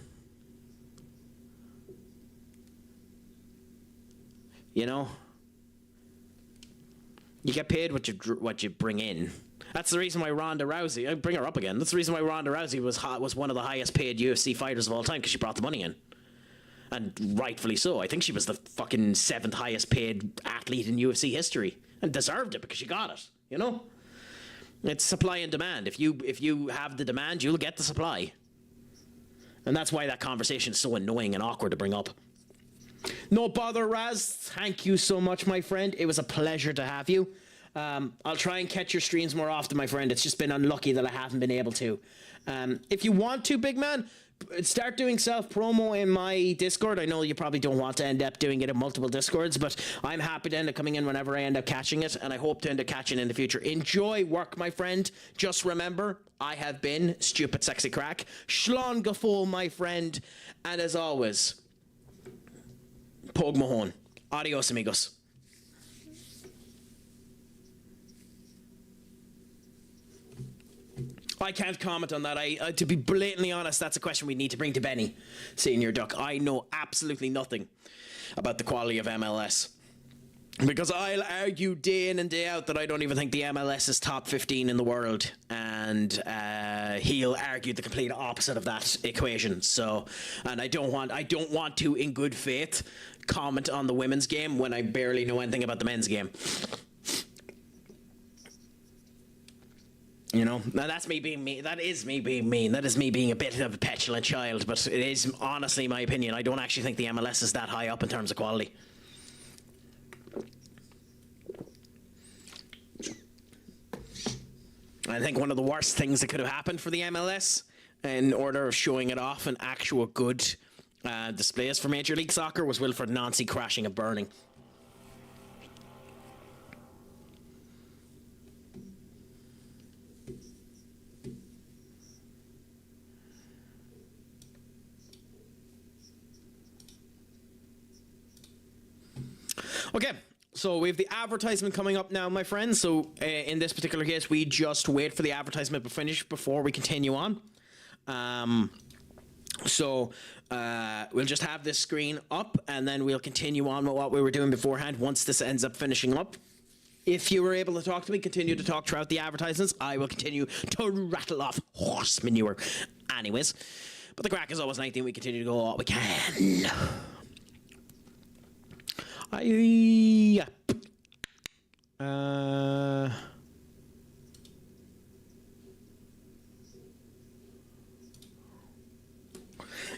You know, you get paid what you bring in. That's the reason why Ronda Rousey, I bring her up again. That's the reason why Ronda Rousey was one of the highest paid UFC fighters of all time, because she brought the money in. And rightfully so. I think she was the fucking 7th highest paid athlete in UFC history, and deserved it because she got it. You know, it's supply and demand. If you have the demand, you'll get the supply, and that's why that conversation is so annoying and awkward to bring up. No bother, Raz. Thank you so much, my friend. It was a pleasure to have you. I'll try and catch your streams more often, my friend. It's just been unlucky that I haven't been able to. If you want to, big man, start doing self-promo in my Discord. I know you probably don't want to end up doing it in multiple Discords, but I'm happy to end up coming in whenever I end up catching it, and I hope to end up catching it in the future. Enjoy work, my friend. Just remember, I have been Stupid Sexy Craic. Shlán go fóill, my friend. And as always, Póg Mahone. Adios, amigos. I can't comment on that. To be blatantly honest, that's a question we need to bring to Benny, Senior Duck. I know absolutely nothing about the quality of MLS. Because I'll argue day in and day out that I don't even think the MLS is top 15 in the world. And he'll argue the complete opposite of that equation. So, and I don't want to, in good faith, comment on the women's game when I barely know anything about the men's game. You know, now that's me being mean. That is me being mean. That is me being a bit of a petulant child. But it is honestly my opinion. I don't actually think the MLS is that high up in terms of quality. I think one of the worst things that could have happened for the MLS in order of showing it off in actual good displays for Major League Soccer was Wilfred Nancy crashing and burning. Okay, so we have the advertisement coming up now, my friends. So in this particular case, we just wait for the advertisement to finish before we continue on. So we'll just have this screen up, and then we'll continue on with what we were doing beforehand once this ends up finishing up. If you were able to talk to me, continue to talk throughout the advertisements. I will continue to rattle off horse manure. Anyways, but the crack is always 19. We continue to go all we can. You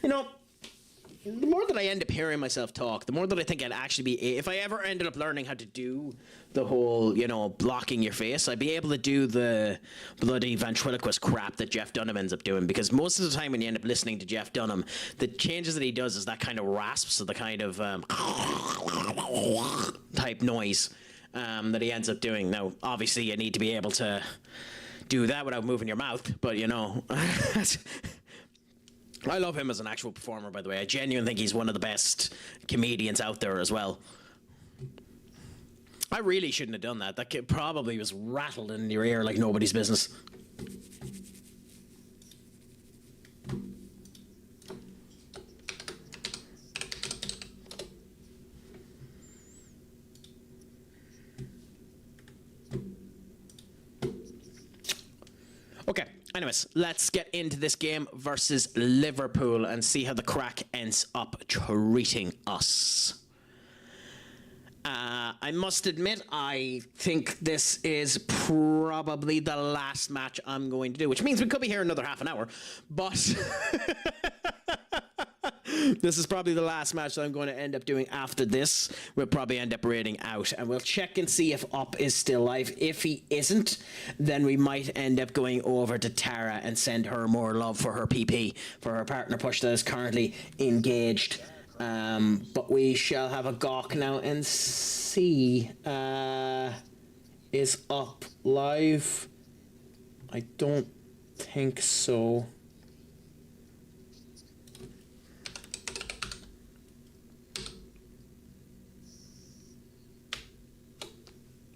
know, the more that I end up hearing myself talk, the more that I think I'd actually be, if I ever ended up learning how to do the whole, you know, blocking your face, I'd be able to do the bloody ventriloquist crap that Jeff Dunham ends up doing, because most of the time when you end up listening to Jeff Dunham, the changes that he does is that kind of rasp, so the kind of type noise that he ends up doing. Now, obviously, you need to be able to do that without moving your mouth, but, you know... I love him as an actual performer, by the way. I genuinely think he's one of the best comedians out there as well. I really shouldn't have done that. That kid probably was rattled in your ear like nobody's business. Okay. Anyways, let's get into this game versus Liverpool and see how the crack ends up treating us. I must admit, I think this is probably the last match I'm going to do, which means we could be here another half an hour, but this is probably the last match that I'm going to end up doing after this. We'll probably end up raiding out, and we'll check and see if Up is still alive. If he isn't, then we might end up going over to Tara and send her more love for her PP, for her partner push that is currently engaged. But we shall have a gawk now and see. Is Up live? I don't think so.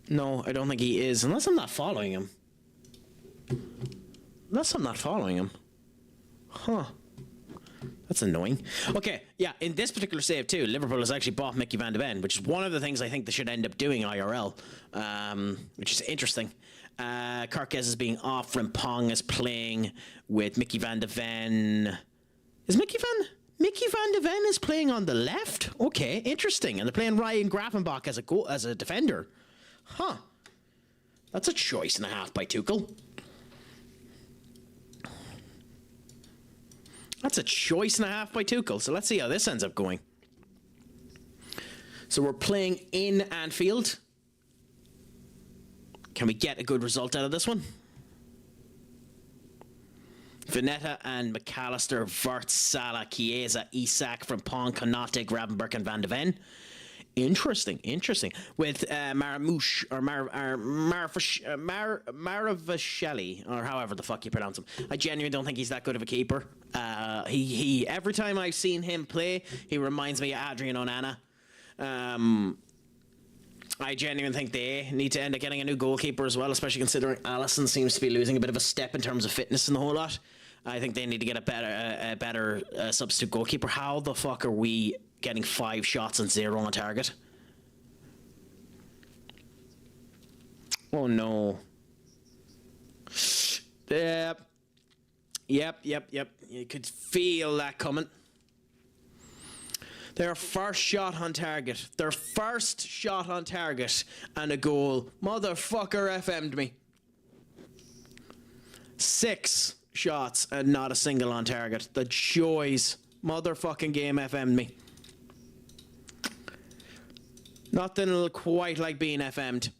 No, I don't think he is, unless I'm not following him. Huh. That's annoying. Okay, yeah, in this particular save too, Liverpool has actually bought Mickey van de Ven, which is one of the things I think they should end up doing IRL, which is interesting. Carquez is being off, Frimpong is playing with Mickey van de Ven. Is Mickey van de Ven is playing on the left? Okay, interesting. And they're playing Ryan Gravenbach as a defender. Huh. That's a choice and a half by Tuchel. That's a choice and a half by Tuchel. So let's see how this ends up going. So we're playing in Anfield. Can we get a good result out of this one? Vinetta and McAllister, Vert, Salah, Chiesa, Isak, from Konate, Gravenberg, and Van de Ven. Interesting. With Maramouche or Maravasheli, or however the fuck you pronounce him. I genuinely don't think he's that good of a keeper. He every time I've seen him play, he reminds me of Adrian Onana. I genuinely think they need to end up getting a new goalkeeper as well, especially considering Alisson seems to be losing a bit of a step in terms of fitness in the whole lot. I think they need to get a better substitute goalkeeper. How the fuck are we getting 5 shots and 0 on target? Oh no. Yep. You could feel that coming. Their first shot on target. And a goal. Motherfucker FM'd me. 6 shots and not a single on target. The joys. Motherfucking game FM'd me. Nothing quite like being FM'd.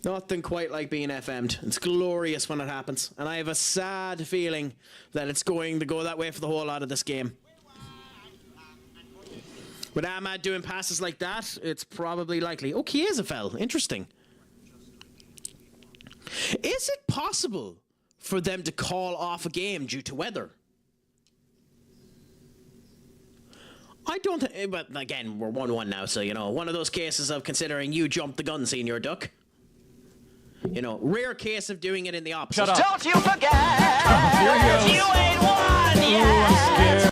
Nothing quite like being FM'd. It's glorious when it happens. And I have a sad feeling that it's going to go that way for the whole lot of this game. With Ahmad doing passes like that, it's probably likely. Oh, Chiesa fell. Interesting. Is it possible for them to call off a game due to weather? I don't think, but again, we're 1-1 now, so, you know, one of those cases of considering you jumped the gun, Senior Duck. You know, rare case of doing it in the opposite. Shut up. Don't you forget, you ain't won yet.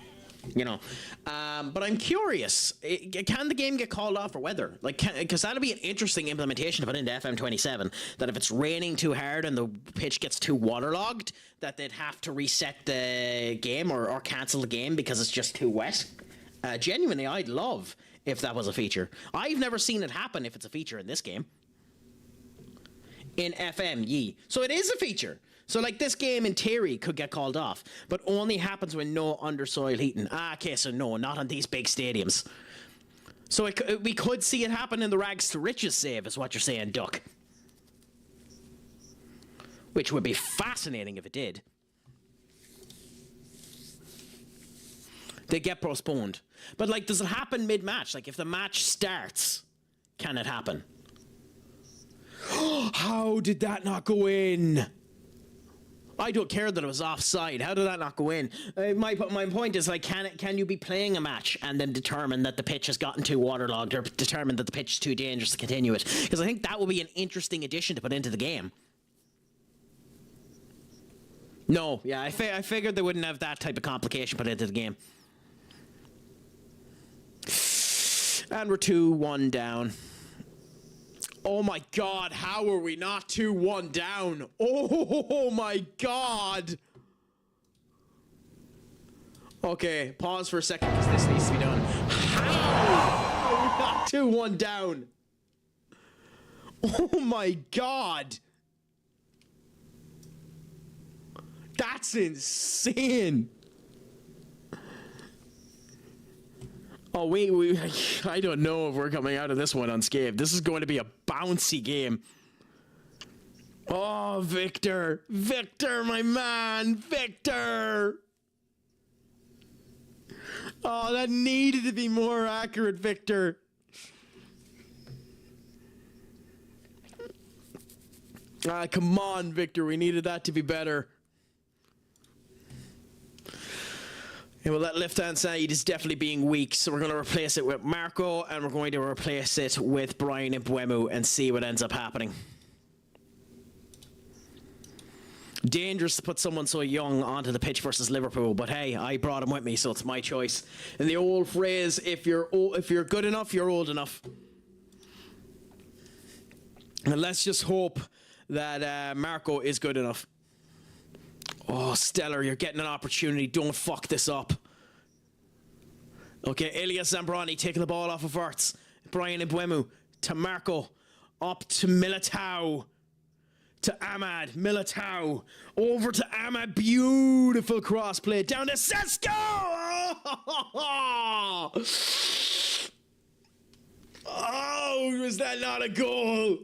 You know, but I'm curious, can the game get called off for weather? Like, because that'd be an interesting implementation to put into FM27, that if it's raining too hard and the pitch gets too waterlogged, that they'd have to reset the game or cancel the game because it's just too wet. Genuinely, I'd love if that was a feature. I've never seen it happen if it's a feature in this game. In FM, so it is a feature. So like this game in theory could get called off, but only happens when no undersoil heating. Okay, so no, not on these big stadiums. So we could see it happen in the rags to riches save, is what you're saying, Duck. Which would be fascinating if it did. They get postponed. But like, does it happen mid-match? Like if the match starts, can it happen? How did that not go in? I don't care that it was offside. How did that not go in? My point is, like, can you be playing a match and then determine that the pitch has gotten too waterlogged or determine that the pitch is too dangerous to continue it? Because I think that would be an interesting addition to put into the game. No, yeah, I figured they wouldn't have that type of complication put into the game. And we're 2-1 down. Oh my god, how are we not 2-1 down? Oh my god! Okay, pause for a second because this needs to be done. How are we not 2-1 down? Oh my god! That's insane! Oh, I don't know if we're coming out of this one unscathed. This is going to be a bouncy game. Oh, Victor. Victor, my man. Victor. Oh, that needed to be more accurate, Victor. Come on, Victor. We needed that to be better. Yeah, well, that left-hand side is definitely being weak, so we're going to replace it with Marco, and we're going to replace it with Brian Mbuemu and see what ends up happening. Dangerous to put someone so young onto the pitch versus Liverpool, but hey, I brought him with me, so it's my choice. And the old phrase, if you're good enough, you're old enough. And let's just hope that Marco is good enough. Oh, Stellar, you're getting an opportunity. Don't fuck this up. Okay, Elias Zambrani taking the ball off of Verts. Brian Mbuemu to Marco. Up to Militao. To Ahmad. Militao. Over to Ahmad. Beautiful cross play. Down to Sesko. Oh, was that not a goal?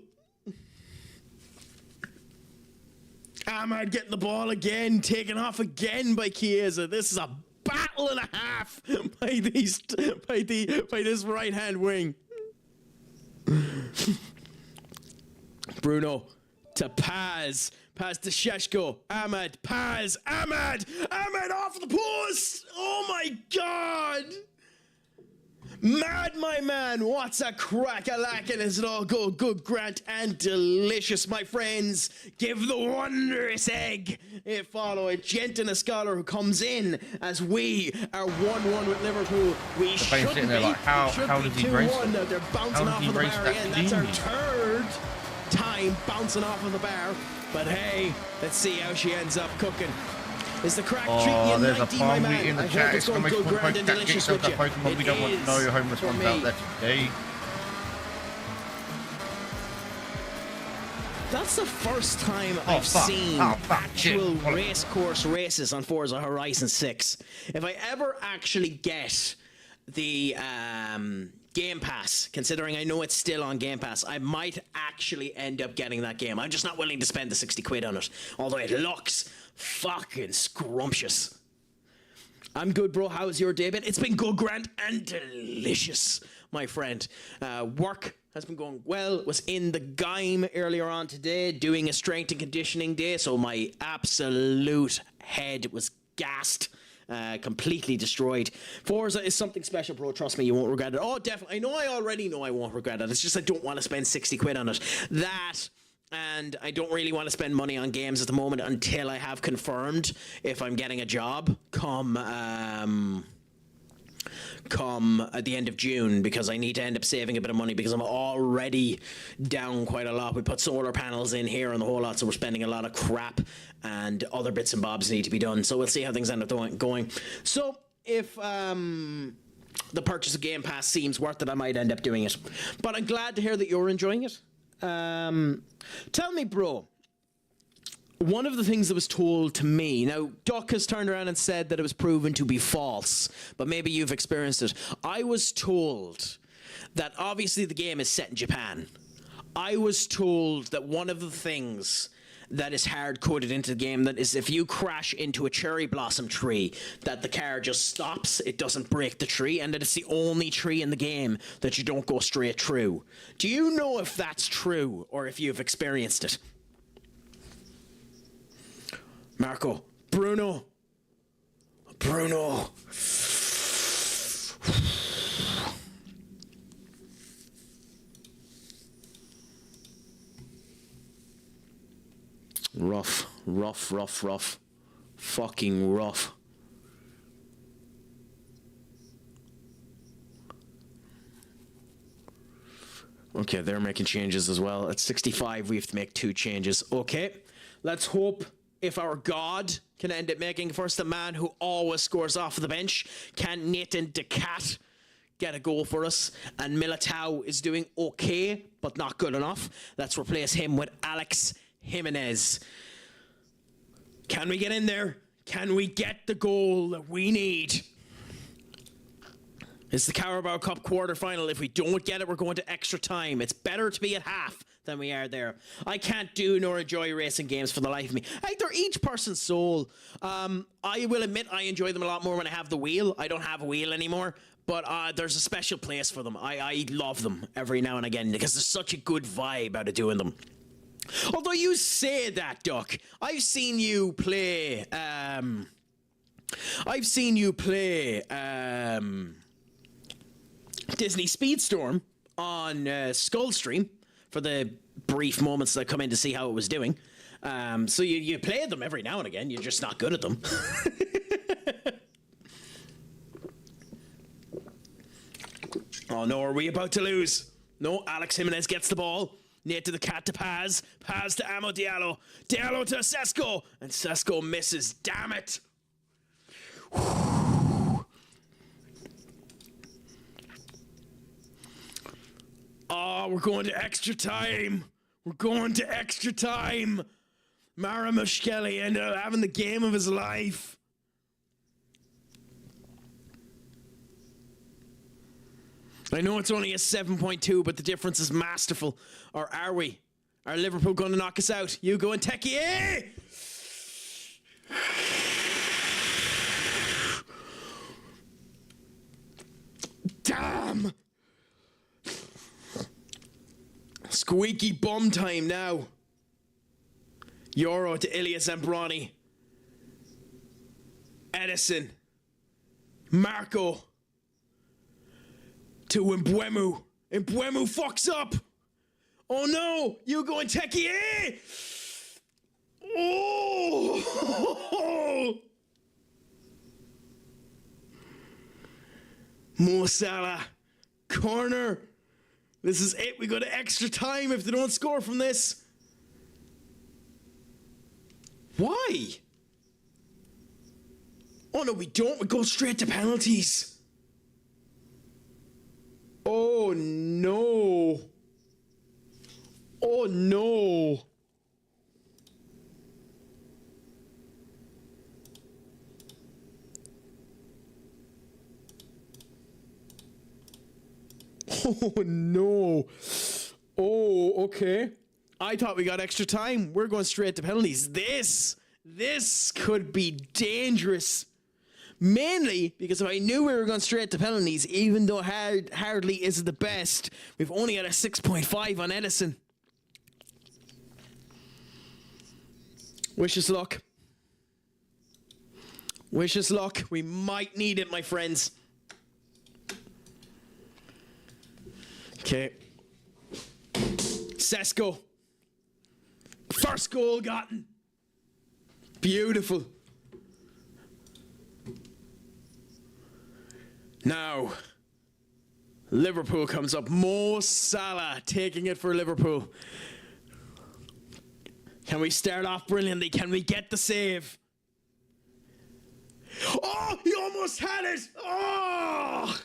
Ahmad getting the ball again, taken off again by Chiesa. This is a battle and a half by this right hand wing. Bruno to Paz. Paz to Sheshko. Ahmad. Paz. Ahmad. Ahmad off the post. Oh my God. Mad, my man. What's a crack-a-lackin'? Is it all good, Grant, and delicious, my friends? Give the wondrous egg. Follow a gent and a scholar who comes in as we are 1-1 with Liverpool. We shouldn't be. Like, how does he brace it? They're bouncing off of the bar again. That's our third time bouncing off of the bar. But hey, let's see how she ends up cooking. Is the crack treating you there's 90, a my palm man? in the I chat. hope it's going good, grand and delicious with you. Pokemon, we don't want to know your homeless ones out there today. That's the first time I've seen actual race course races on Forza Horizon 6. If I ever actually get the Game Pass, considering I know it's still on Game Pass, I might actually end up getting that game. I'm just not willing to spend the 60 quid on it, although it looks fucking scrumptious. I'm good, bro. How's your day been? It's been good, grand, and delicious, my friend. Work has been going well. Was in the game earlier on today, doing a strength and conditioning day, so my absolute head was gassed. Completely destroyed. Forza is something special, bro. Trust me, you won't regret it. Oh, definitely. I already know I won't regret it. It's just I don't want to spend 60 quid on it. That, and I don't really want to spend money on games at the moment until I have confirmed if I'm getting a job come at the end of June, because I need to end up saving a bit of money because I'm already down quite a lot. We put solar panels in here and the whole lot, so we're spending a lot of crap and other bits and bobs need to be done. So we'll see how things end up going. So if the purchase of Game Pass seems worth it, I might end up doing it. But I'm glad to hear that you're enjoying it. Tell me, bro, one of the things that was told to me, now Duck has turned around and said that it was proven to be false, but maybe you've experienced it. I was told that obviously the game is set in Japan. I was told that one of the things that is hard-coded into the game, that is if you crash into a cherry blossom tree, that the car just stops, it doesn't break the tree, and that it's the only tree in the game that you don't go straight through. Do you know if that's true, or if you've experienced it? Marco. Bruno. Rough. Fucking rough. Okay, they're making changes as well. At 65, we have to make 2 changes. Okay, let's hope if our God can end up making first the man who always scores off the bench. Can Nathan Decat get a goal for us? And Militao is doing okay, but not good enough. Let's replace him with Alex Jimenez. Can we get in there? Can we get the goal that we need? It's the Carabao Cup quarter-final. If we don't get it, we're going to extra time. It's better to be at half than we are there. I can't do nor enjoy racing games for the life of me. They're each person's soul. I will admit I enjoy them a lot more when I have the wheel. I don't have a wheel anymore, but there's a special place for them. I love them every now and again because there's such a good vibe out of doing them. Although you say that, Duck, I've seen you play Disney Speedstorm on Skullstream for the brief moments that I come in to see how it was doing. So you play them every now and again. You're just not good at them. Oh no, are we about to lose? No, Alex Jimenez gets the ball. Nate to the cat to Paz. Paz to Amo Diallo. Diallo to Sesko. And Sesko misses. Damn it. Oh, we're going to extra time. Mara Mushkelly ended up having the game of his life. I know it's only a 7.2, but the difference is masterful. Or are we? Are Liverpool going to knock us out? You go and Techie. Damn! Squeaky bum time now. Euro to Ilias Zambrani. Edison. Marco. To Mbwemu. Mbwemu fucks up. Oh no! Hugo and Techie. Oh! Mo Salah. Corner. This is it. We go to extra time if they don't score from this. Why? Oh no, we don't. We go straight to penalties. Oh no. Oh no. Oh no. Oh, okay. I thought we got extra time. We're going straight to penalties. This could be dangerous. Mainly because if I knew we were going straight to penalties, even though hardly is the best, we've only got a 6.5 on Edison. Wish us luck. Wish us luck. We might need it, my friends. Okay. Sesko. First goal gotten. Beautiful. Now, Liverpool comes up. Mo Salah taking it for Liverpool. Can we start off brilliantly? Can we get the save? Oh, he almost had it. Oh!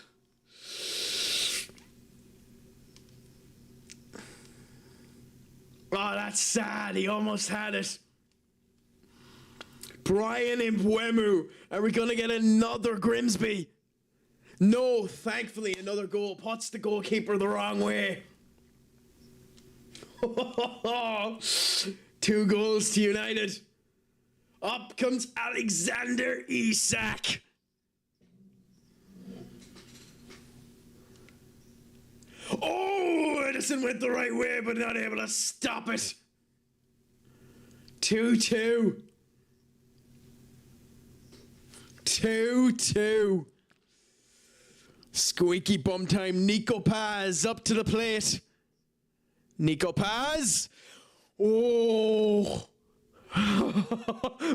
Oh, that's sad. He almost had it. Brian Mbwemu. Are we going to get another Grimsby? No, thankfully, another goal. Puts the goalkeeper the wrong way. 2 goals to United. Up comes Alexander Isak. Oh, Edison went the right way, but not able to stop it. 2-2. 2-2. Squeaky bum time. Nico Paz up to the plate. Nico Paz. Oh.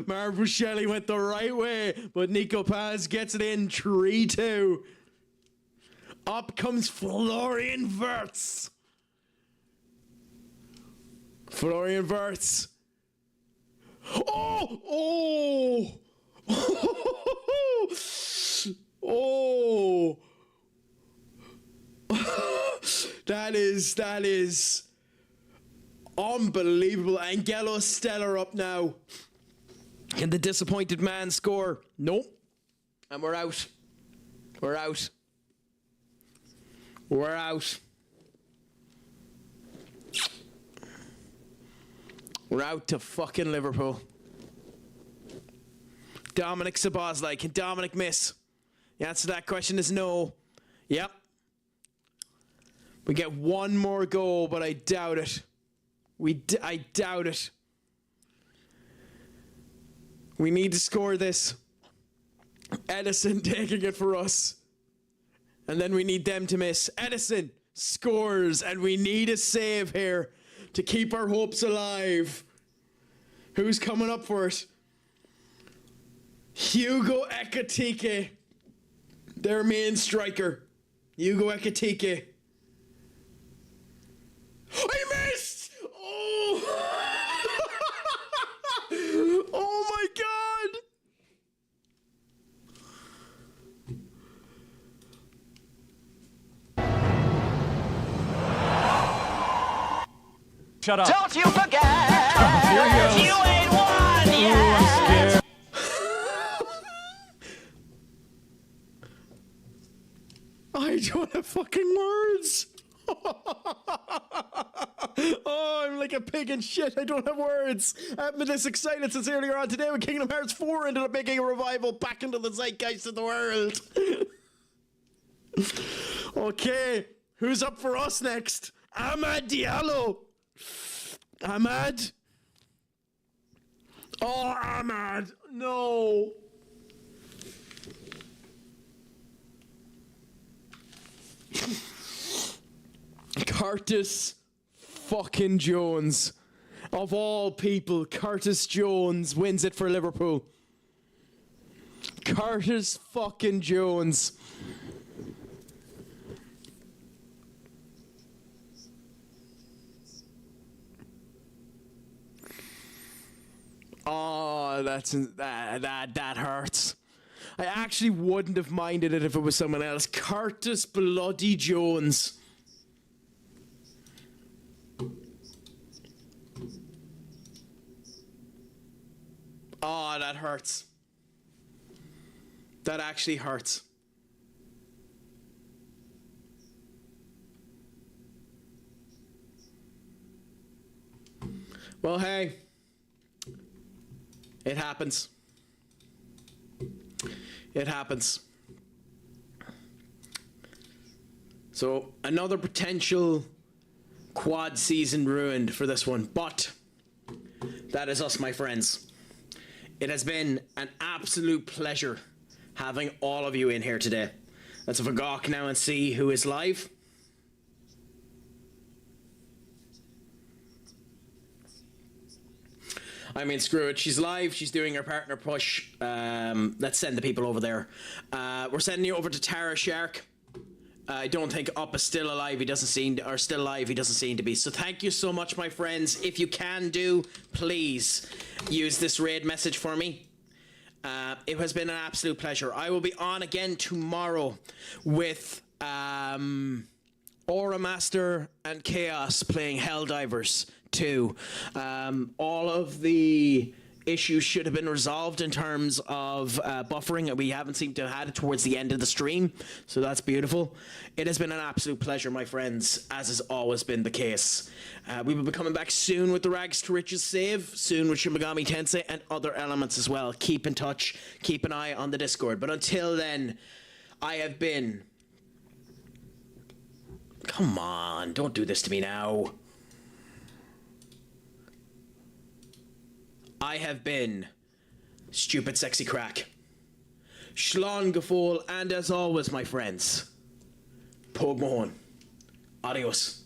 Marv Shelley went the right way, but Nico Paz gets it in. 3-2. Up comes Florian Wirtz. Florian Wirtz. Oh! Oh! Oh! That is unbelievable. Angelo Stella up now. Can the disappointed man score? Nope. And we're out. We're out. We're out. We're out to fucking Liverpool. Dominic Szoboszlai. Can Dominic miss? The answer to that question is no. Yep. We get one more goal, but I doubt it. I doubt it. We need to score this. Edison taking it for us. And then we need them to miss. Edison scores, and we need a save here to keep our hopes alive. Who's coming up for it? Hugo Ekitike, their main striker. Hugo Ekitike. I missed! Oh! Oh my God! Shut up. Don't you forget, you ain't won yet. I don't have fucking words. Oh, I'm like a pig in shit. I don't have words. I haven't been this excited since earlier on today when Kingdom Hearts 4 ended up making a revival back into the zeitgeist of the world. Okay, who's up for us next? Ahmad Diallo. Ahmad. Oh, Ahmad. No. Curtis fucking Jones. Of all people, Curtis Jones wins it for Liverpool. Curtis fucking Jones. Oh, that hurts. I actually wouldn't have minded it if it was someone else. Curtis bloody Jones. Oh, that hurts. That actually hurts. Well, hey. It happens. It happens. So, another potential quad season ruined for this one. But, that is us, my friends. It has been an absolute pleasure having all of you in here today. Let's have a gawk now and see who is live. I mean, screw it. She's live. She's doing her partner push. Let's send the people over there. We're sending you over to Tara Shark. I don't think Up is still alive. He doesn't seem, or still alive. He doesn't seem to be. So thank you so much, my friends. If you can do, please use this raid message for me. It has been an absolute pleasure. I will be on again tomorrow with Aura Master and Chaos playing Helldivers 2. All of the issues should have been resolved in terms of buffering, and we haven't seemed to have had it towards the end of the stream, so that's beautiful. It has been an absolute pleasure, my friends, as has always been the case. We will be coming back soon with the Rags to Riches save, soon with Shin Megami Tensei and other elements as well. Keep in touch, keep an eye on the Discord, but until then, I have been... Come on, don't do this to me now. I have been Stupid Sexy Craic. Shlán Gafol, and as always, my friends, Pog Mahon. Adios.